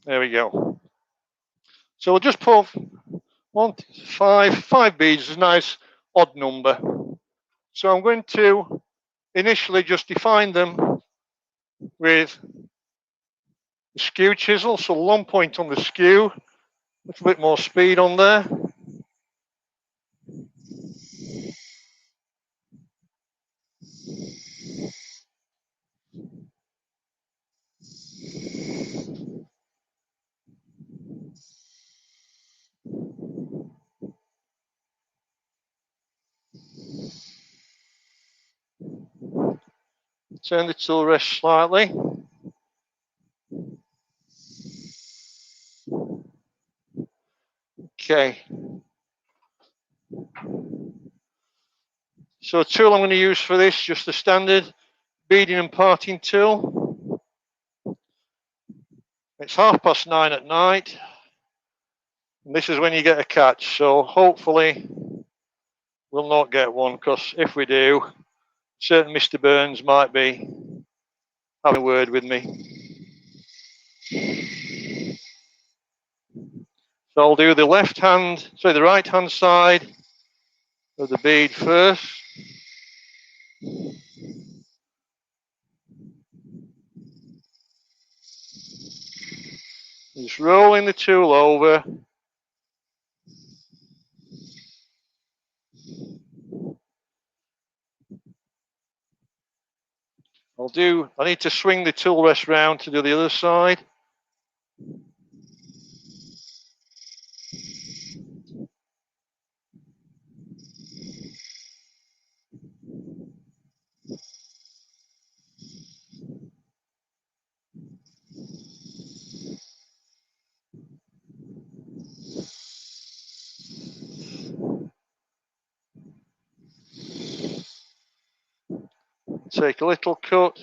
There we go. So we'll just put five beads, is a nice odd number. So I'm going to initially just define them with the skew chisel. So 1 point on the skew, a little bit more speed on there. Turn the tool rest slightly. Okay. So the tool I'm going to use for this, just the standard beading and parting tool. It's 9:30 at night. And this is when you get a catch. So hopefully we'll not get one, because if we do, certain Mr. Burns might be having a word with me. So I'll do the the right hand side of the bead first. Just rolling the tool over. I need to swing the tool rest round to do the other side. Take a little cut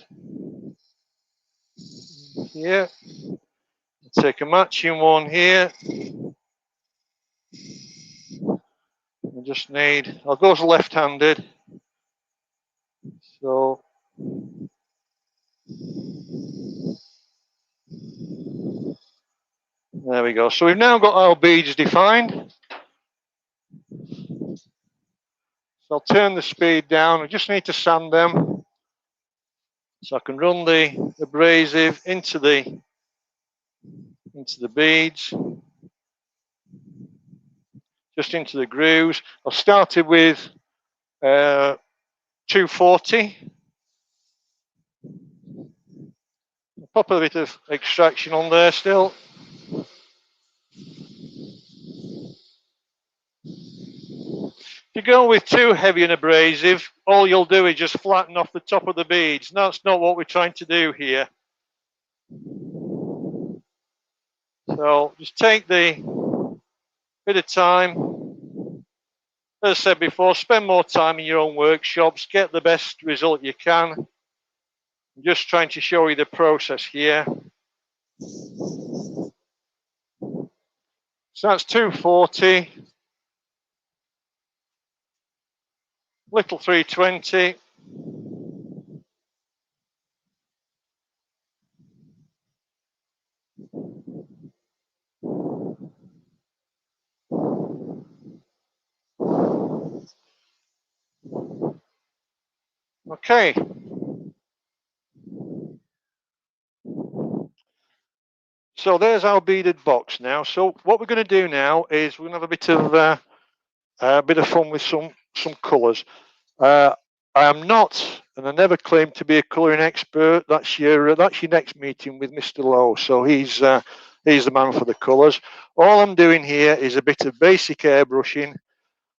here. Take a matching one here. I'll go left-handed. So there we go. So we've now got our beads defined. So I'll turn the speed down. I just need to sand them. So I can run the abrasive into the beads, just into the grooves. I've started with 240. I'll pop a bit of extraction on there still. If you go with too heavy and abrasive, all you'll do is just flatten off the top of the beads. And that's not what we're trying to do here. So just take the bit of time. As I said before, spend more time in your own workshops, get the best result you can. I'm just trying to show you the process here. So that's 240. Little 320. Okay. So there's our beaded box now. So what we're going to do now is we're going to have a bit of fun with some colours. I am not, and I never claim to be a colouring expert. That's your next meeting with Mr. Lowe. So he's the man for the colours. All I'm doing here is a bit of basic airbrushing.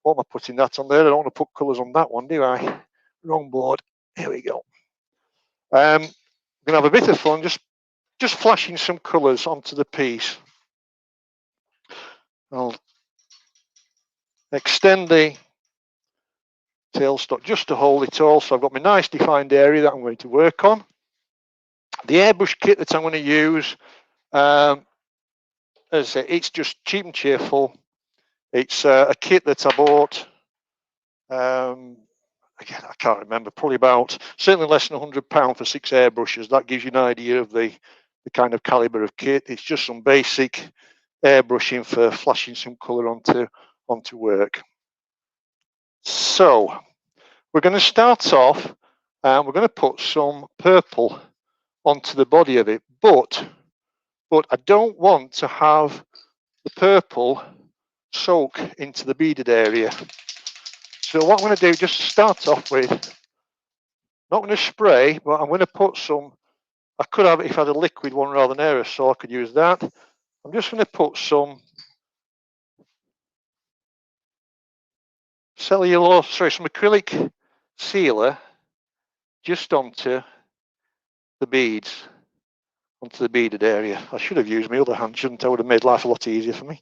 What am I putting that on there? I don't want to put colours on that one, do I? Wrong board. Here we go. I'm gonna have a bit of fun, just flashing some colours onto the piece. I'll extend the tailstock just to hold it all. So I've got my nice defined area that I'm going to work on. The airbrush kit that I'm going to use, as I say, it's just cheap and cheerful. It's a kit that I bought, again, I can't remember, probably about, certainly less than £100 for 6 airbrushes. That gives you an idea of the kind of calibre of kit. It's just some basic airbrushing for flashing some colour onto work. So we're going to start off and we're going to put some purple onto the body of it, but I don't want to have the purple soak into the beaded area. So what I'm going to do, just start off with, not going to spray, but I'm going to put some, I could have, if I had a liquid one rather than aerosol, I could use that. I'm just going to put some some acrylic sealer just onto the beads, onto the beaded area. I should have used my other hand, shouldn't I? Would have made life a lot easier for me.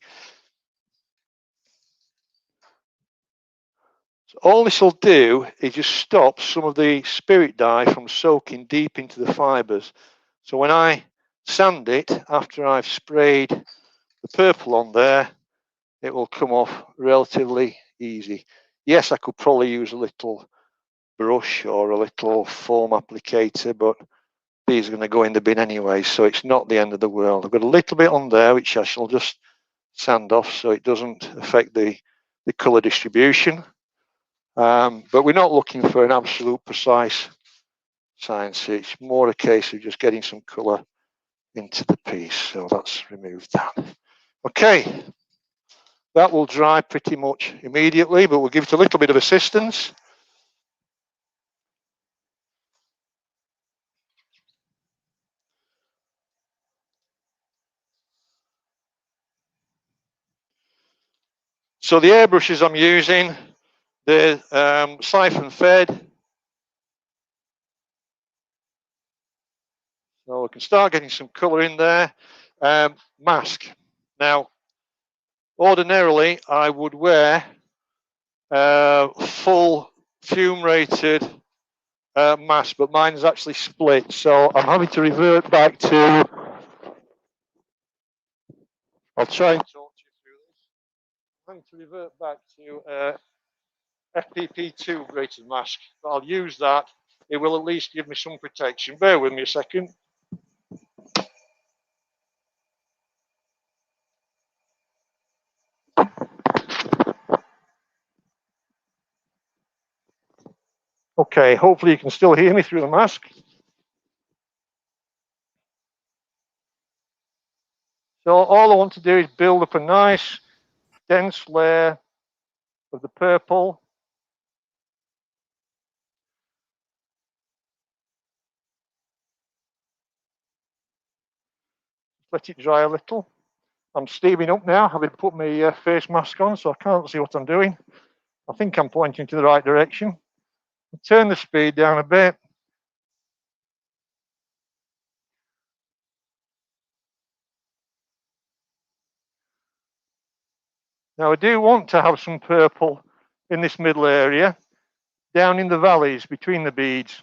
So all this will do is just stop some of the spirit dye from soaking deep into the fibres. So when I sand it, after I've sprayed the purple on there, it will come off relatively easy. Yes, I could probably use a little brush or a little foam applicator, but these are going to go in the bin anyway, so it's not the end of the world. I've got a little bit on there which I shall just sand off so it doesn't affect the colour distribution. But we're not looking for an absolute precise science. It's more a case of just getting some colour into the piece. So let's remove that. Okay, that will dry pretty much immediately, but we'll give it a little bit of assistance. So the airbrushes I'm using, they're siphon fed. So we can start getting some colour in there. Mask. Now, ordinarily, I would wear full fume rated mask, but mine is actually split. So I'm having to revert back to, I'll try and talk you through this. I'm having to revert back to FPP2 rated mask. But I'll use that. It will at least give me some protection. Bear with me a second. Okay, hopefully you can still hear me through the mask. So all I want to do is build up a nice dense layer of the purple. let it dry a little. I'm steaming up now, having put my face mask on, so I can't see what I'm doing. I think I'm pointing to the right direction. Turn the speed down a bit. Now I do want to have some purple in this middle area, down in the valleys between the beads.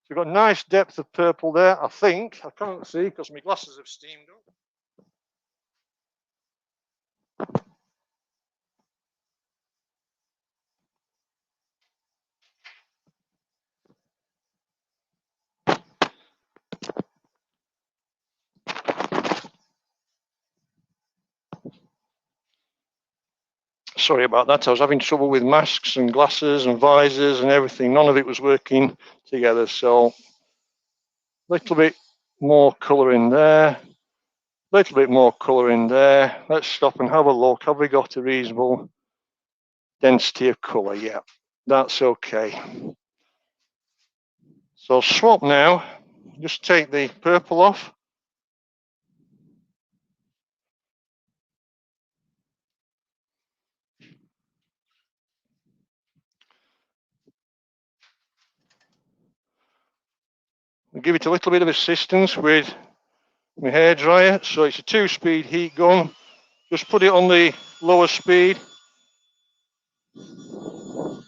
So we've got a nice depth of purple there, I think. I can't see because my glasses have steamed up. Sorry about that. I was having trouble with masks and glasses and visors and everything. None of it was working together. So a little bit more colour in there. A little bit more colour in there. Let's stop and have a look. Have we got a reasonable density of colour? Yeah, that's okay. So swap now. Just take the purple off. Give it a little bit of assistance with my hairdryer. So it's a 2-speed heat gun. Just put it on the lower speed. And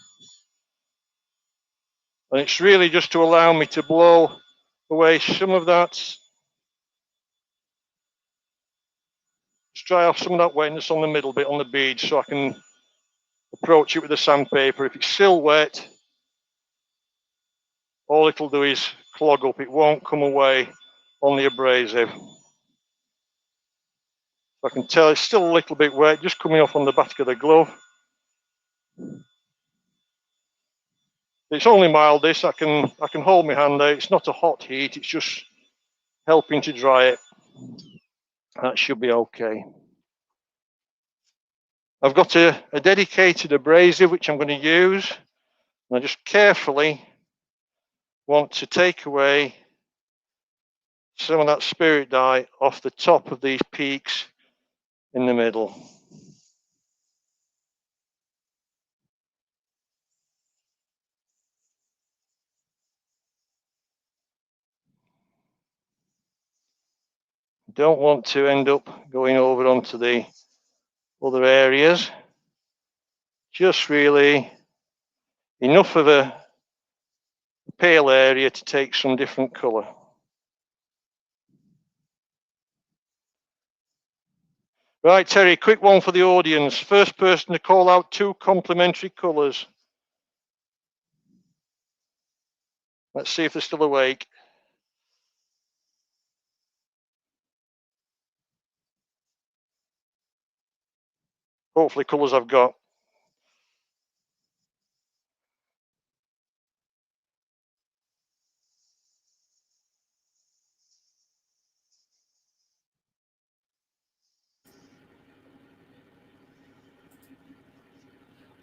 it's really just to allow me to blow away some of that. Just dry off some of that wetness on the middle bit on the bead so I can approach it with the sandpaper. If it's still wet, all it'll do is clog up. It won't come away on the abrasive. I can tell it's still a little bit wet, just coming off on the back of the glove. It's only mild this, I can hold my hand there. It's not a hot heat, it's just helping to dry it. That should be okay. I've got a dedicated abrasive which I'm going to use. And I just carefully want to take away some of that spirit dye off the top of these peaks in the middle. Don't want to end up going over onto the other areas. Just really enough of a pale area to take some different colour. Right, Terry, quick one for the audience. First person to call out 2 complementary colours. Let's see if they're still awake. Hopefully colours I've got.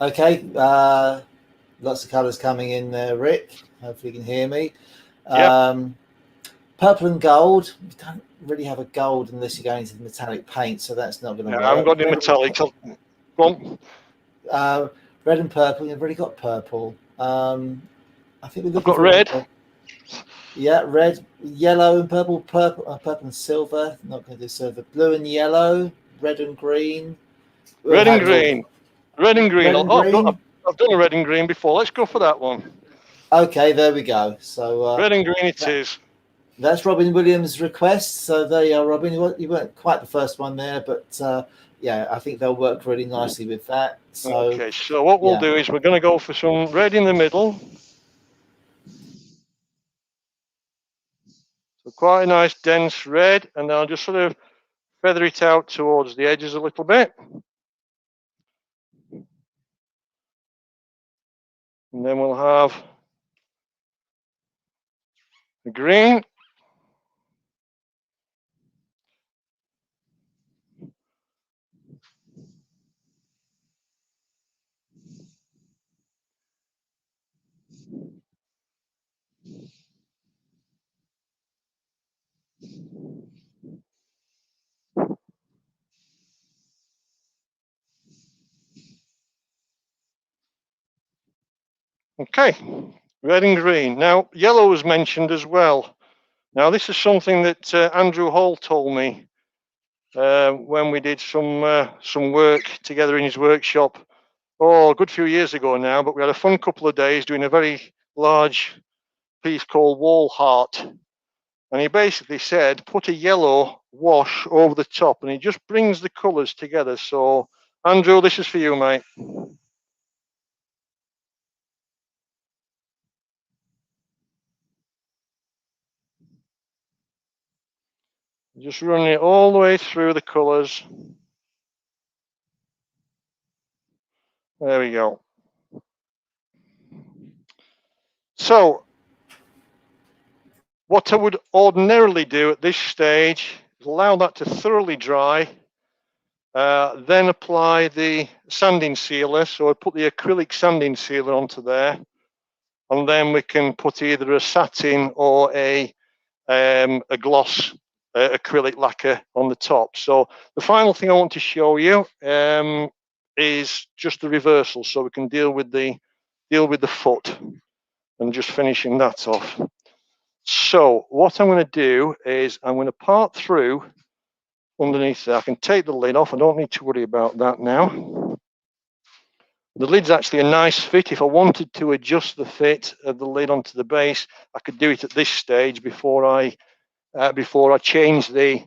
Okay, lots of colours coming in there, Rick. Hopefully you can hear me. Yep. Purple and gold. We don't really have a gold unless you're going into the metallic paint, so that's not going to work. I haven't got any metallic. Go on. Red and purple. You've already got purple. I think we've got red. Yeah, red, yellow, and purple. Purple and silver. Not going to do silver. Blue and yellow. Red and green. Red and green. Red and green. I've done a red and green before. Let's go for that one. Okay, there we go. So red and green it is. That's Robin Williams' request. So there you are, Robin. You weren't quite the first one there, but yeah, I think they'll work really nicely with that. So, okay, so what we'll do is we're going to go for some red in the middle. quite a nice dense red, and I'll just sort of feather it out towards the edges a little bit. And then we'll have the green. Okay, red and green. Now, yellow was mentioned as well. Now, this is something that Andrew Hall told me when we did some work together in his workshop, a good few years ago now, but we had a fun couple of days doing a very large piece called Wall Heart. And he basically said, put a yellow wash over the top, and it just brings the colours together. So, Andrew, this is for you, mate. Just running it all the way through the colours. There we go. So, what I would ordinarily do at this stage is allow that to thoroughly dry, then apply the sanding sealer. So I put the acrylic sanding sealer onto there, and then we can put either a satin or a gloss acrylic lacquer on the top. So the final thing I want to show you is just the reversal, so we can deal with the foot and just finishing that off. So what I'm going to do is I'm going to part through underneath there. I can take the lid off. I don't need to worry about that now. The lid's actually a nice fit. If I wanted to adjust the fit of the lid onto the base, I could do it at this stage before I change the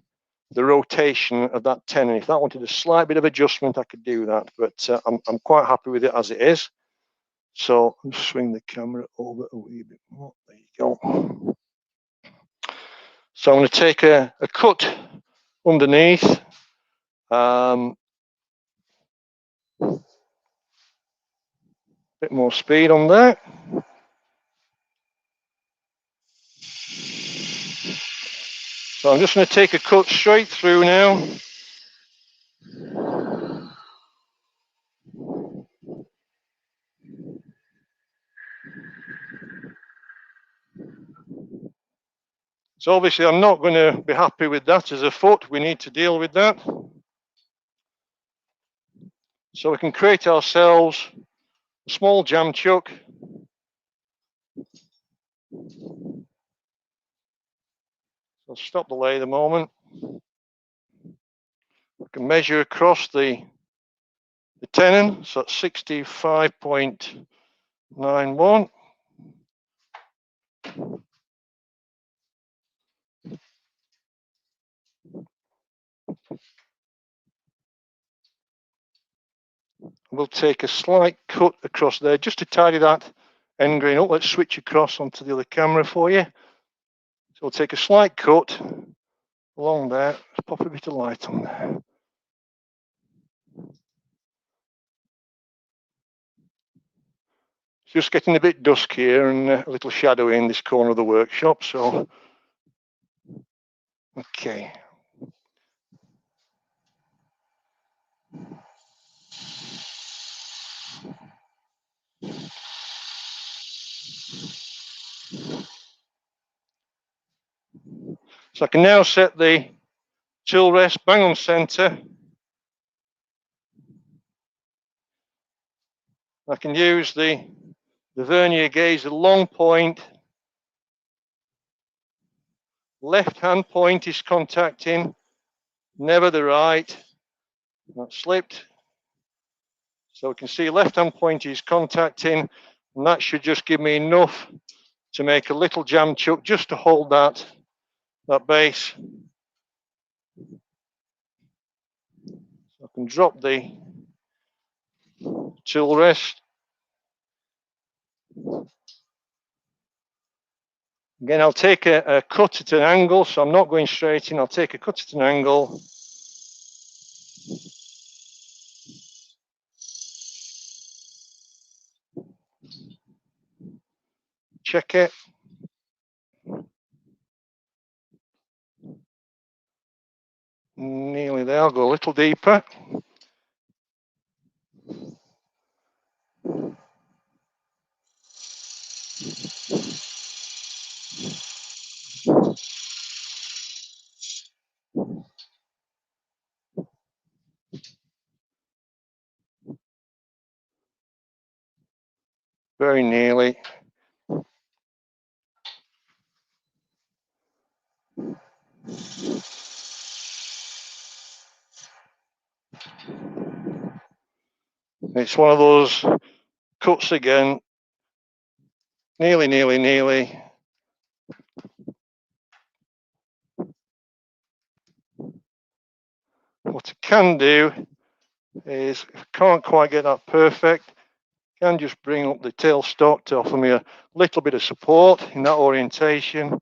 rotation of that tenon. If that wanted a slight bit of adjustment, I could do that, but I'm quite happy with it as it is. So I'll swing the camera over a wee bit more. There you go. So I'm going to take a cut underneath. Bit more speed on there. So I'm just going to take a cut straight through now. So obviously I'm not going to be happy with that as a foot. We need to deal with that. So we can create ourselves a small jam chuck. I'll stop the lathe a moment. We can measure across the tenon, so that's 65.91. We'll take a slight cut across there just to tidy that end grain up. Let's switch across onto the other camera for you. So we'll take a slight cut along there. Let's pop a bit of light on there. It's just getting a bit dusk here and a little shadowy in this corner of the workshop. So, okay. So I can now set the tool rest bang on center. I can use the vernier gauge, the long point. Left hand point is contacting, never the right. That slipped. So we can see left hand point is contacting, and that should just give me enough to make a little jam chuck just to hold that base. So I can drop the tool rest. Again, I'll take a cut at an angle, so I'm not going straight in. I'll take a cut at an angle. Check it. Nearly there. I'll go a little deeper. Very nearly. It's one of those cuts again. Nearly, nearly, nearly. What I can do is, if I can't quite get that perfect, I can just bring up the tailstock to offer me a little bit of support in that orientation.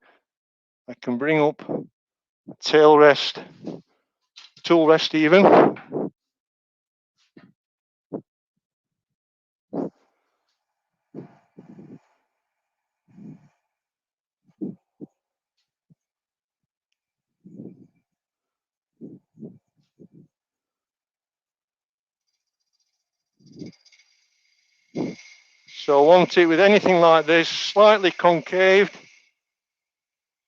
I can bring up the tail rest, tool rest even. So I want it with anything like this, slightly concaved,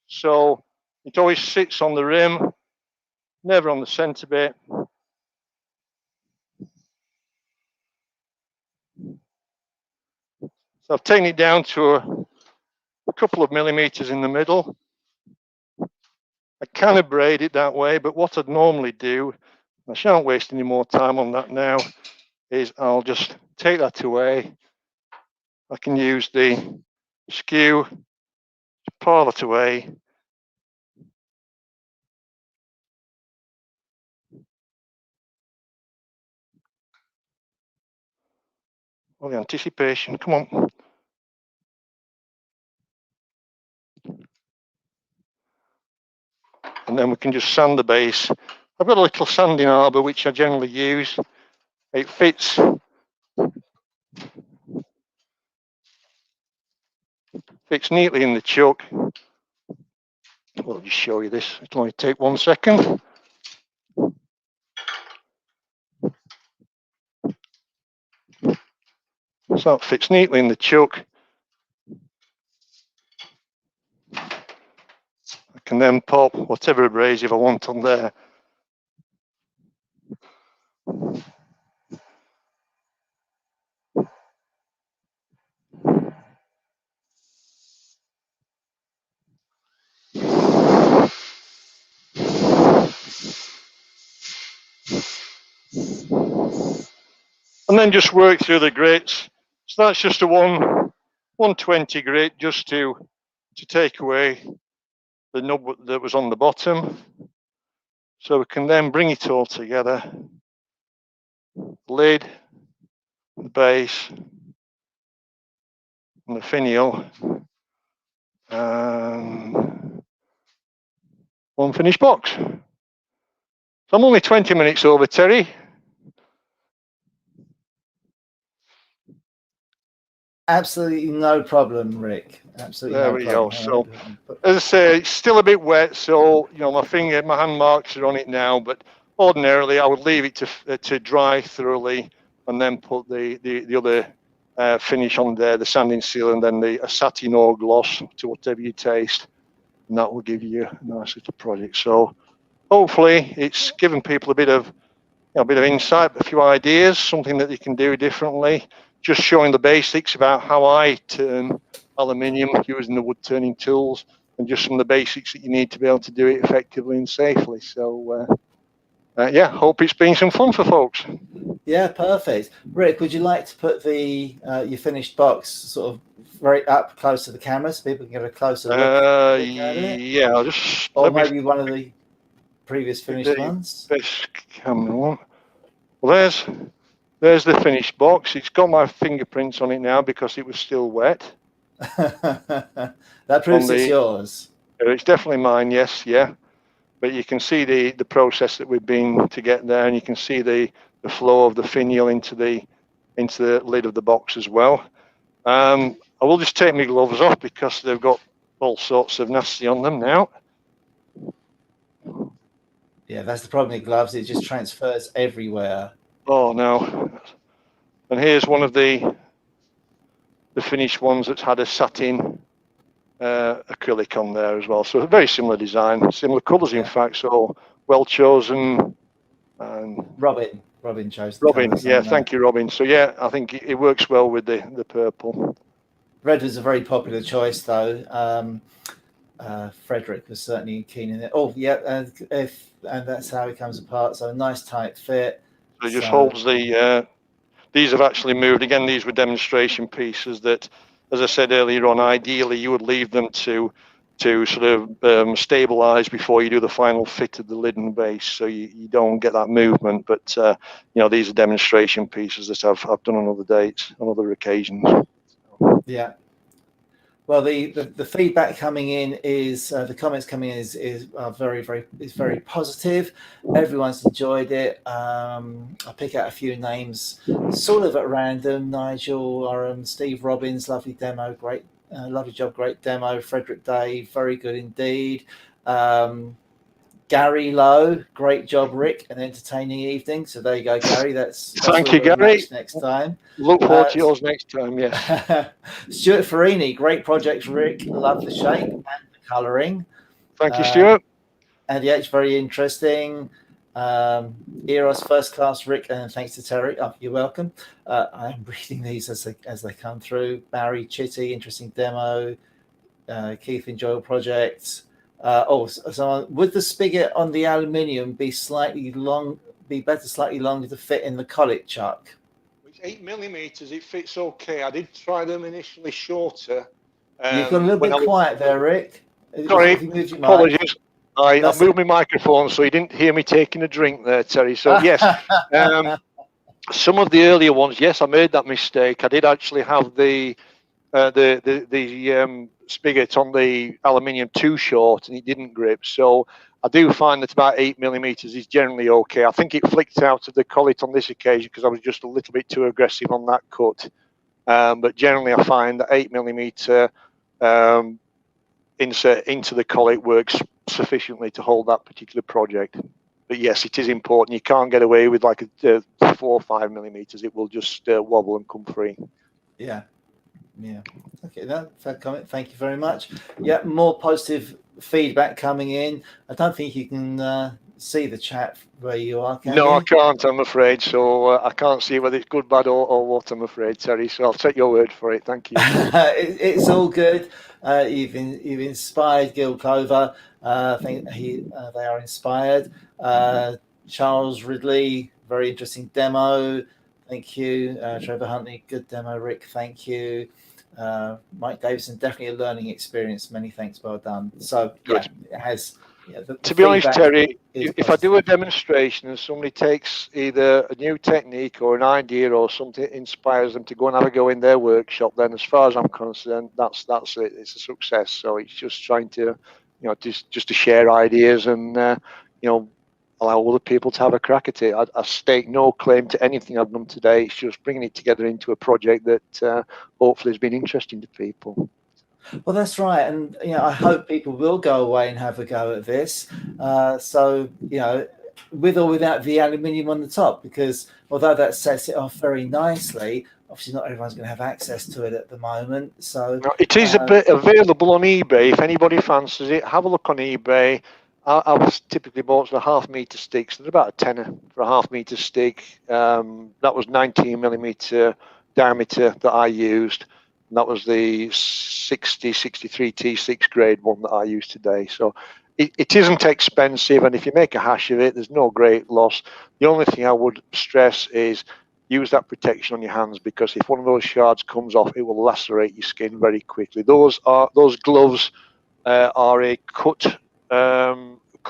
so it always sits on the rim, never on the centre bit. So I've taken it down to a couple of millimeters in the middle. I can braid it that way, but what I'd normally do, I shan't waste any more time on that now, is I'll just take that away. I can use the skew to pile that away. Oh, the anticipation, come on. And then we can just sand the base. I've got a little sanding arbor which I generally use. It fits neatly in the chuck. I'll just show you this. It'll only take 1 second. So it fits neatly in the chuck. I can then pop whatever abrasive I want on there. And then just work through the grits. So that's just a 120 grit, just to take away the nub that was on the bottom. So we can then bring it all together. Lid, the base, and the finial, and one finished box. So I'm only 20 minutes over, Terry. Absolutely no problem, Rick. Absolutely there no we problem. go. So, as I say, it's still a bit wet, so you know my hand marks are on it now. But ordinarily, I would leave it to dry thoroughly, and then put the other finish on there, the sanding seal, and then a satin or gloss to whatever you taste, and that will give you a nice little project. So, hopefully, it's given people a bit of insight, a few ideas, something that they can do differently. Just showing the basics about how I turn aluminium using the wood turning tools, and just some of the basics that you need to be able to do it effectively and safely. So yeah, hope it's been some fun for folks. Yeah, perfect. Rick, would you like to put your finished box sort of very up close to the camera so people can get a closer look at it? Yeah, I'll just, or maybe one of the previous finished ones. Best camera one. Well, there's the finished box. It's got my fingerprints on it now because it was still wet. That proves it's yours. It's definitely mine, yes, yeah. But you can see the process that we've been to get there, and you can see the flow of the finial into the lid of the box as well. I will just take my gloves off because they've got all sorts of nasty on them now. Yeah, that's the problem with gloves. It just transfers everywhere. Oh no! And here's one of the finished ones that's had a satin acrylic on there as well. So a very similar design, similar colours in fact. So well chosen. And Robin chose the Robin, colours yeah, on thank you, Robin. So yeah, I think it works well with the purple. Red was a very popular choice, though. Frederick was certainly keen in it. Oh, yeah, and that's how it comes apart. So a nice tight fit. So it just holds the. These have actually moved again. These were demonstration pieces that, as I said earlier on, ideally you would leave them to sort of stabilize before you do the final fit of the lid and base, so you don't get that movement. But you know, these are demonstration pieces that I've done on other dates, on other occasions. Yeah. Well, the feedback coming in is the comments coming in is very positive. Everyone's enjoyed it. I'll pick out a few names, sort of at random. Nigel, Steve Robbins, lovely demo, great, lovely job, great demo. Frederick Dave, very good indeed. Gary Lowe, great job, Rick, an entertaining evening. So there you go, Gary. That's thank you, Gary. Next time. Look forward to yours next time. Yes. Stuart Farini, great project, Rick. Love the shape and the colouring. Thank you, Stuart. And yeah, it's very interesting. Eros, first class, Rick, and thanks to Terry. Oh, you're welcome. I'm reading these as they come through. Barry Chitty, interesting demo. Keith, enjoyable project. So would the spigot on the aluminium be slightly longer to fit in the Collet Chuck? It's 8 millimeters. It fits okay. I did try them initially shorter. You've got a little bit quiet there, Rick. Sorry, apologies. I moved my microphone so you didn't hear me taking a drink there, Terry. So yes, some of the earlier ones, yes, I made that mistake. I did actually have the spigot on the aluminium too short, and it didn't grip. So I do find that about 8 millimeters is generally okay. I think it flicked out of the collet on this occasion because I was just a little bit too aggressive on that cut. But generally, I find that 8 millimeter insert into the collet works sufficiently to hold that particular project. But yes, it is important. You can't get away with like a 4 or 5 millimeters. It will just wobble and come free. Yeah. Okay, fair comment. Thank you very much. Yeah, more positive feedback coming in. I don't think you can see the chat where you are, can you? No, I can't, I'm afraid. So I can't see whether it's good, bad, or what, I'm afraid, Terry. So I'll take your word for it. Thank you. It's all good. You've inspired Gil Clover. I think they are inspired. Charles Ridley, very interesting demo. Thank you. Trevor Huntley, good demo. Rick, thank you. Mike Davison, definitely a learning experience. Many thanks, well done. So yeah, it has. Yeah, to be honest, Terry, if I do a demonstration and somebody takes either a new technique or an idea or something inspires them to go and have a go in their workshop, then as far as I'm concerned, that's it. It's a success. So it's just trying to, just to share ideas and allow other people to have a crack at it. I stake no claim to anything I've done today. It's just bringing it together into a project that hopefully has been interesting to people. Well, that's right, and I hope people will go away and have a go at this. So with or without the aluminium on the top, because although that sets it off very nicely, obviously not everyone's going to have access to it at the moment. So it is available on eBay. If anybody fancies it, have a look on eBay. I've typically bought the 1/2 meter sticks. They're about a tenner for a 1/2 meter stick. That was 19 millimeter diameter that I used. And that was the 63 T6 grade one that I use today. So it isn't expensive, and if you make a hash of it, there's no great loss. The only thing I would stress is use that protection on your hands, because if one of those shards comes off, it will lacerate your skin very quickly. Those gloves are a cut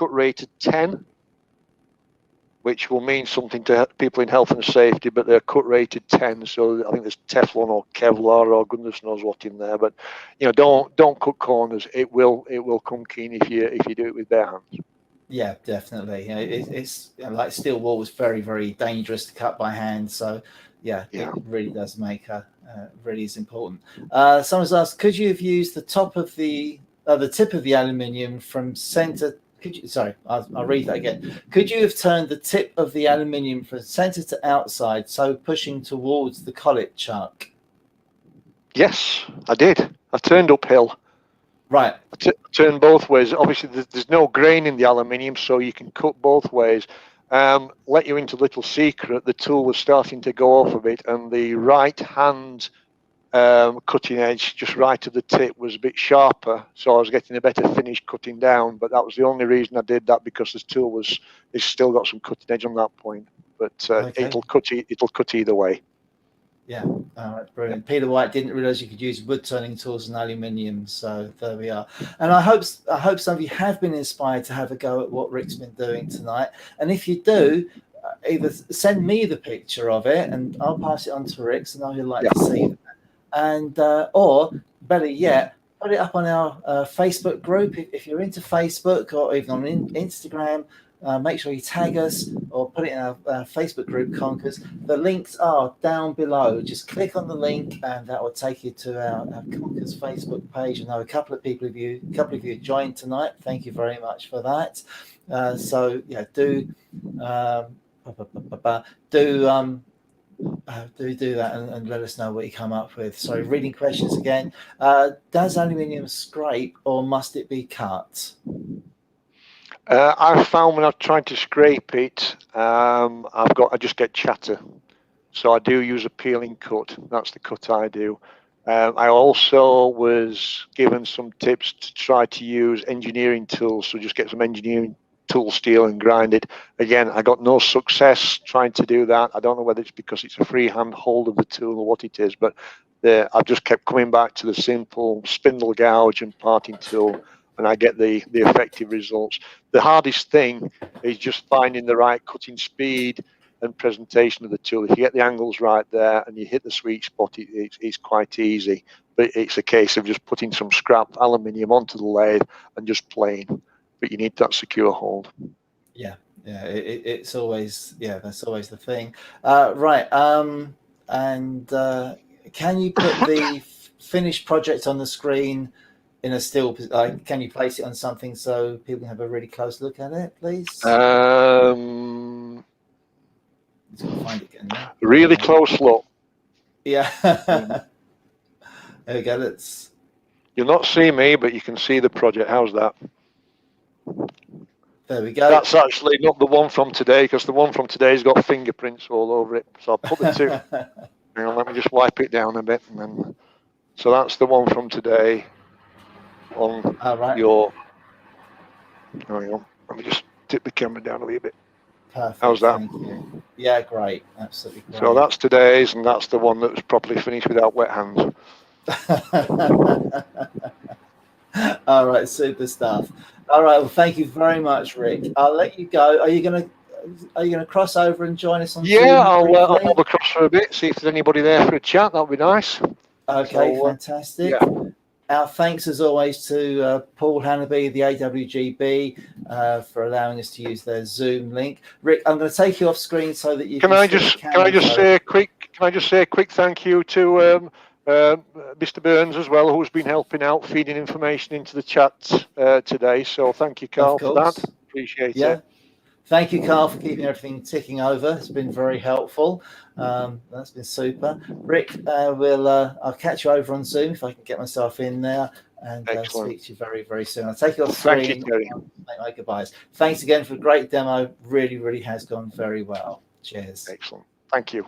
rated 10, which will mean something to people in health and safety, but they're cut rated 10. So I think there's Teflon or Kevlar or goodness knows what in there. But don't cut corners. It will come keen if you do it with bare hands. Yeah, definitely. It's like steel wool was very, very dangerous to cut by hand. So it really does make really is important. Someone's asked, could you have used the tip of the aluminium from center? I'll read that again. Could you have turned the tip of the aluminium from center to outside, so pushing towards the collet chuck? Yes, I did. I turned uphill. Right. Turn both ways. Obviously, there's no grain in the aluminium, so you can cut both ways. Let you into a little secret. The tool was starting to go off a bit, and the right hand cutting edge just right of the tip was a bit sharper, so I was getting a better finish cutting down. But that was the only reason I did that, because this tool it's still got some cutting edge on that point. But it'll cut either way. Yeah, all right, brilliant. Peter White didn't realise you could use wood turning tools and aluminium, so there we are. And I hope some of you have been inspired to have a go at what Rick's been doing tonight. And if you do, either send me the picture of it, and I'll pass it on to Rick, so I know he'd like to see that. And or better yet, put it up on our Facebook group if you're into Facebook, or even on Instagram. Make sure you tag us or put it in our Facebook group, Conkers. The links are down below. Just click on the link, and that will take you to our Conkers Facebook page. I know a couple of you joined tonight. Thank you very much for that. Do that and let us know what you come up with. Sorry, reading questions again. Does aluminium scrape, or must it be cut? I've found when I've tried to scrape it, I just get chatter. So I do use a peeling cut. That's the cut I do. I also was given some tips to try to use engineering tools. So just get some engineering tool steel and grind it. Again, I got no success trying to do that. I don't know whether it's because it's a freehand hold of the tool or what it is, but I've just kept coming back to the simple spindle gouge and parting tool, and I get the effective results. The hardest thing is just finding the right cutting speed and presentation of the tool. If you get the angles right there and you hit the sweet spot, it's quite easy. But it's a case of just putting some scrap aluminium onto the lathe and just playing. But you need that secure hold. Yeah, it's always, that's always the thing. Right, and can you put the finished project on the screen in a still? Can you place it on something so people can have a really close look at it, please? Find it again now. Really close look. Yeah. There we go. You'll not see me, but you can see the project. How's that? There we go. That's actually not the one from today, because the one from today's got fingerprints all over it. So I'll put the two. Hang on, let me just wipe it down a bit, and then. So that's the one from today. On your. Hang on. Let me just tip the camera down a little bit. Perfect. How's that? Thank you. Yeah, great. Absolutely great. So that's today's, and that's the one that was properly finished without wet hands. All right, super stuff. All right, well, thank you very much, Rick. I'll let you go. Are you gonna cross over and join us on Zoom? I'll pop across for a bit, see if there's anybody there for a chat. That'll be nice. Okay, fantastic. Yeah. Our thanks, as always, to Paul Hannaby, the AWGB, for allowing us to use their Zoom link. Rick, I'm going to take you off screen so that you can. Can I just say a quick thank you to Mr. Burns as well, who's been helping out, feeding information into the chat today. So thank you, Carl, for that. Appreciate it. Thank you, Carl, for keeping everything ticking over. It's been very helpful. That's been super. Rick, I'll catch you over on Zoom if I can get myself in there, and speak to you very, very soon. I'll take you off screen. Make my goodbyes. Thanks again for a great demo. Really, really has gone very well. Cheers. Excellent. Thank you.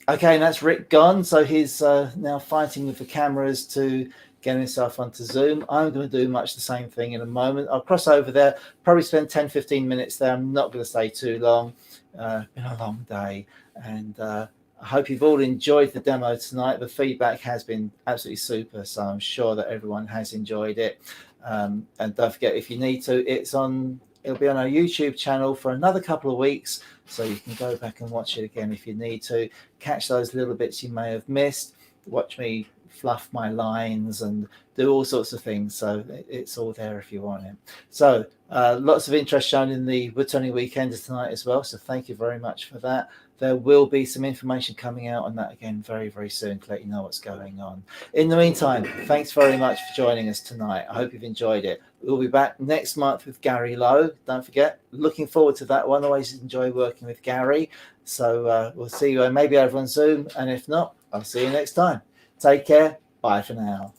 Okay, and that's Rick gone. So he's now fighting with the cameras to get himself onto Zoom. I'm going to do much the same thing in a moment. I'll cross over there, probably spend 10-15 minutes there. I'm not going to stay too long. Been a long day, and I hope you've all enjoyed the demo tonight. The feedback has been absolutely super, so I'm sure that everyone has enjoyed it. And don't forget, if you need to, it's on It'll be on our YouTube channel for another couple of weeks, so you can go back and watch it again if you need to. Catch those little bits you may have missed. Watch me fluff my lines and do all sorts of things. So it's all there if you want it. So lots of interest shown in the Wood Turning Weekenders tonight as well. So thank you very much for that. There will be some information coming out on that again very, very soon to let you know what's going on. In the meantime, thanks very much for joining us tonight. I hope you've enjoyed it. We'll be back next month with Gary Lowe. Don't forget, looking forward to that one. Always enjoy working with Gary. So we'll see you maybe over on Zoom. And if not, I'll see you next time. Take care. Bye for now.